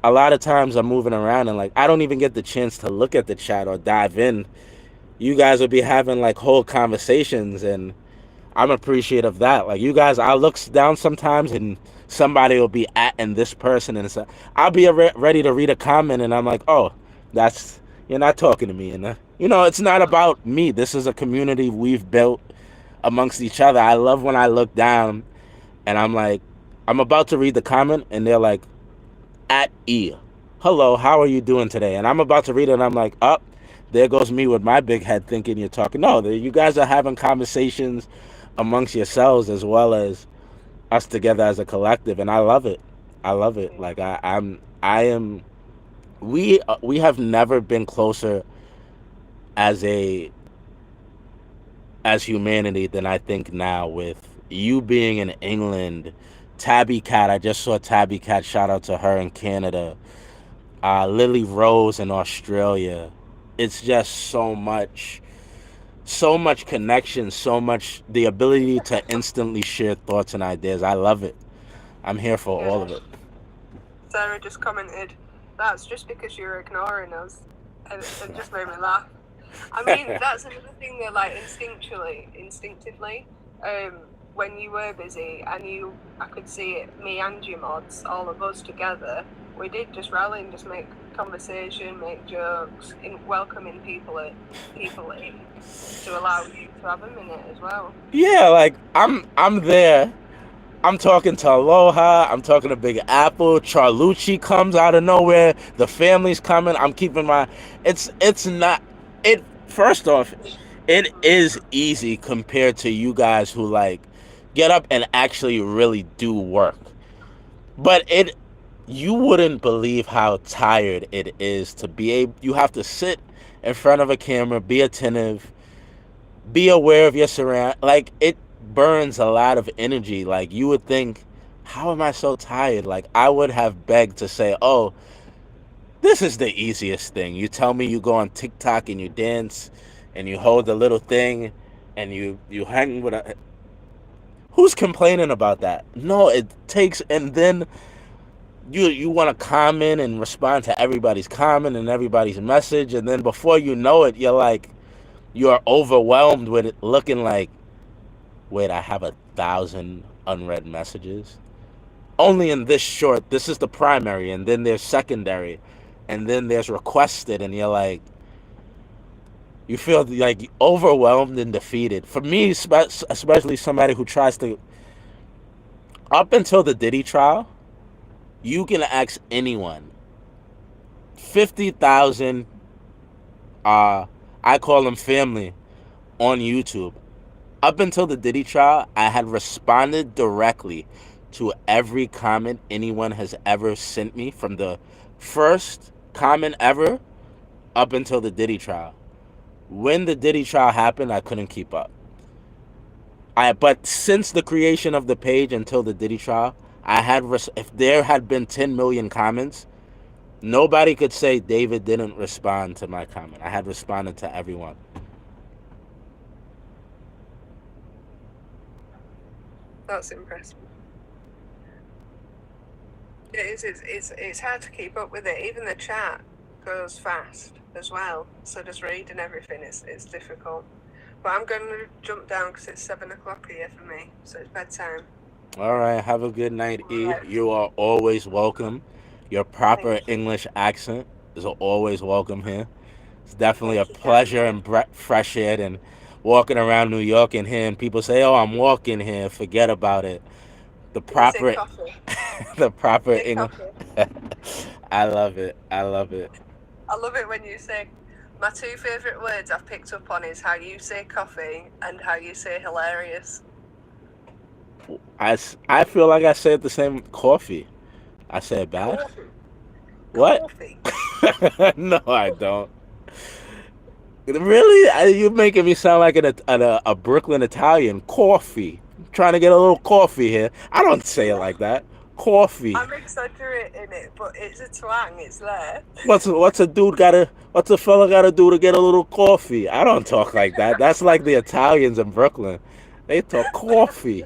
a lot of times I'm moving around and, I don't even get the chance to look at the chat or dive in. You guys will be having, whole conversations, and I'm appreciative of that. You guys, I'll look down sometimes and somebody will be and this person, and I'll be ready to read a comment, and I'm like, oh, you're not talking to me. And it's not about me. This is a community we've built amongst each other. I love when I look down and I'm about to read the comment, and they're like, hello, how are you doing today? And I'm about to read it, and I'm like, there goes me with my big head thinking you're talking. No, you guys are having conversations amongst yourselves as well as us together as a collective, and I love it. We have never been closer as humanity than I think now, with you being in England, Tabby Cat. I just saw Tabby Cat. Shout out to her in Canada. Lily Rose in Australia. It's just so much connection, so much the ability to instantly share thoughts and ideas. I love it. I'm here for all of it. Sarah just commented, "That's just because you're ignoring us," and it just made me laugh. I mean, that's another thing that, like, instinctively, when you were busy and I could see it, me and you mods, all of us together, we did just rally and just make conversation, make jokes, welcoming people in to allow you to have a minute as well. Yeah, like I'm there. I'm talking to Aloha. I'm talking to Big Apple. Charlucci comes out of nowhere. The family's coming. I'm keeping my. It's not. It first off, it is easy compared to you guys who like get up and actually really do work. But you wouldn't believe how tired it is to be able. You have to sit in front of a camera, be attentive, be aware of your surround. Like it burns a lot of energy. Like you would think, how am I so tired? Like I would have begged to say, oh, this is the easiest thing. You tell me you go on TikTok and you dance and you hold the little thing and you hang with a. Who's complaining about that? No, it takes, and then you want to comment and respond to everybody's comment and everybody's message, and then before you know it, you're overwhelmed with it, looking like, wait, I have 1,000 unread messages. Only in this is the primary, and then there's secondary, and then there's requested, and you're like, you feel like overwhelmed and defeated. For me, especially somebody who tries to, up until the Diddy trial, you can ask anyone. 50,000, I call them family, on YouTube. Up until the Diddy trial, I had responded directly to every comment anyone has ever sent me from the first comment ever up until the Diddy trial. When the Diddy trial happened, I couldn't keep up. But since the creation of the page until the Diddy trial, if there had been 10 million comments, nobody could say David didn't respond to my comment. I had responded to everyone. That's impressive. It is. It's hard to keep up with it. Even the chat goes fast as well. So just reading everything is difficult. But I'm going to jump down because it's 7 o'clock here for me. So it's bedtime. All right. Have a good night, Eve. You are always welcome. Your proper English accent is always welcome here. It's definitely a pleasure and fresh air and walking around New York and hearing people say, "Oh, I'm walking here." Forget about it. The proper English. I love it. I love it when you say, my two favourite words I've picked up on is how you say coffee and how you say hilarious. I feel like I say it the same. Coffee. I say it bad. Coffee. What? Coffee. No, I don't. Really? You're making me sound like a Brooklyn Italian. Coffee. I'm trying to get a little coffee here. I don't say it like that. Coffee. I'm exaggerating it, but it's a twang. It's there. What's a fella gotta do to get a little coffee? I don't talk like that. That's like the Italians in Brooklyn. They talk coffee.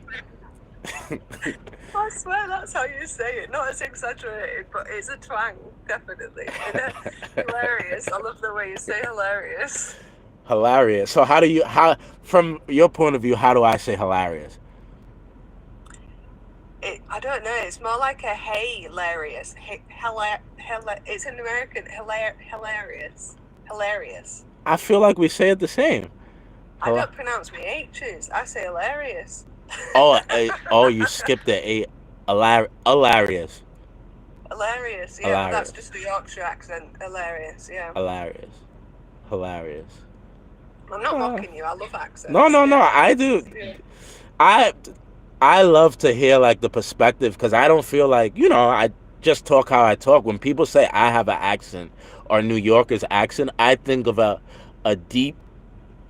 I swear that's how you say it. Not as exaggerated, but it's a twang, definitely. Hilarious. I love the way you say hilarious. Hilarious. So how from your point of view, how do I say hilarious? I don't know. It's more like a hilarious. It's an American hilarious. Hilarious. I feel like we say it the same. I don't pronounce my H's. I say hilarious. Oh, you skipped the A. Hilarious. Hilarious, yeah. Hilarious. That's just the Yorkshire accent. Hilarious, yeah. Hilarious. I'm not mocking you. I love accents. No. I do. Yeah. I love to hear like the perspective because I don't feel like, I just talk how I talk. When people say I have an accent or New Yorker's accent, I think of a deep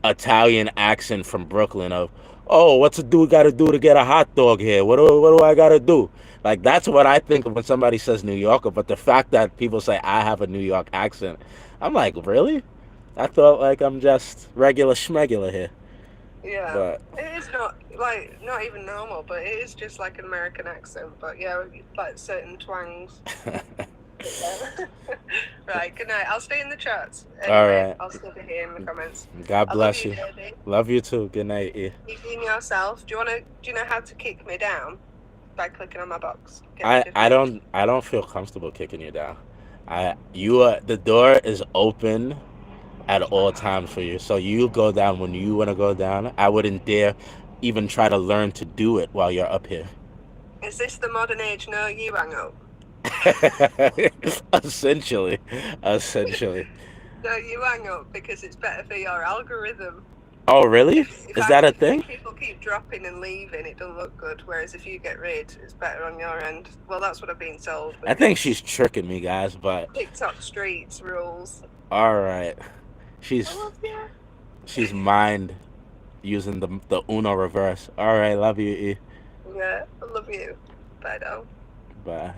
Italian accent from Brooklyn of, Oh, what's a dude got to do to get a hot dog here? What do I got to do? Like that's what I think of when somebody says New Yorker. But the fact that people say I have a New York accent, I'm like, really? I thought like I'm just regular schmegular here. Yeah, But it is not like not even normal, but it is just like an American accent. But yeah, like certain twangs. Yeah. Right. Good night. I'll stay in the chats all anyway. right. I'll still be here in the comments. God I love bless you, you. Daddy. Love you too. Good night. E. You being yourself. Do you know how to kick me down? By clicking on my box. Get I to I 50. don't I don't feel comfortable kicking you down. You are the door is open at all times for you. So you go down when you want to go down. I wouldn't dare even try to learn to do it while you're up here. Is this the modern age? No, you hang up. essentially, essentially. No, you hang up because it's better for your algorithm. Oh, really? Is that a thing? If people keep dropping and leaving, it doesn't look good. Whereas if you get rid, it's better on your end. Well, that's what I've been told. I think she's tricking me, guys. But TikTok streets rules. all right, I she's love you. she's mind using the Uno reverse. All right, love you, E. Yeah, I love you. Bye now. Bye.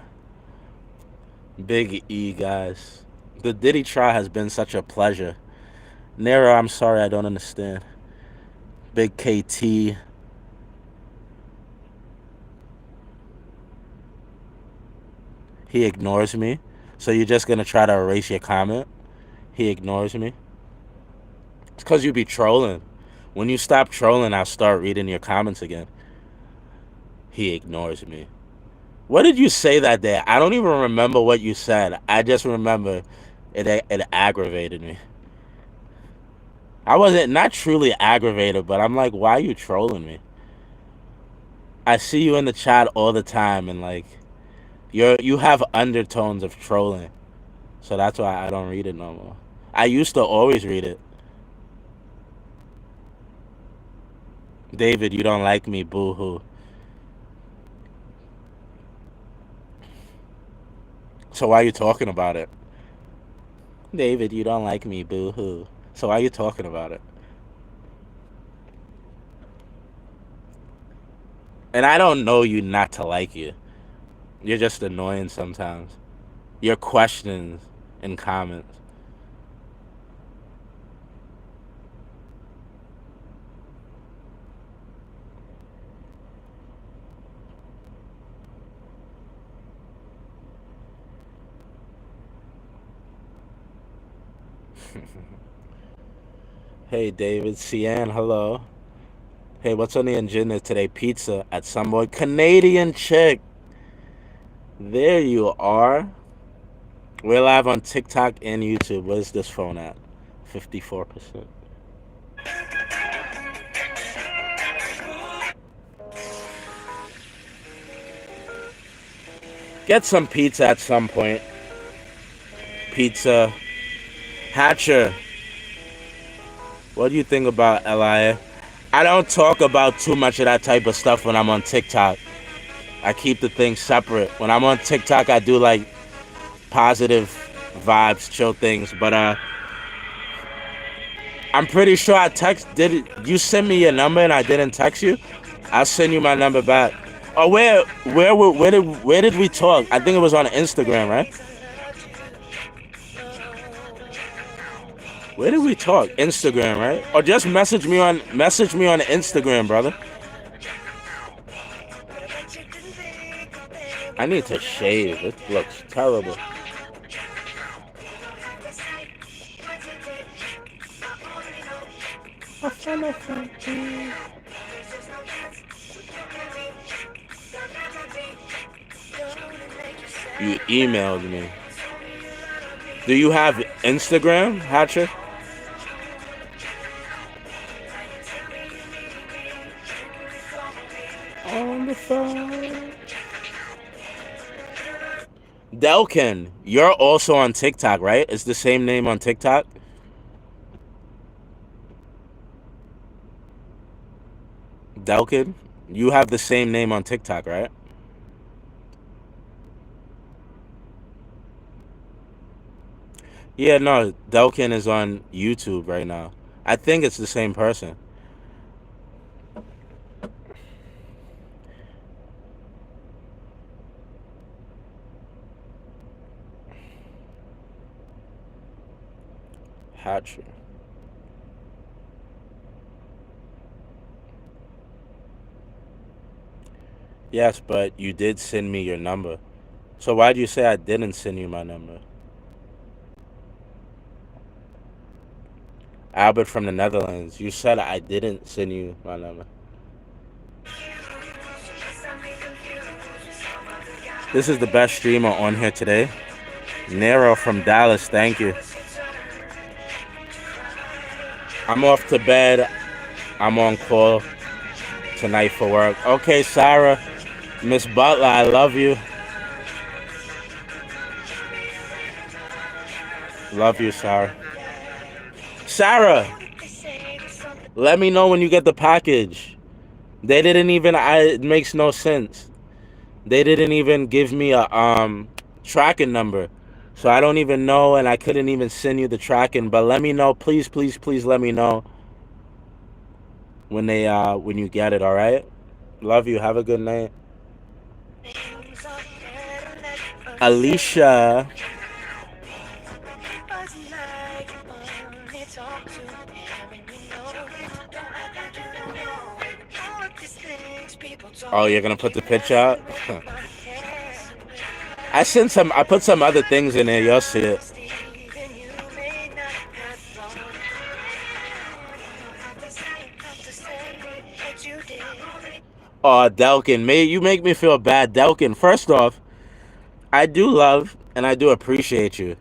Big E, guys. The Diddy try has been such a pleasure. Nero, I'm sorry, I don't understand. Big KT. He ignores me. So you're just gonna try to erase your comment? He ignores me. It's because you be trolling. When you stop trolling, I'll start reading your comments again. He ignores me. What did you say that day? I don't even remember what you said. I just remember it aggravated me. I wasn't not truly aggravated, but I'm like, why are you trolling me? I see you in the chat all the time, and like, you have undertones of trolling, so that's why I don't read it no more. I used to always read it. David, you don't like me, boo hoo. So why are you talking about it? David, you don't like me, boo hoo. So why are you talking about it? And I don't know you not to like you. You're just annoying sometimes. Your questions and comments. Hey, David. Cian, hello. Hey, what's on the agenda today? Pizza at some point. Canadian chick. There you are. We're live on TikTok and YouTube. Where's this phone at? 54%. Get some pizza at some point. Pizza. Hatcher. What do you think about Elia? I don't talk about too much of that type of stuff when I'm on TikTok. I keep the things separate. When I'm on TikTok, I do like positive vibes, chill things. But I'm pretty sure I did you send me your number and I didn't text you? I'll send you my number back. Oh, where did we talk? I think it was on Instagram, right? Where did we talk? Instagram, right? Or just message me on Instagram, brother. I need to shave. It looks terrible. You emailed me. Do you have Instagram, Hatcher? On the phone. Delkin, you're also on TikTok, right? It's the same name on TikTok? Delkin, you have the same name on TikTok, right? Yeah, no, Delkin is on YouTube right now. I think it's the same person. Patrick. Yes, but you did send me your number. So why do you say I didn't send you my number? Albert from the Netherlands. You said I didn't send you my number. This is the best streamer on here today. Nero from Dallas, thank you. I'm off to bed. I'm on call tonight for work. Okay, Sarah, Miss Butler, I love you. Love you, Sarah. Sarah, let me know when you get the package. They didn't even. It makes no sense. They didn't even give me a tracking number, so I don't even know, and I couldn't even send you the tracking. But let me know, please, please, please. Let me know when you get it. All right. Love you. Have a good night. Alicia. Oh, you're gonna put the picture out? I put some other things in there. You'll see it. Oh, Delkin, you make me feel bad. Delkin, first off, I do love and I do appreciate you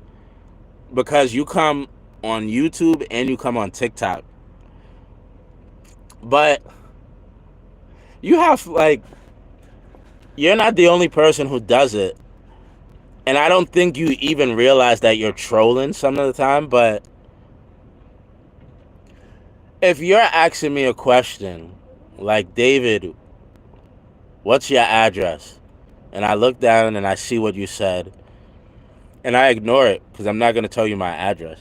because you come on YouTube and you come on TikTok. But you have, like, you're not the only person who does it. And I don't think you even realize that you're trolling some of the time. But if you're asking me a question like, David, what's your address? And I look down and I see what you said. And I ignore it because I'm not going to tell you my address.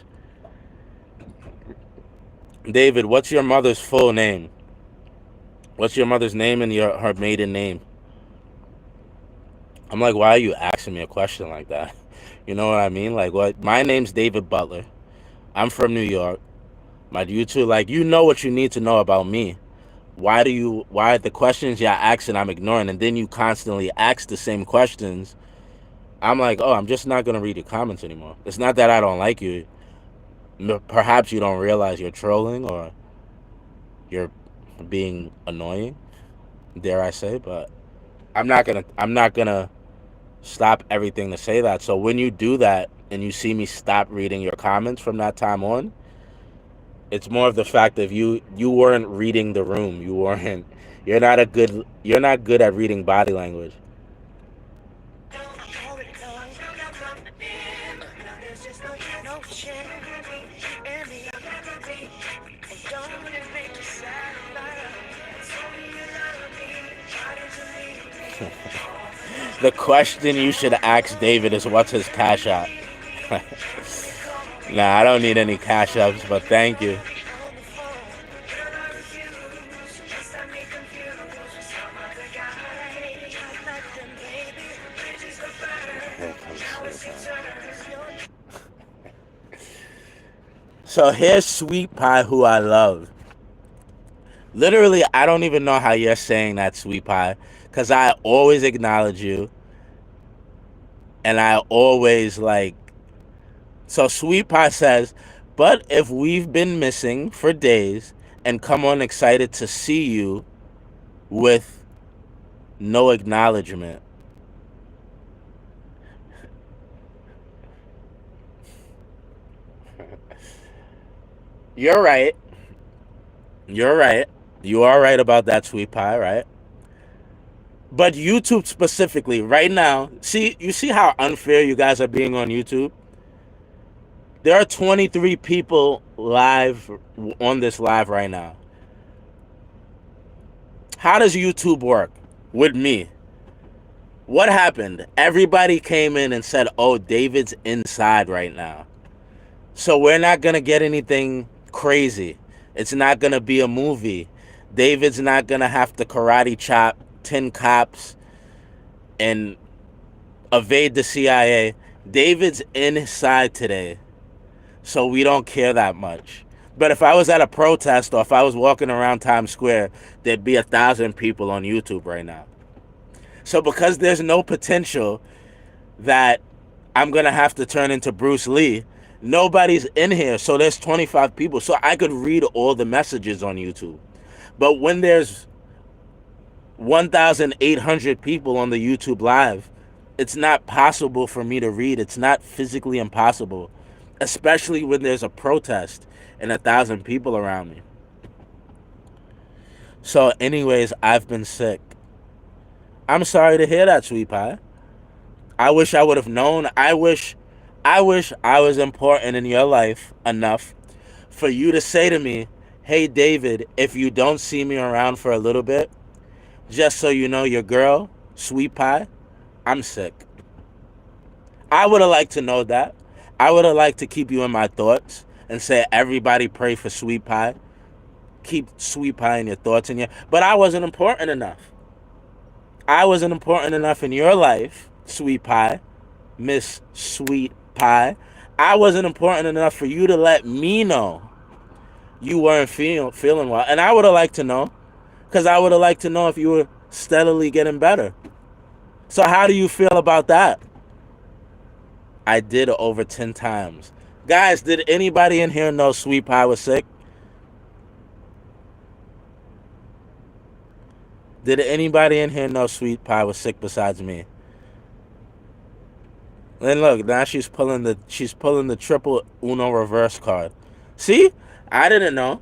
David, what's your mother's full name? What's your mother's name and her maiden name? I'm like, why are you asking me a question like that? You know what I mean? Like, what? My name's David Butler. I'm from New York. My YouTube, like, you know what you need to know about me. Why the questions you're asking I'm ignoring, and then you constantly ask the same questions. I'm like, oh, I'm just not going to read your comments anymore. It's not that I don't like you. Perhaps you don't realize you're trolling or you're being annoying, dare I say, but I'm not gonna stop everything to say that. So when you do that and you see me stop reading your comments from that time on, it's more of the fact of you weren't reading the room. You're not good at reading body language. The question you should ask David is, what's his cash app? Nah, I don't need any cash apps, but thank you. So here's Sweet Pie, who I love. Literally, I don't even know how you're saying that, Sweet Pie, because I always acknowledge you. And I always, like... So Sweet Pie says, but if we've been missing for days and come on excited to see you with no acknowledgement. You're right. You're right. You are right about that, Sweet Pie, right? But YouTube specifically, right now, you see how unfair you guys are being on YouTube? There are 23 people live on this live right now. How does YouTube work with me? What happened? Everybody came in and said, oh, David's inside right now. So we're not going to get anything crazy. It's not going to be a movie. David's not going to have to karate chop 10 cops and evade the CIA. David's inside today. so we don't care that much. But if I was at a protest or if I was walking around Times Square, there'd be 1,000 people on YouTube right now. So because there's no potential that I'm going to have to turn into Bruce Lee, nobody's in here. So there's 25 people. So I could read all the messages on YouTube. But when there's 1,800 people on the YouTube live, it's not possible for me to read. It's not physically impossible, especially when there's a protest and 1,000 people around me. So anyways, I've been sick. I'm sorry to hear that, sweet pie. I wish I would have known. I wish I was important in your life enough for you to say to me, hey, David, if you don't see me around for a little bit, just so you know, your girl, sweet pie, I'm sick. I would have liked to know that. I would have liked to keep you in my thoughts and say, everybody pray for sweet pie. Keep sweet pie in your thoughts. But I wasn't important enough. I wasn't important enough in your life, sweet pie, Miss Sweet Pie. I wasn't important enough for you to let me know you weren't feeling well. And I would have liked to know, because I would have liked to know if you were steadily getting better. So how do you feel about that? I did it over 10 times. Guys, did anybody in here know Sweet Pie was sick? Did anybody in here know Sweet Pie was sick besides me? And look, now she's pulling the triple Uno reverse card. See? I didn't know.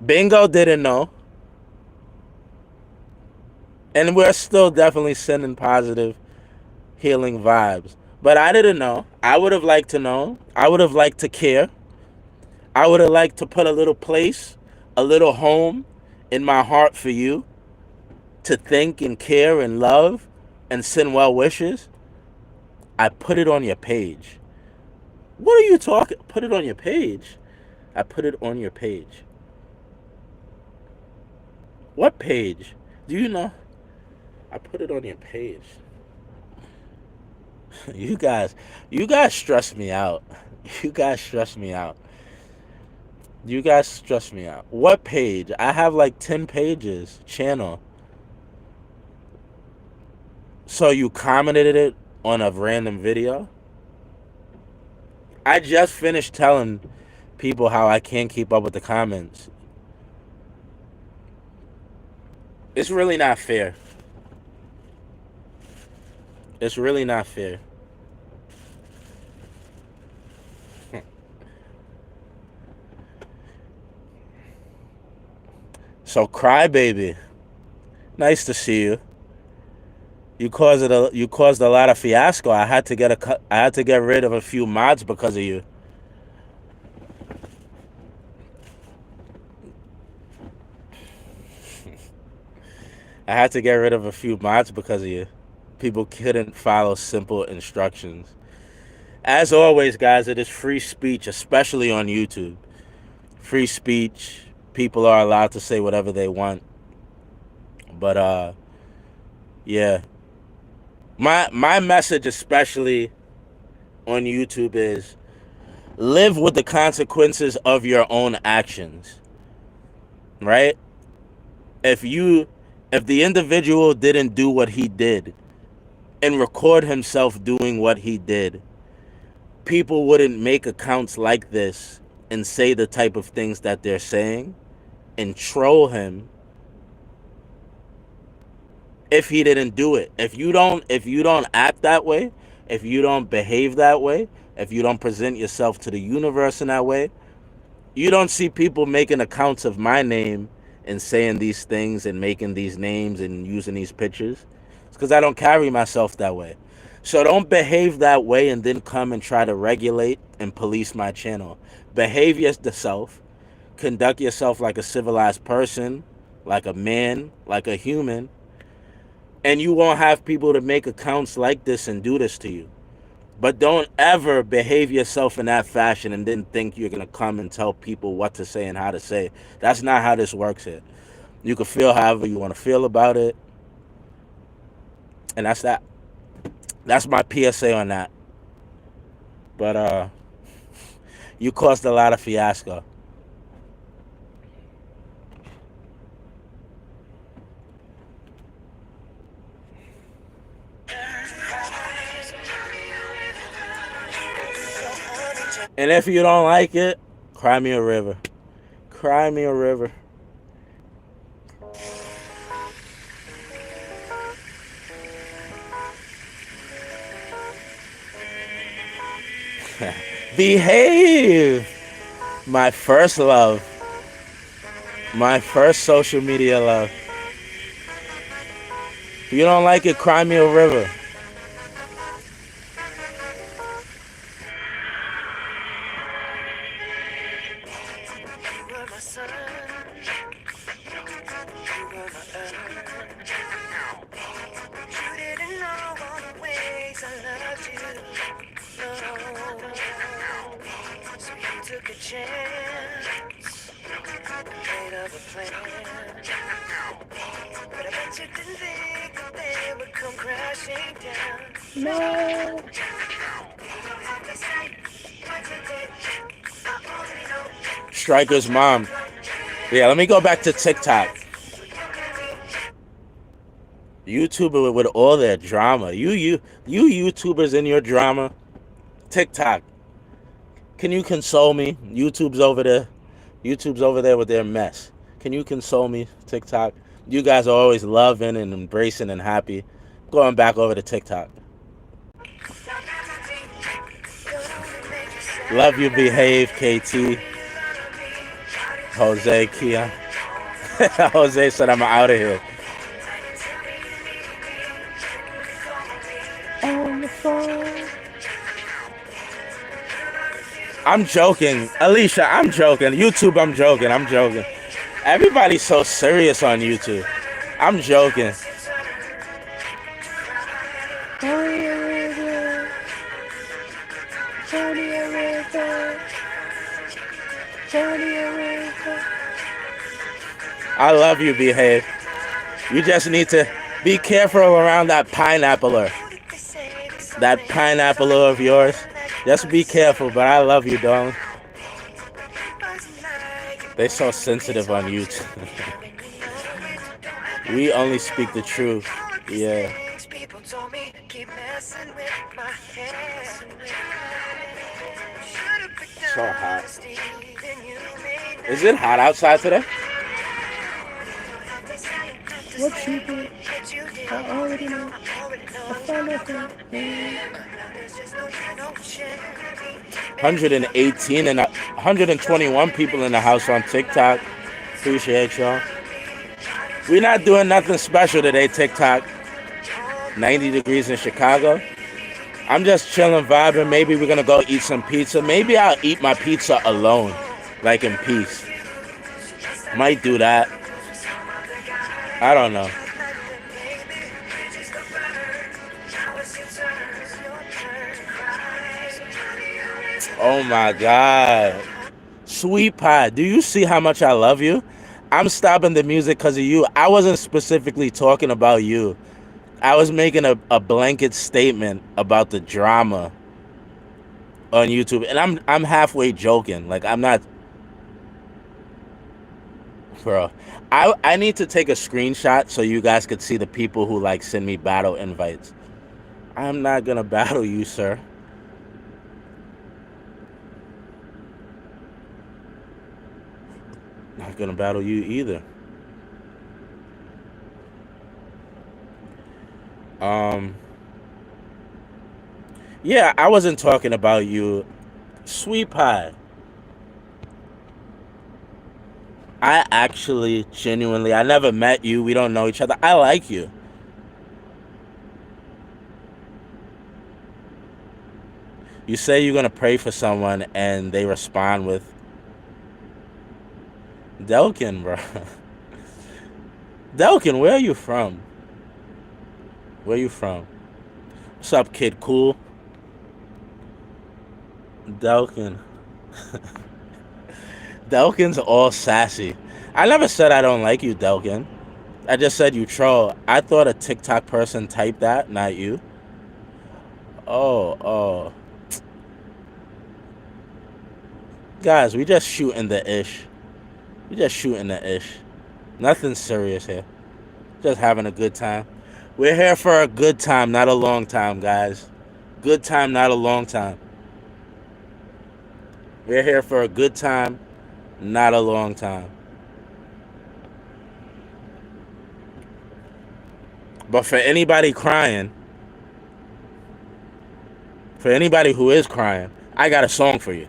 Bingo didn't know. And we're still definitely sending positive healing vibes. But I didn't know. I would have liked to know. I would have liked to care. I would have liked to put a little place, a little home in my heart for you to think and care and love and send well wishes. I put it on your page. What are you talking? Put it on your page. I put it on your page. What page? Do you know? I put it on your page. You guys stress me out. You guys stress me out. You guys stress me out. What page? I have like 10 pages. Channel. So you commented it on a random video? I just finished telling people how I can't keep up with the comments. It's really not fair. It's really not fair. So, Crybaby, nice to see you. You caused a lot of fiasco. I had to get rid of a few mods because of you. I had to get rid of a few mods because of you. People couldn't follow simple instructions. As always, guys, it is free speech, especially on YouTube. Free speech. People are allowed to say whatever they want. But yeah. My message, especially on YouTube, is live with the consequences of your own actions. Right? If the individual didn't do what he did and record himself doing what he did, people wouldn't make accounts like this and say the type of things that they're saying and troll him if he didn't do it. If you don't act that way, if you don't behave that way, if you don't present yourself to the universe in that way, you don't see people making accounts of my name and saying these things and making these names and using these pictures. It's because I don't carry myself that way. So don't behave that way and then come and try to regulate and police my channel. Behave yourself. Conduct yourself like a civilized person, like a man, like a human. And you won't have people to make accounts like this and do this to you. But don't ever behave yourself in that fashion and then think you're going to come and tell people what to say and how to say it. That's not how this works here. You can feel however you want to feel about it. And that's that. That's my PSA on that. But You caused a lot of fiasco. And if you don't like it, cry me a river. Cry me a river. Behave. My first love. My first social media love. If you don't like it, cry me a river. You were my sun. You were my earth. You didn't know all the ways I loved you. No. So you took a chance. Made of a plan. But I bet you didn't think that they would come crashing down. No. You don't have to say what you did. I already know. Striker's mom. Yeah, let me go back to TikTok. YouTuber with all their drama. You YouTubers in your drama. TikTok. Can you console me? YouTube's over there. YouTube's over there with their mess. Can you console me, TikTok? You guys are always loving and embracing and happy. Going back over to TikTok. Love you, behave, KT. Jose, Kia. Jose said I'm out of here. On the phone. I'm joking. Alicia, I'm joking. YouTube, I'm joking. I'm joking. Everybody's so serious on YouTube. I'm joking. I love you, behave. You just need to be careful around that pineapple-er. That pineapple-er of yours. Just be careful, but I love you, darling. They're so sensitive on YouTube. We only speak the truth. Yeah. So hot. Is it hot outside today? What you do? I already know. I found out. 118 and 121 people in the house on TikTok. Appreciate y'all. We're not doing nothing special today, TikTok. 90 degrees in Chicago. I'm just chilling, vibing. Maybe we're gonna go eat some pizza. Maybe I'll eat my pizza alone, like in peace. Might do that. I don't know. Oh my God. Sweet pie, do you see how much I love you? I'm stopping the music because of you. I wasn't specifically talking about you. I was making a blanket statement about the drama on YouTube. And I'm halfway joking. Like, I'm not... Bro, I need to take a screenshot so you guys could see the people who, like, send me battle invites. I'm not gonna battle you, sir. Not gonna battle you either. Yeah, I wasn't talking about you. Sweet pie. I actually, genuinely, I never met you. We don't know each other. I like you. You say you're gonna pray for someone and they respond with Delkin, bro. Delkin, where are you from? Where you from? What's up, kid? Cool? Delkin. Delkin's all sassy. I never said I don't like you, Delkin. I just said you troll. I thought a TikTok person typed that, not you. Oh. Guys, we just shooting the ish. We just shooting the ish. Nothing serious here. Just having a good time. We're here for a good time, not a long time, guys. Good time, not a long time. We're here for a good time, not a long time. But for anybody crying, for anybody who is crying, I got a song for you.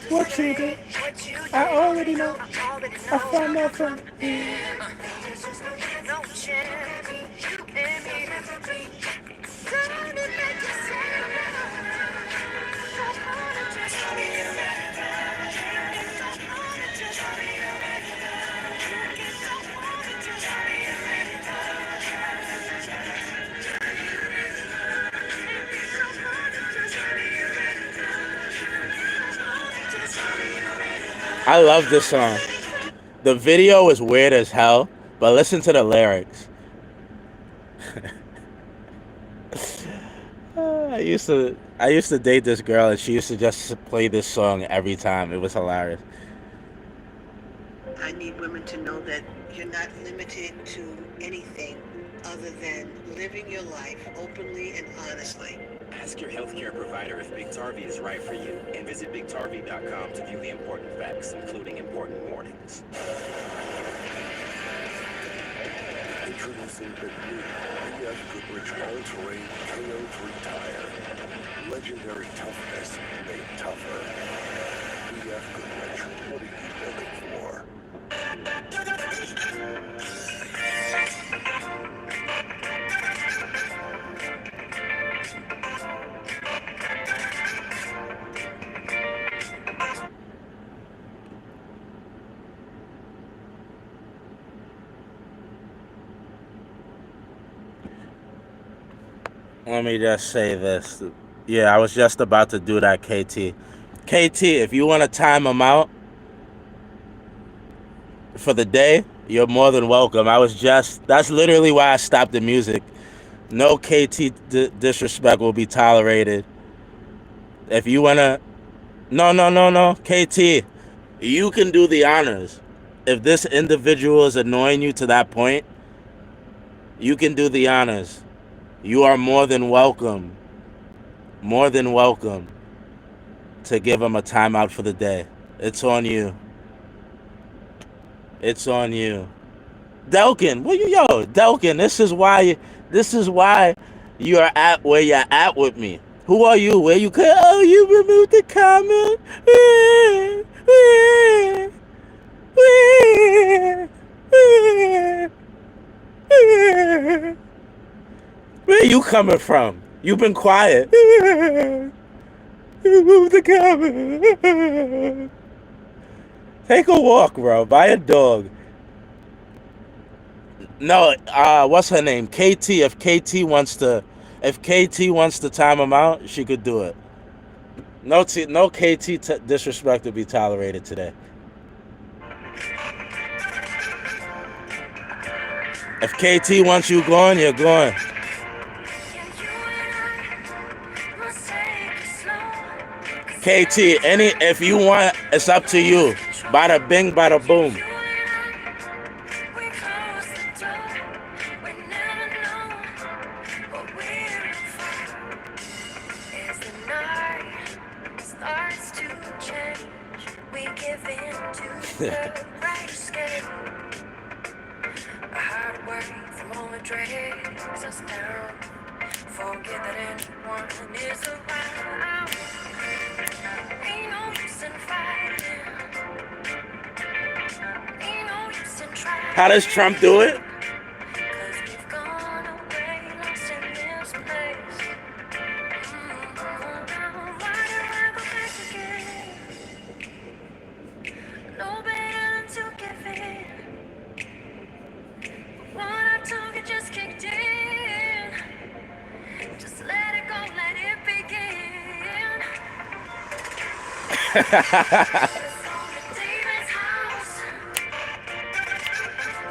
What you did, I already know. I found out from I love this song. The video is weird as hell, but listen to the lyrics. I used to date this girl, and she used to just play this song every time. It was hilarious. I need women to know that you're not limited to anything other than living your life openly and honestly. Ask your healthcare provider if Big Tarvey is right for you, and visit BigTarvey.com to view the important facts, including important warnings. Introducing the new BF Goodrich All-Terrain KO3 tire. Legendary toughness made tougher. BF Goodrich, what are you looking for? Let me just say this. Yeah, I was just about to do that, KT. KT, if you want to time them out for the day, you're more than welcome. That's literally why I stopped the music. No KT disrespect will be tolerated. If you want to, no, KT, you can do the honors. If this individual is annoying you to that point, you can do the honors. You are more than welcome to give him a timeout for the day. It's on you. It's on you. Delkin, Delkin, this is why you are at where you're at with me. Who are you? Where you could? Oh, you removed the comment. Where you coming from? You've been quiet. Remove the comment. Take a walk, bro. Buy a dog. No, what's her name? KT. If KT wants to time him out, she could do it. No KT disrespect to be tolerated today. If KT wants you going, you're going. KT, if you want, it's up to you. Bada bing, bada boom. How does Trump do it?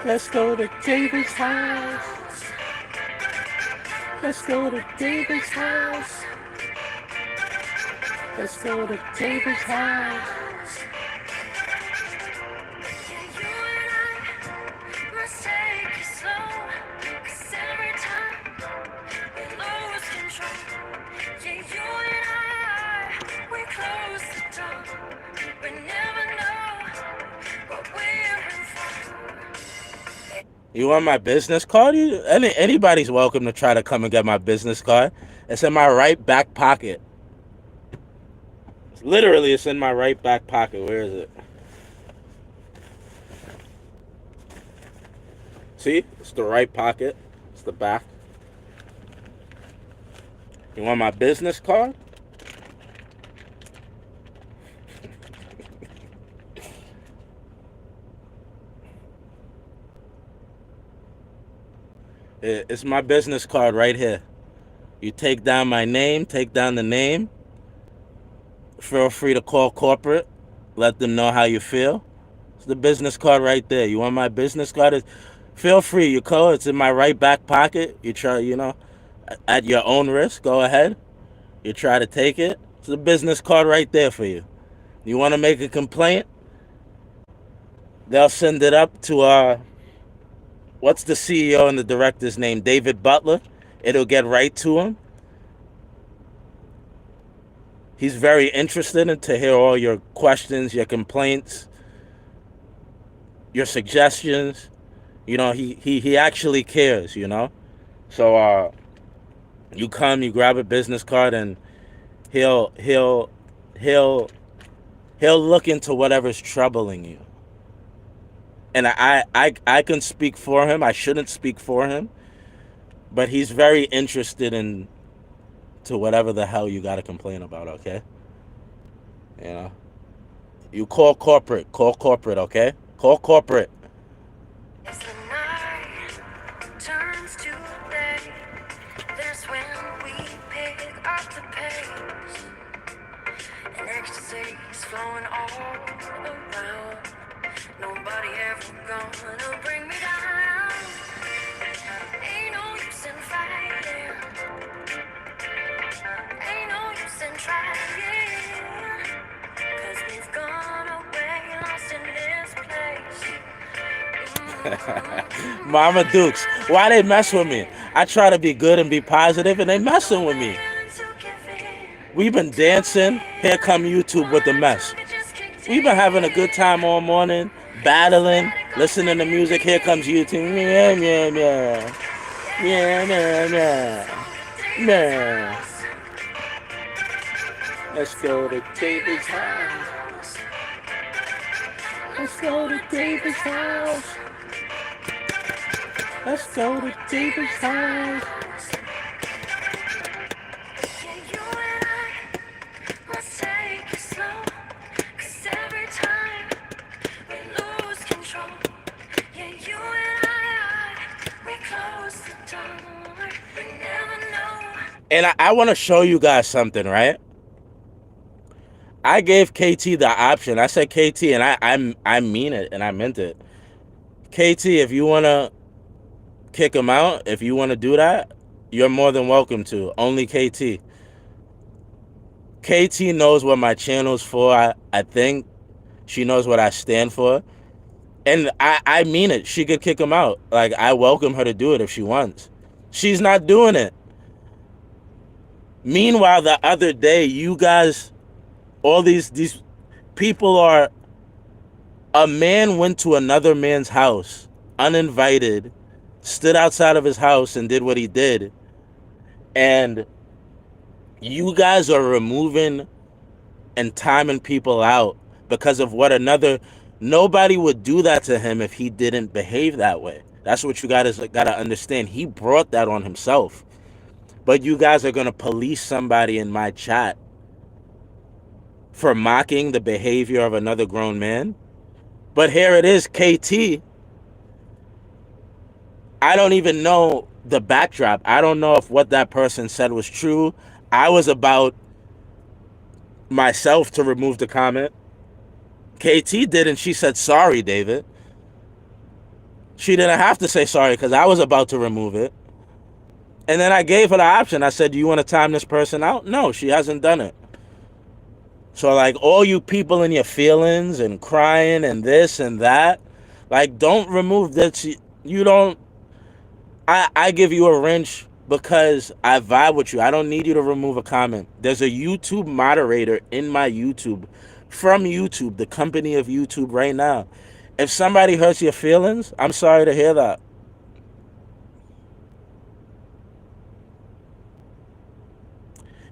Let's go to David's house. Let's go to David's house. Let's go to David's house. You want my business card? Anybody's welcome to try to come and get my business card. It's in my right back pocket. Literally, it's in my right back pocket. Where is it? See? It's the right pocket. It's the back. You want my business card? It's my business card right here. You take down my name, take down the name. Feel free to call corporate. Let them know how you feel. It's the business card right there. You want my business card? Feel free. You call. It's in my right back pocket. You try, at your own risk. Go ahead. You try to take it. It's the business card right there for you. You want to make a complaint? They'll send it up to what's the CEO and the director's name? David Butler. It'll get right to him. He's very interested in to hear all your questions, your complaints, your suggestions. He actually cares, So you come, you grab a business card, and he'll look into whatever's troubling you. And I can speak for him. I shouldn't speak for him, but he's very interested in to whatever the hell you got to complain about. Okay. You call corporate, okay? Call corporate. As the night turns to day, there's when we pick up the pace, and ecstasy's flowing all around. Nobody ever gonna bring me down. Ain't no use in fighting. Ain't no use in trying. 'Cause we've gone away, lost in this place. Mama Dukes, why they mess with me? I try to be good and be positive, and they messing with me. We've been dancing. Here come YouTube with the mess. We've been having a good time all morning, battling, listening to music. Here comes YouTube. Yeah, yeah, yeah. Yeah, yeah, yeah. Yeah. Let's go to David's house. Let's go to David's house. Let's go to David's house. And I want to show you guys something, right? I gave KT the option. I said, KT, and I mean it, and I meant it. KT, if you want to kick him out, if you want to do that, you're more than welcome to. Only KT. KT knows what my channel's for. I think she knows what I stand for. And I mean it. She could kick him out. Like, I welcome her to do it if she wants. She's not doing it. Meanwhile, the other day, you guys, all these people are, a man went to another man's house, uninvited, stood outside of his house and did what he did. And you guys are removing and timing people out because of what nobody would do that to him if he didn't behave that way. That's what you guys got to understand. He brought that on himself. But you guys are going to police somebody in my chat for mocking the behavior of another grown man. But here it is, KT. I don't even know the backdrop. I don't know if what that person said was true. I was about myself to remove the comment. KT did, and she said, sorry, David. She didn't have to say sorry because I was about to remove it. And then I gave her the option. I said, do you want to time this person out? No, she hasn't done it. So, like, all you people in your feelings and crying and this and that, like, don't remove that. You don't. I give you a wrench because I vibe with you. I don't need you to remove a comment. There's a YouTube moderator in my YouTube from YouTube, the company of YouTube right now. If somebody hurts your feelings, I'm sorry to hear that.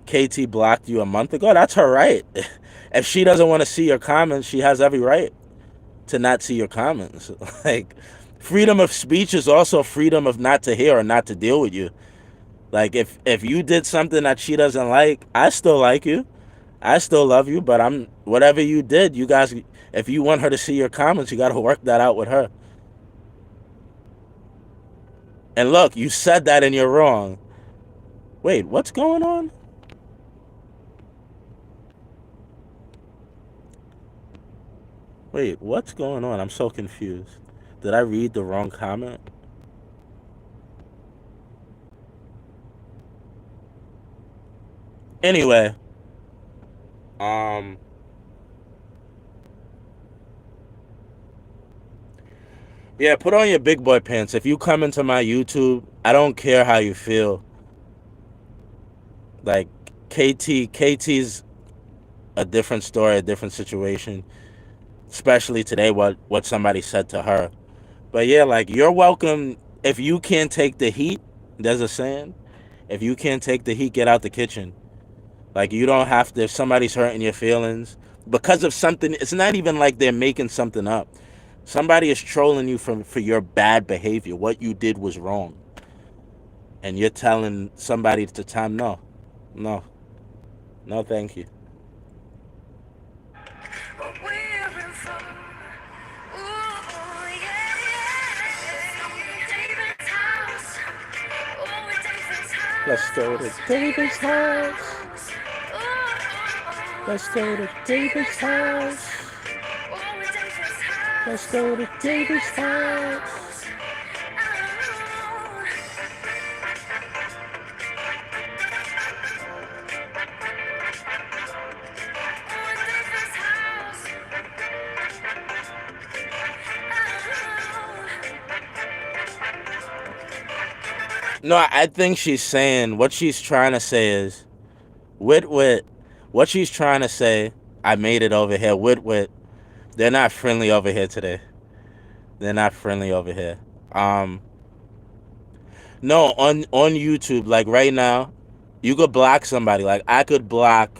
KT blocked you a month ago. That's her right. If she doesn't want to see your comments, she has every right to not see your comments. Like, freedom of speech is also freedom of not to hear or not to deal with you. Like, if you did something that she doesn't like, I still like you. I still love you, but whatever you did, you guys, if you want her to see your comments, you got to work that out with her. And look, you said that and you're wrong. Wait, what's going on? Wait, what's going on? I'm so confused. Did I read the wrong comment? Anyway, yeah, put on your big boy pants. If you come into my YouTube, I don't care how you feel. Like, KT's a different story, a different situation, especially today what somebody said to her. But yeah, like, you're welcome. If you can't take the heat, there's a saying, if you can't take the heat, get out the kitchen. Like, you don't have to, if somebody's hurting your feelings because of something, it's not even like they're making something up. Somebody is trolling you for your bad behavior. What you did was wrong. And you're telling somebody to time, no, thank you. Let's go to David's house. Let's go to David's house. Let's go to David's house. No, I think she's saying, what she's trying to say is, what she's trying to say, I made it over here, they're not friendly over here today. They're not friendly over here. No, on YouTube, like right now, you could block somebody. Like, I could block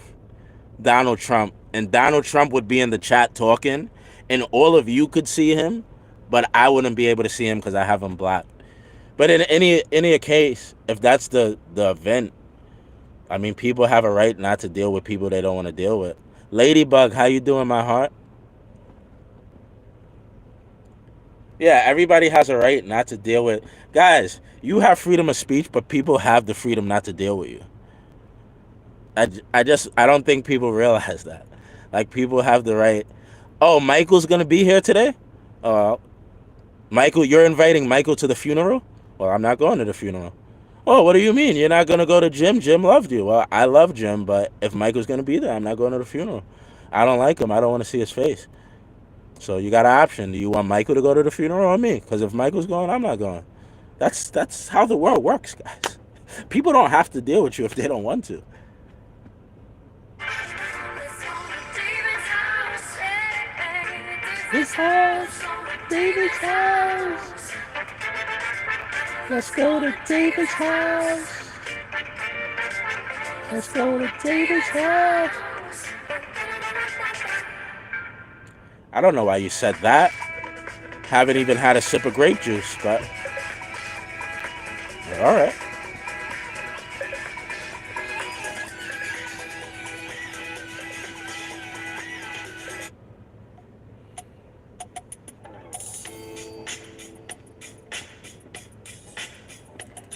Donald Trump, and Donald Trump would be in the chat talking, and all of you could see him, but I wouldn't be able to see him because I have him blocked. But in any case, if that's the event, I mean, people have a right not to deal with people they don't want to deal with. Ladybug, how you doing, my heart? Yeah, everybody has a right not to deal with. Guys, you have freedom of speech, but people have the freedom not to deal with you. I don't think people realize that. Like, people have the right. Oh, Michael's gonna be here today? Michael, you're inviting Michael to the funeral? Well, I'm not going to the funeral. Oh, what do you mean? You're not gonna go to Jim? Jim loved you. Well, I love Jim, but if Michael's gonna be there, I'm not going to the funeral. I don't like him. I don't want to see his face. So you got an option. Do you want Michael to go to the funeral or me? Because if Michael's going, I'm not going. That's how the world works, guys. People don't have to deal with you if they don't want to. This house, David's house. Let's go to David's house. Let's go to David's house. I don't know why you said that. Haven't even had a sip of grape juice, but all right.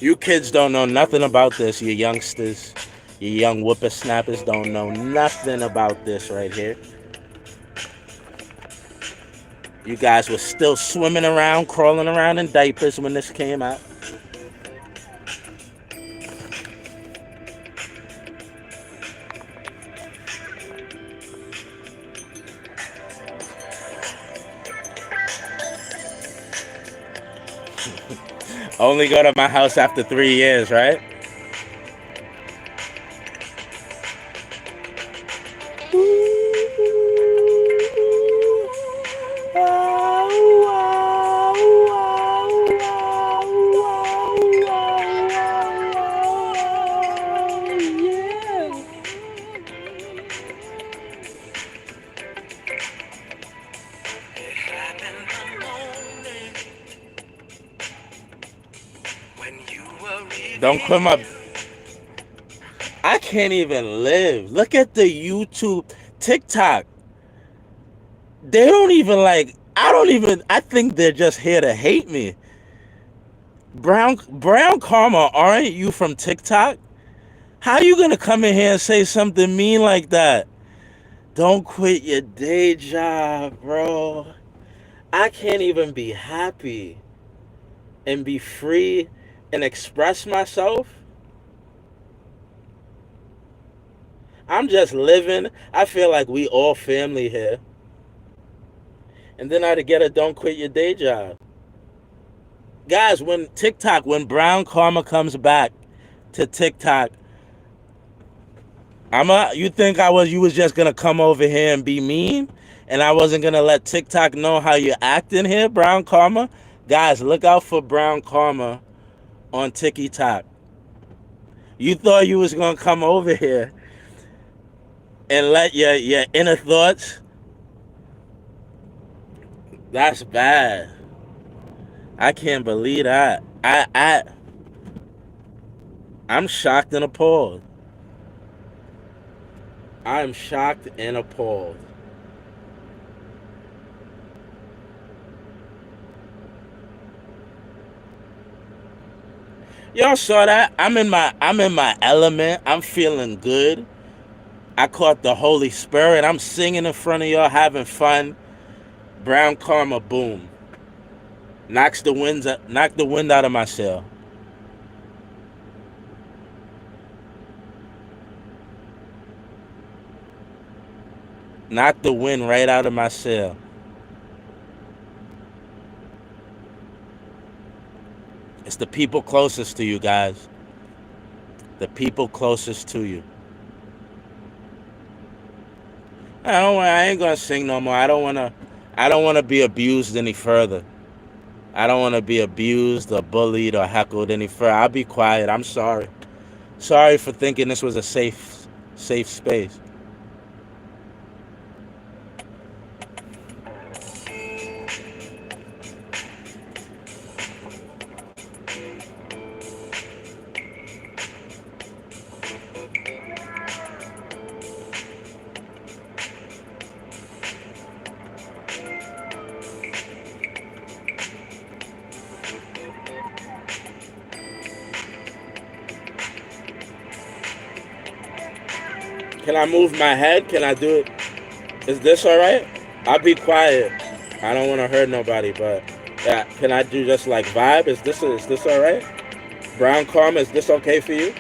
You kids don't know nothing about this, you youngsters. You young whippersnappers don't know nothing about this right here. You guys were still swimming around, crawling around in diapers when this came out. Only go to my house after 3 years, right? It happened the moment when you were Don't quit my. revealed. I can't even live. Look at the YouTube, TikTok. They don't even like. I don't even. I think they're just here to hate me. Brown Karma, aren't you from TikTok? How you gonna come in here and say something mean like that? Don't quit your day job, bro. I can't even be happy and be free and express myself. I'm just living. I feel like we all family here. And then I to get a don't quit your day job. Guys, when Brown Karma comes back to TikTok, you think you was just gonna come over here and be mean? And I wasn't gonna let TikTok know how you're acting here, Brown Karma? Guys, look out for Brown Karma on TikTok. You thought you was gonna come over here and let your inner thoughts. That's bad. I can't believe that. I'm shocked and appalled. I'm shocked and appalled. Y'all saw that? I'm in my element. I'm feeling good. I caught the Holy Spirit. I'm singing in front of y'all, having fun. Brown Karma, boom. Knock the wind out of my sail. Knock the wind right out of my sail. It's the people closest to you, guys. The people closest to you. I ain't gonna sing no more. I don't wanna be abused any further. I don't wanna be abused or bullied or heckled any further. I'll be quiet. I'm sorry. Sorry for thinking this was a safe space. Can I move my head? Can I do it? Is this all right? I'll be quiet. I don't want to hurt nobody, but yeah. Can I do just like vibe? Is this all right? Brown Karma, is this okay for you?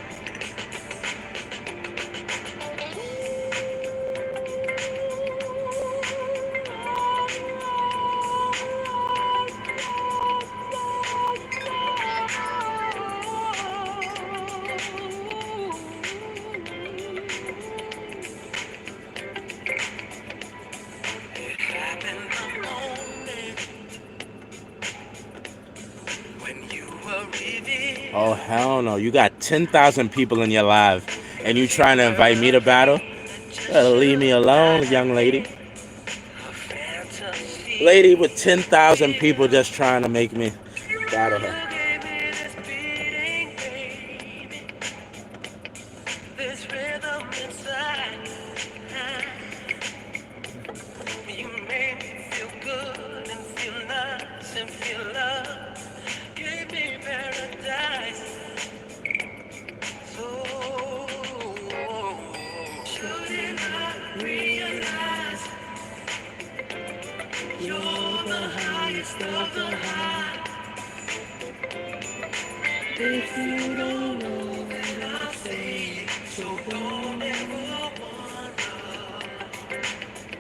It happened the moment when you were revealed. Oh hell no! You got 10,000 people in your live, and you trying to invite me to battle? Leave me alone, young lady. A fantasy. Lady with 10,000 people just trying to make me battle her. You gave me this beating, baby. This rhythm inside. You made me feel good and feel nice and feel love. Gave me paradise. So If you don't know, then I'll say it. So don't ever wonder.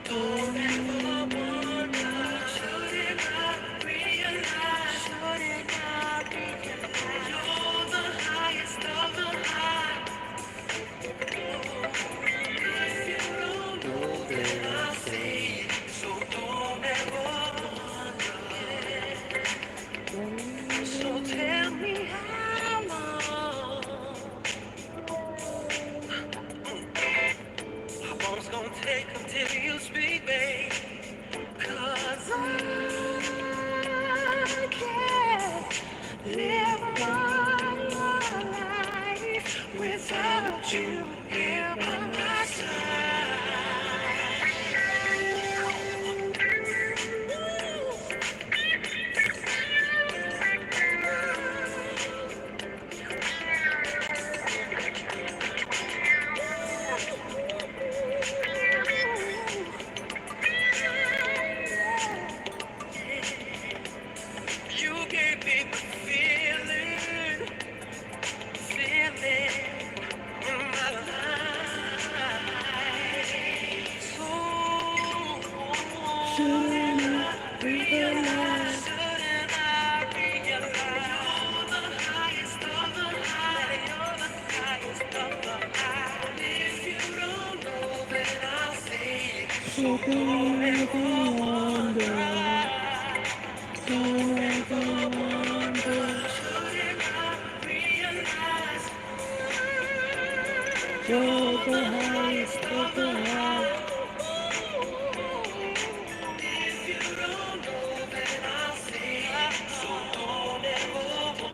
Don't ever wonder. Shouldn't I realize? Shouldn't I realize? You're the highest of the high. If you don't know, then I'll say it. So don't ever wonder. So tell me how long. How long's gonna take until you speak, babe? 'Cause I can't live my life without you here by my You gave me the feeling in my life. So shouldn't I realize? Shouldn't I realize? You're the highest of the high. You're the highest of the high. If you don't know, then I'll say it. So don't ever wonder. Don't ever wonder. Shouldn't I realize? You're the highest of the high. If you don't know, then I'll say it. So don't ever wonder.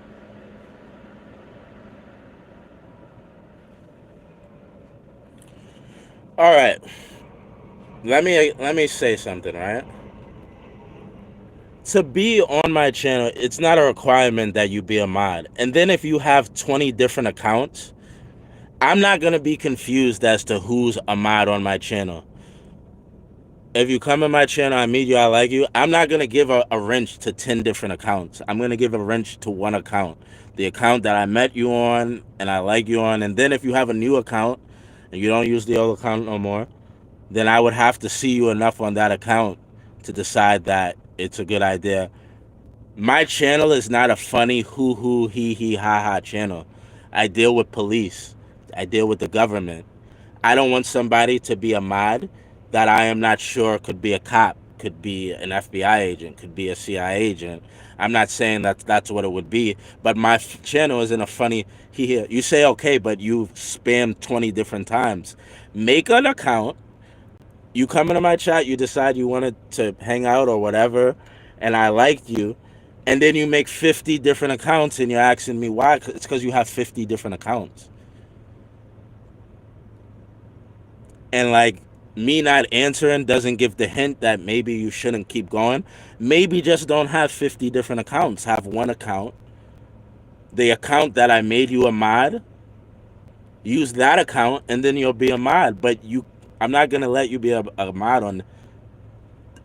All right. Let me say something, right? To be on my channel, it's not a requirement that you be a mod. And then if you have 20 different accounts, I'm not going to be confused as to who's a mod on my channel. If you come in my channel, I meet you, I like you, I'm not going to give a wrench to 10 different accounts. I'm going to give a wrench to one account. The account that I met you on and I like you on. And then if you have a new account and you don't use the old account no more, then I would have to see you enough on that account to decide that it's a good idea. My channel is not a funny hoo he ha ha channel. I deal with police. I deal with the government. I don't want somebody to be a mod that I am not sure could be a cop, could be an FBI agent, could be a CIA agent. I'm not saying that that's what it would be, but my channel isn't a funny he. You say okay, but you spam 20 different times. Make an account. You come into my chat, you decide you wanted to hang out or whatever, and I liked you, and then you make 50 different accounts and you're asking me why. It's because you have 50 different accounts. And like me not answering doesn't give the hint that maybe you shouldn't keep going. Maybe just don't have 50 different accounts. Have one account. The account that I made you a mod, use that account and then you'll be a mod. But I'm not gonna let you be a mod on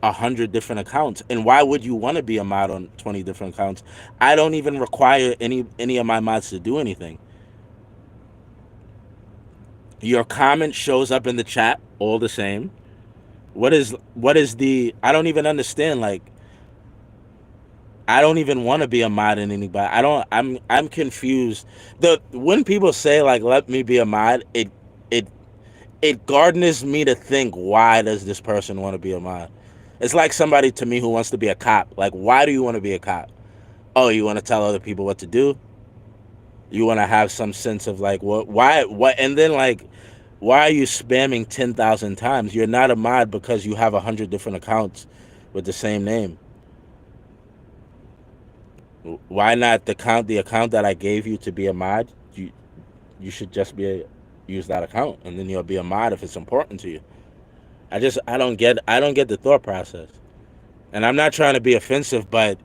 100 different accounts. And why would you want to be a mod on 20 different accounts? I don't even require any of my mods to do anything. Your comment shows up in the chat all the same. What is the I don't even understand. Like, I don't even want to be a mod in anybody. I'm confused. When people say like let me be a mod, it garners me to think, why does this person want to be a mod? It's like somebody to me who wants to be a cop. Like, why do you want to be a cop? Oh, you want to tell other people what to do? You want to have some sense of like what and then like, why are you spamming 10,000 times? You're not a mod because you have 100 different accounts with the same name. Why not the account that I gave you to be a mod? You should just use that account, and then you'll be a mod if it's important to you. I don't get the thought process. And I'm not trying to be offensive, but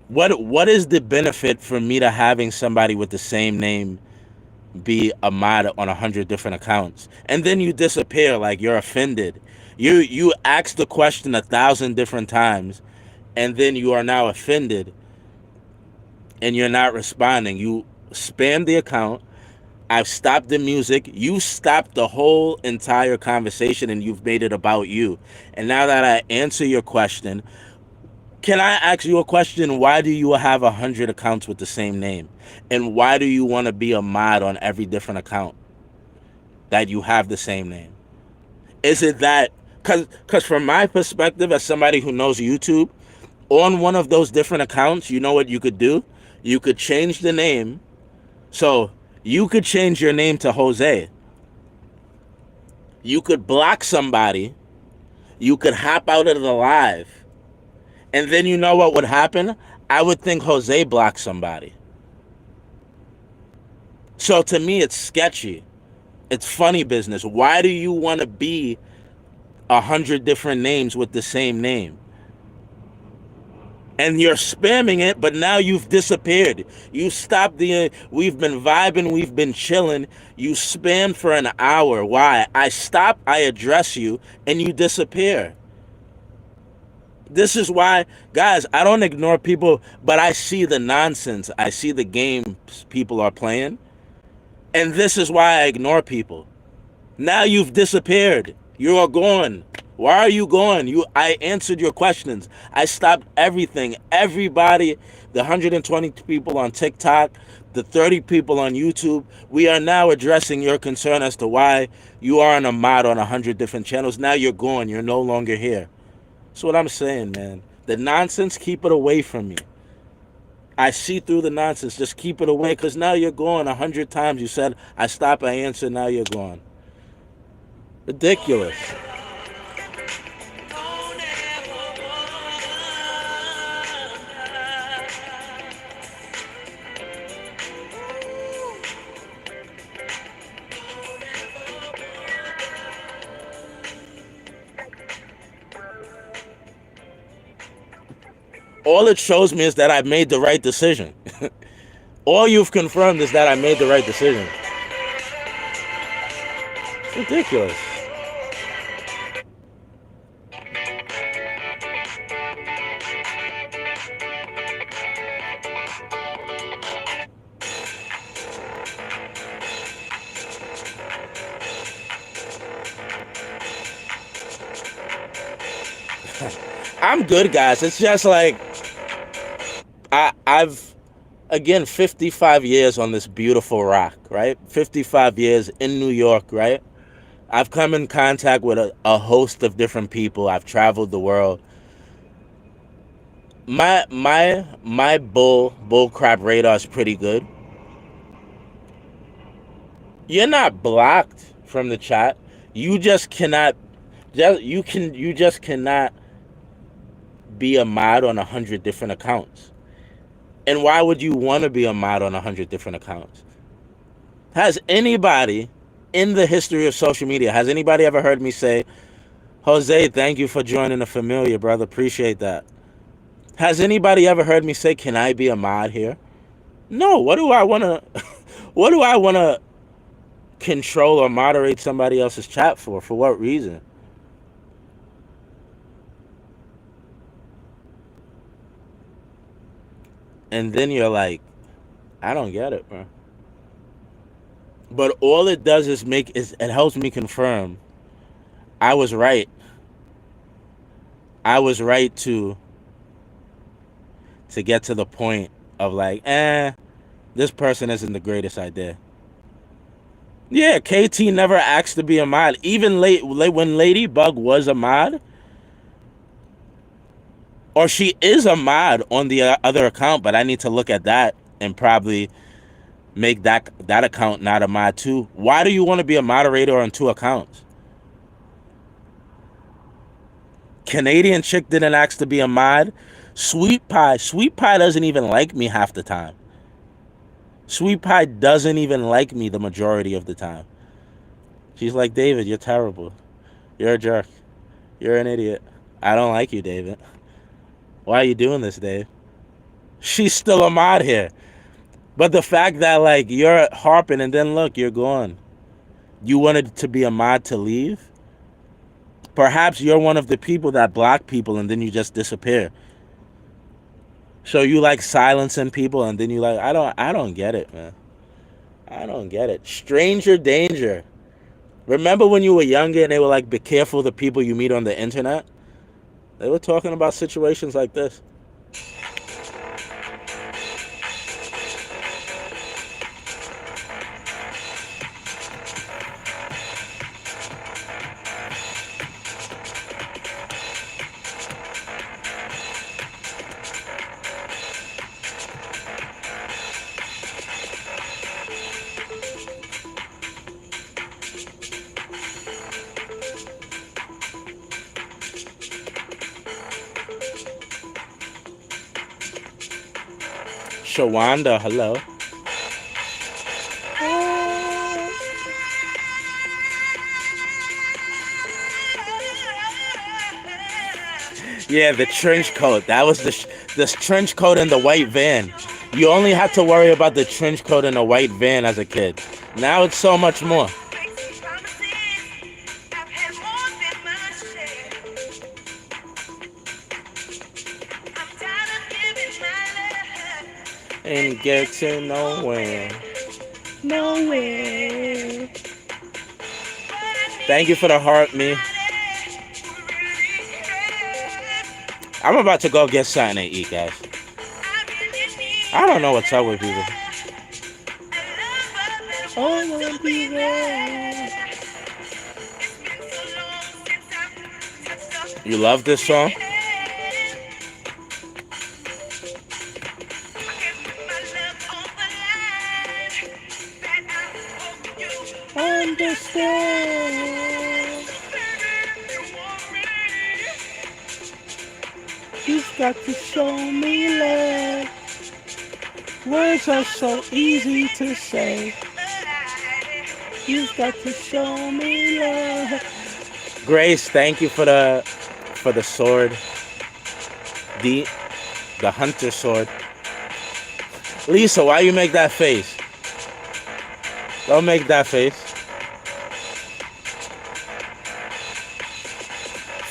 what is the benefit for me to having somebody with the same name be a mod on 100 different accounts, and then you disappear like you're offended? You ask the question 1,000 different times, and then you are now offended and you're not responding. You spam the account. I've stopped the music. You stopped the whole entire conversation and you've made it about you. And now that I answer your question, can I ask you a question? Why do you have 100 accounts with the same name? And why do you want to be a mod on every different account that you have the same name? Is it that, because from my perspective as somebody who knows YouTube, on one of those different accounts, you know what you could do? You could change the name. So you could change your name to Jose. You could block somebody. You could hop out of the live. And then you know what would happen? I would think Jose blocked somebody. So to me, it's sketchy. It's funny business. Why do you want to be 100 different names with the same name? And you're spamming it, but now you've disappeared. You stopped we've been vibing, we've been chilling. You spam for an hour. Why? I stop, I address you, and you disappear. This is why, guys, I don't ignore people, but I see the nonsense. I see the games people are playing. And this is why I ignore people. Now you've disappeared. You are gone. Why are you gone? I answered your questions. I stopped everything. Everybody, the 120 people on TikTok, the 30 people on YouTube, we are now addressing your concern as to why you aren't a mod on 100 different channels. Now you're gone. You're no longer here. That's what I'm saying, man. The nonsense, keep it away from me. I see through the nonsense. Just keep it away, because now you're gone. 100 times you said, I stop, I answer, now you're gone. Ridiculous. All it shows me is that I've made the right decision. All you've confirmed is that I made the right decision. It's ridiculous. I'm good, guys. It's just like I've again 55 years on this beautiful rock, right? 55 years in New York, right? I've come in contact with a host of different people. I've traveled the world. My bull crap radar is pretty good. You're not blocked from the chat. You just cannot cannot be a mod on 100 different accounts. And why would you want to be a mod on 100 different accounts? Has anybody in the history of social media, has anybody ever heard me say, Jose, thank you for joining the familiar, brother, appreciate that? Has anybody ever heard me say, can I be a mod here? No. What do I want to control or moderate somebody else's chat for? For what reason? And then you're like, I don't get it, bro. But all it does is it helps me confirm I was right. I was right to get to the point of like, this person isn't the greatest idea. Yeah, KT never asked to be a mod. Even when Ladybug was a mod, or she is a mod on the other account, but I need to look at that and probably make that account not a mod too. Why do you want to be a moderator on 2 accounts? Canadian chick didn't ask to be a mod. Sweet Pie doesn't even like me half the time. Sweet Pie doesn't even like me the majority of the time. She's like, David, you're terrible. You're a jerk. You're an idiot. I don't like you, David. Why are you doing this, Dave? She's still a mod here. But the fact that, like, you're harping and then look, you're gone. You wanted to be a mod to leave? Perhaps you're one of the people that block people and then you just disappear. So you like silencing people, and then you like I don't get it, man. I don't get it. Stranger danger. Remember when you were younger and they were like, be careful the people you meet on the internet? They were talking about situations like this. Shawanda, hello. Yeah, the trench coat. That was this trench coat in the white van. You only had to worry about the trench coat in a white van as a kid. Now it's so much more. And get to nowhere. Nowhere. Thank you for the heart, me. I'm about to go get something to eat, guys. I don't know what's up with people. I wanna be there. You love this song? Understand. You've got to show me love. Words are so easy to say. You've got to show me love. Grace, thank you for the sword. The hunter sword. Lisa, why you make that face? Don't make that face.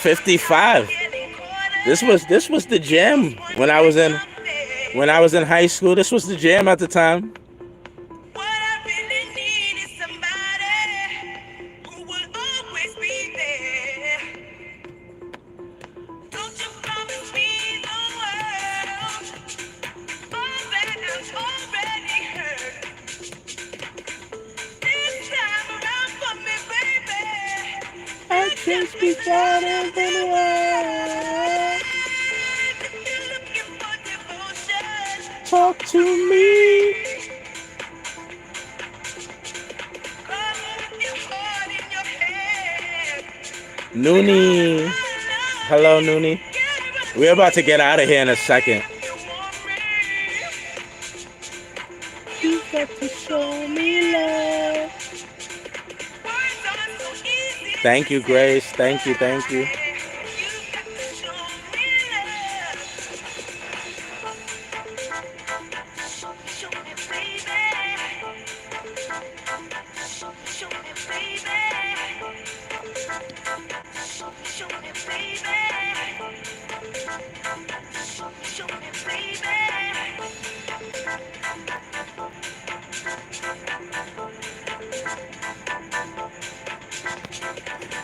55. This was the jam when I was in high school. This was the jam at the time. Just be better than what? Talk to me. Noonie. Hello, Noonie. We're about to get out of here in a second. You got to show me love. Thank you, Grace. Thank you.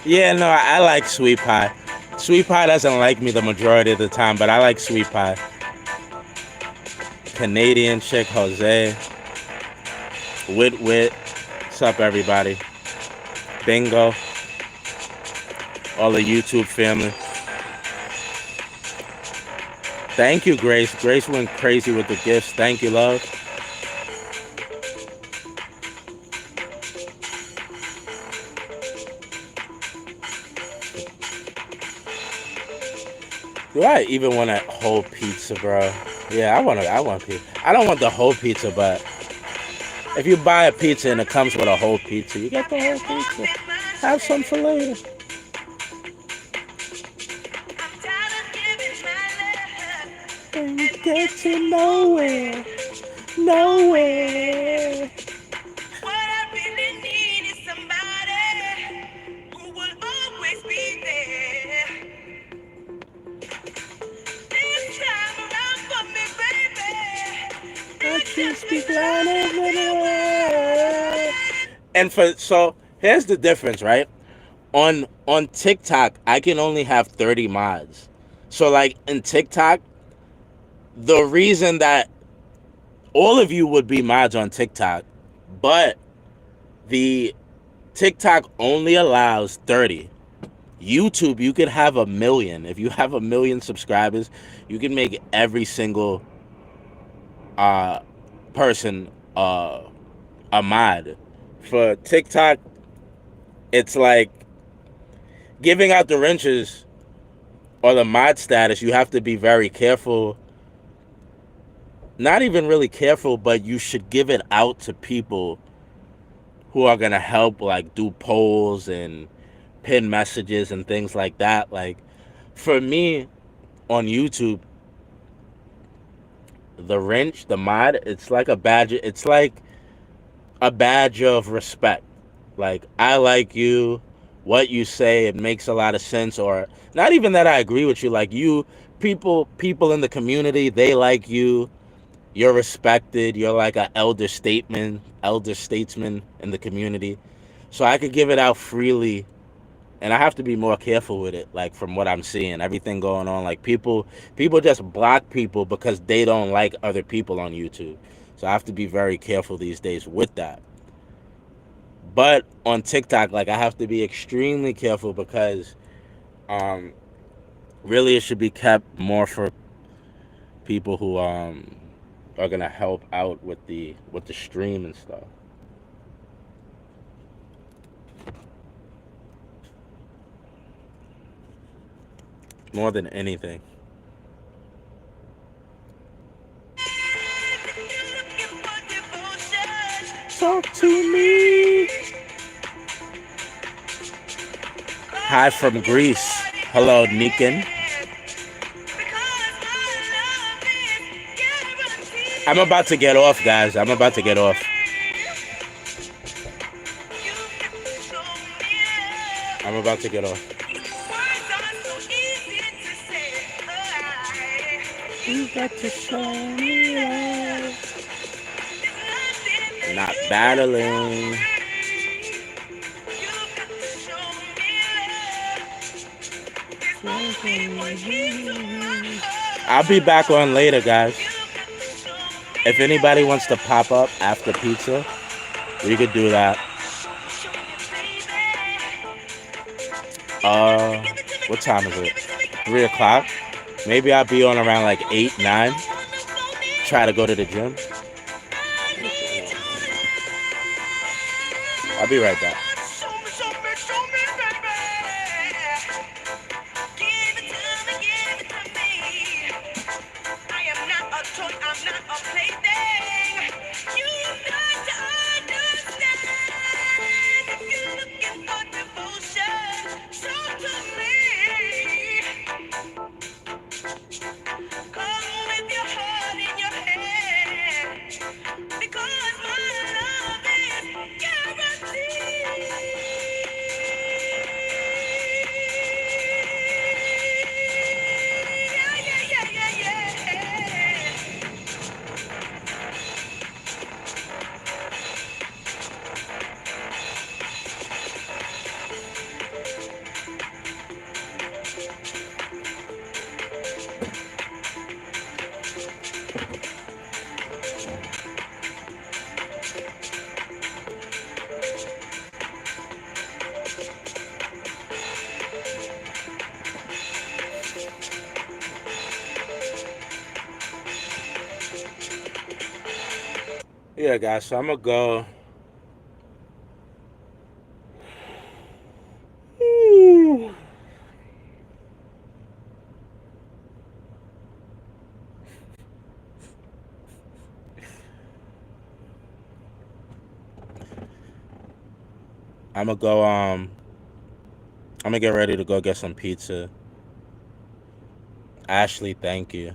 Yeah, no, I like sweet pie. Sweet pie doesn't like me the majority of the time, but I like sweet pie. Canadian chick, Jose. Wit. What's up, everybody? Bingo. All the YouTube family. Thank you, Grace. Grace went crazy with the gifts. Thank you, love. Do I even want a whole pizza, bro? Yeah, I want pizza. I don't want the whole pizza, but if you buy a pizza and it comes with a whole pizza, you get the whole pizza. Have some for later. And you get to nowhere. Nowhere. And so here's the difference, right? On TikTok, I can only have 30 mods. So like in TikTok, the reason that all of you would be mods on TikTok, but the TikTok only allows 30. YouTube, you could have 1 million. If you have 1 million subscribers, you can make every single uh person a mod. For TikTok, it's like giving out the wrenches or the mod status. You have to be very careful. Not even really careful, but you should give it out to people who are gonna help, like do polls and pin messages and things like that. Like for me on YouTube, the wrench, the mod, it's like a badge. It's like a badge of respect. Like I like you, what you say, it makes a lot of sense. Or not even that I agree with you. Like you, people in the community, they like you. You're respected. You're like an elder statesman in the community. So I could give it out freely, and I have to be more careful with it. Like from what I'm seeing, everything going on, like people just block people because they don't like other people on YouTube. So I have to be very careful these days with that. But on TikTok, like I have to be extremely careful because um really it should be kept more for people who are gonna help out with the stream and stuff. More than anything. Talk to me. Hi from Greece. Hello, Nikin. I'm about to get off, guys. I'm about to get off. I'm about to get off. You got to show me love. Not battling. I'll be back on later, guys. If anybody wants to pop up after pizza, we could do that. What time is it? 3 o'clock. Maybe I'll be on around like 8, 9. Try to go to the gym. I'll be right back. Yeah, guys, so I'm gonna go. I'm gonna go. I'm gonna get ready to go get some pizza. Ashley, thank you.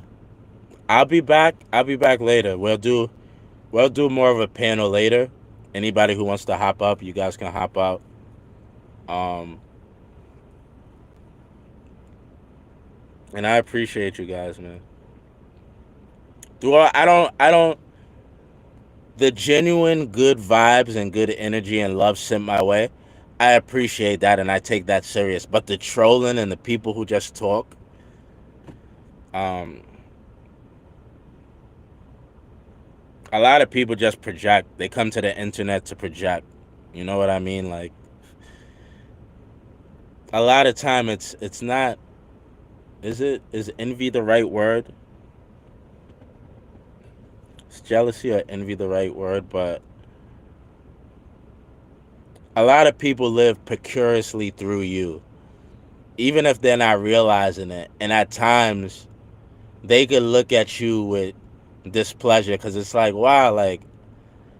I'll be back. I'll be back later. We'll do more of a panel later. Anybody who wants to hop up, you guys can hop out. Um, and I appreciate you guys, man. I don't The genuine good vibes and good energy and love sent my way, I appreciate that and I take that serious. But the trolling and the people who just talk, um, a lot of people just project. They come to the internet to project. You know what I mean? Like a lot of time, it's not. Is envy the right word? Is jealousy or envy the right word? But a lot of people live precariously through you, even if they're not realizing it. And at times, they could look at you with displeasure because it's like, wow, like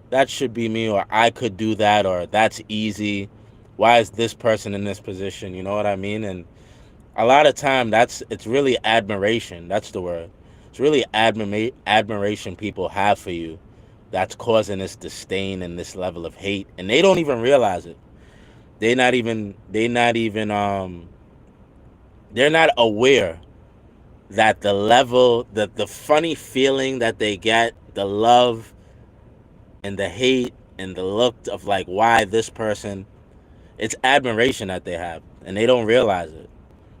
that should be me, or I could do that, or that's easy. Why is this person in this position? You know what I mean? And a lot of time, it's really admiration. That's the word. It's really admiration people have for you that's causing this disdain and this level of hate, and they don't even realize it. They're not aware that the level, the funny feeling that they get, the love and the hate and the look of like why this person, it's admiration that they have, and they don't realize it.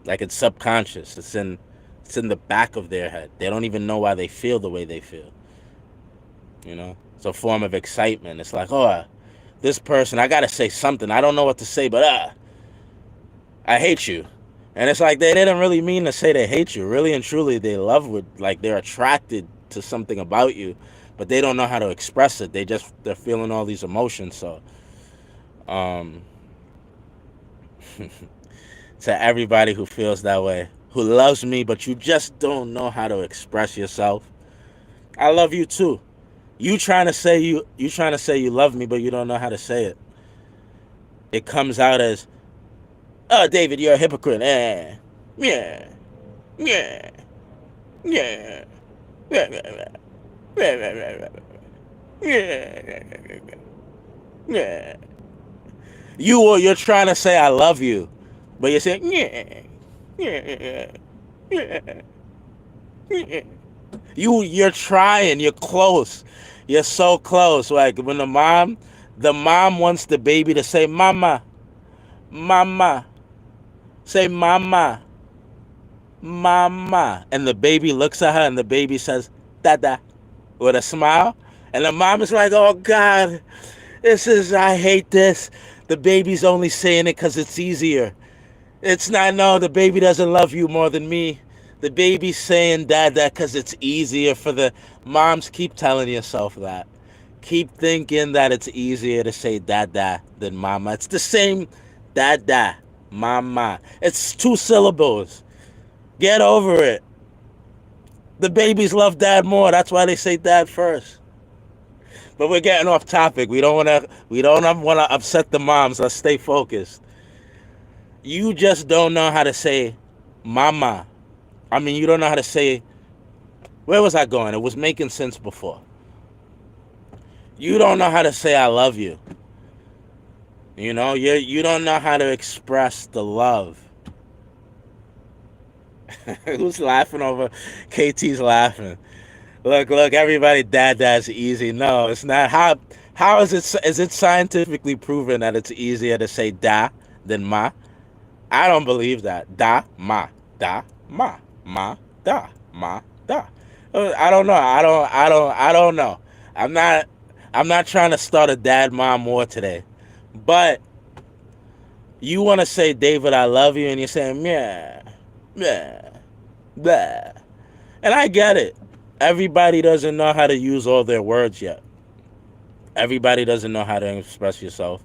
Like it's subconscious. It's in the back of their head. They don't even know why they feel the way they feel. You know, it's a form of excitement. It's like, oh, this person, I gotta say something. I don't know what to say, but I hate you. And it's like they didn't really mean to say they hate you. Really and truly, they love with, like, they're attracted to something about you, but they don't know how to express it. They're feeling all these emotions. So, um, to everybody who feels that way, who loves me, but you just don't know how to express yourself, I love you too. You trying to say you love me, but you don't know how to say it. It comes out as, oh, David, you're a hypocrite. Yeah, yeah, yeah, yeah, yeah, yeah, yeah. You're trying to say I love you, but you're saying yeah, yeah, yeah, yeah. You're trying. You're close. You're so close. Like when the mom wants the baby to say mama, mama, say mama, mama, and the baby looks at her and the baby says dada with a smile, and the mom is like, oh God, I hate this. The baby's only saying it because it's easier. It's not, no, the baby doesn't love you more than me. The baby's saying dada because it's easier for the moms. Keep telling yourself that. Keep thinking that it's easier to say dada than mama. It's the same dada, mama. It's two syllables. Get over it. The babies love dad more. That's why they say dad first. But we're getting off topic. We don't want to upset the moms. Let's stay focused. You just don't know how to say mama. I mean, you don't know how to say, where was I going? It was making sense before. You don't know how to say I love you. You know, you don't know how to express the love. Who's laughing over? KT's laughing. Look, everybody, that's easy. No, it's not. How is it scientifically proven that it's easier to say da than ma? I don't believe that. Da, ma, da. I don't know. I don't know. I'm not I'm not trying to start a dad mom war today. But you want to say, David, I love you, and you're saying, yeah, yeah, blah. And I get it. Everybody doesn't know how to use all their words yet. Everybody doesn't know how to express yourself.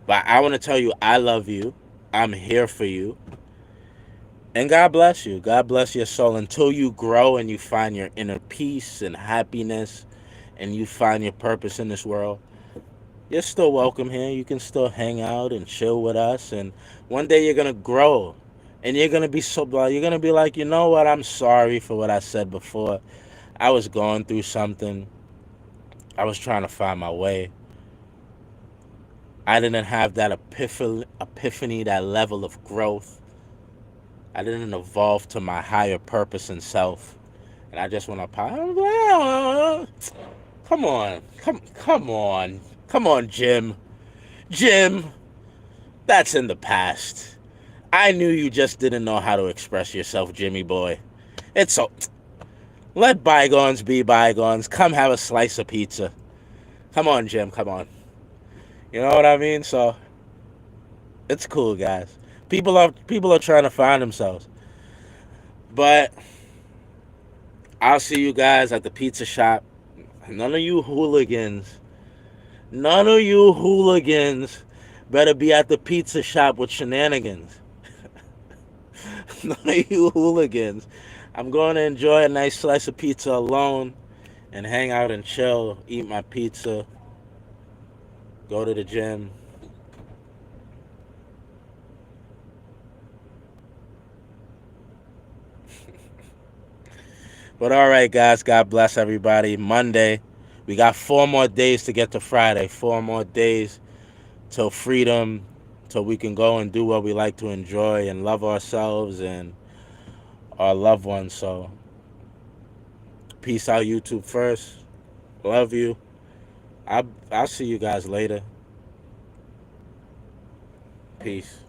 But I want to tell you, I love you. I'm here for you. And God bless you. God bless your soul until you grow and you find your inner peace and happiness and you find your purpose in this world. You're still welcome here. You can still hang out and chill with us. And one day you're going to grow. And you're going to be you're going to be like, you know what? I'm sorry for what I said before. I was going through something. I was trying to find my way. I didn't have that epiphany, that level of growth. I didn't evolve to my higher purpose and self. And I just want to Come on. Come on. Come on, Jim. Jim, that's in the past. I knew you just didn't know how to express yourself, Jimmy boy. It's so. Let bygones be bygones. Come have a slice of pizza. Come on, Jim. Come on. You know what I mean? So it's cool, guys. People are trying to find themselves. But I'll see you guys at the pizza shop. None of you hooligans. None of you hooligans better be at the pizza shop with shenanigans. None of you hooligans. I'm going to enjoy a nice slice of pizza alone and hang out and chill, eat my pizza, go to the gym. But all right, guys, God bless everybody. Monday, we got 4 more days to get to Friday. 4 more days till freedom, till we can go and do what we like to enjoy and love ourselves and our loved ones. So, peace out, YouTube first. Love you. I'll see you guys later. Peace.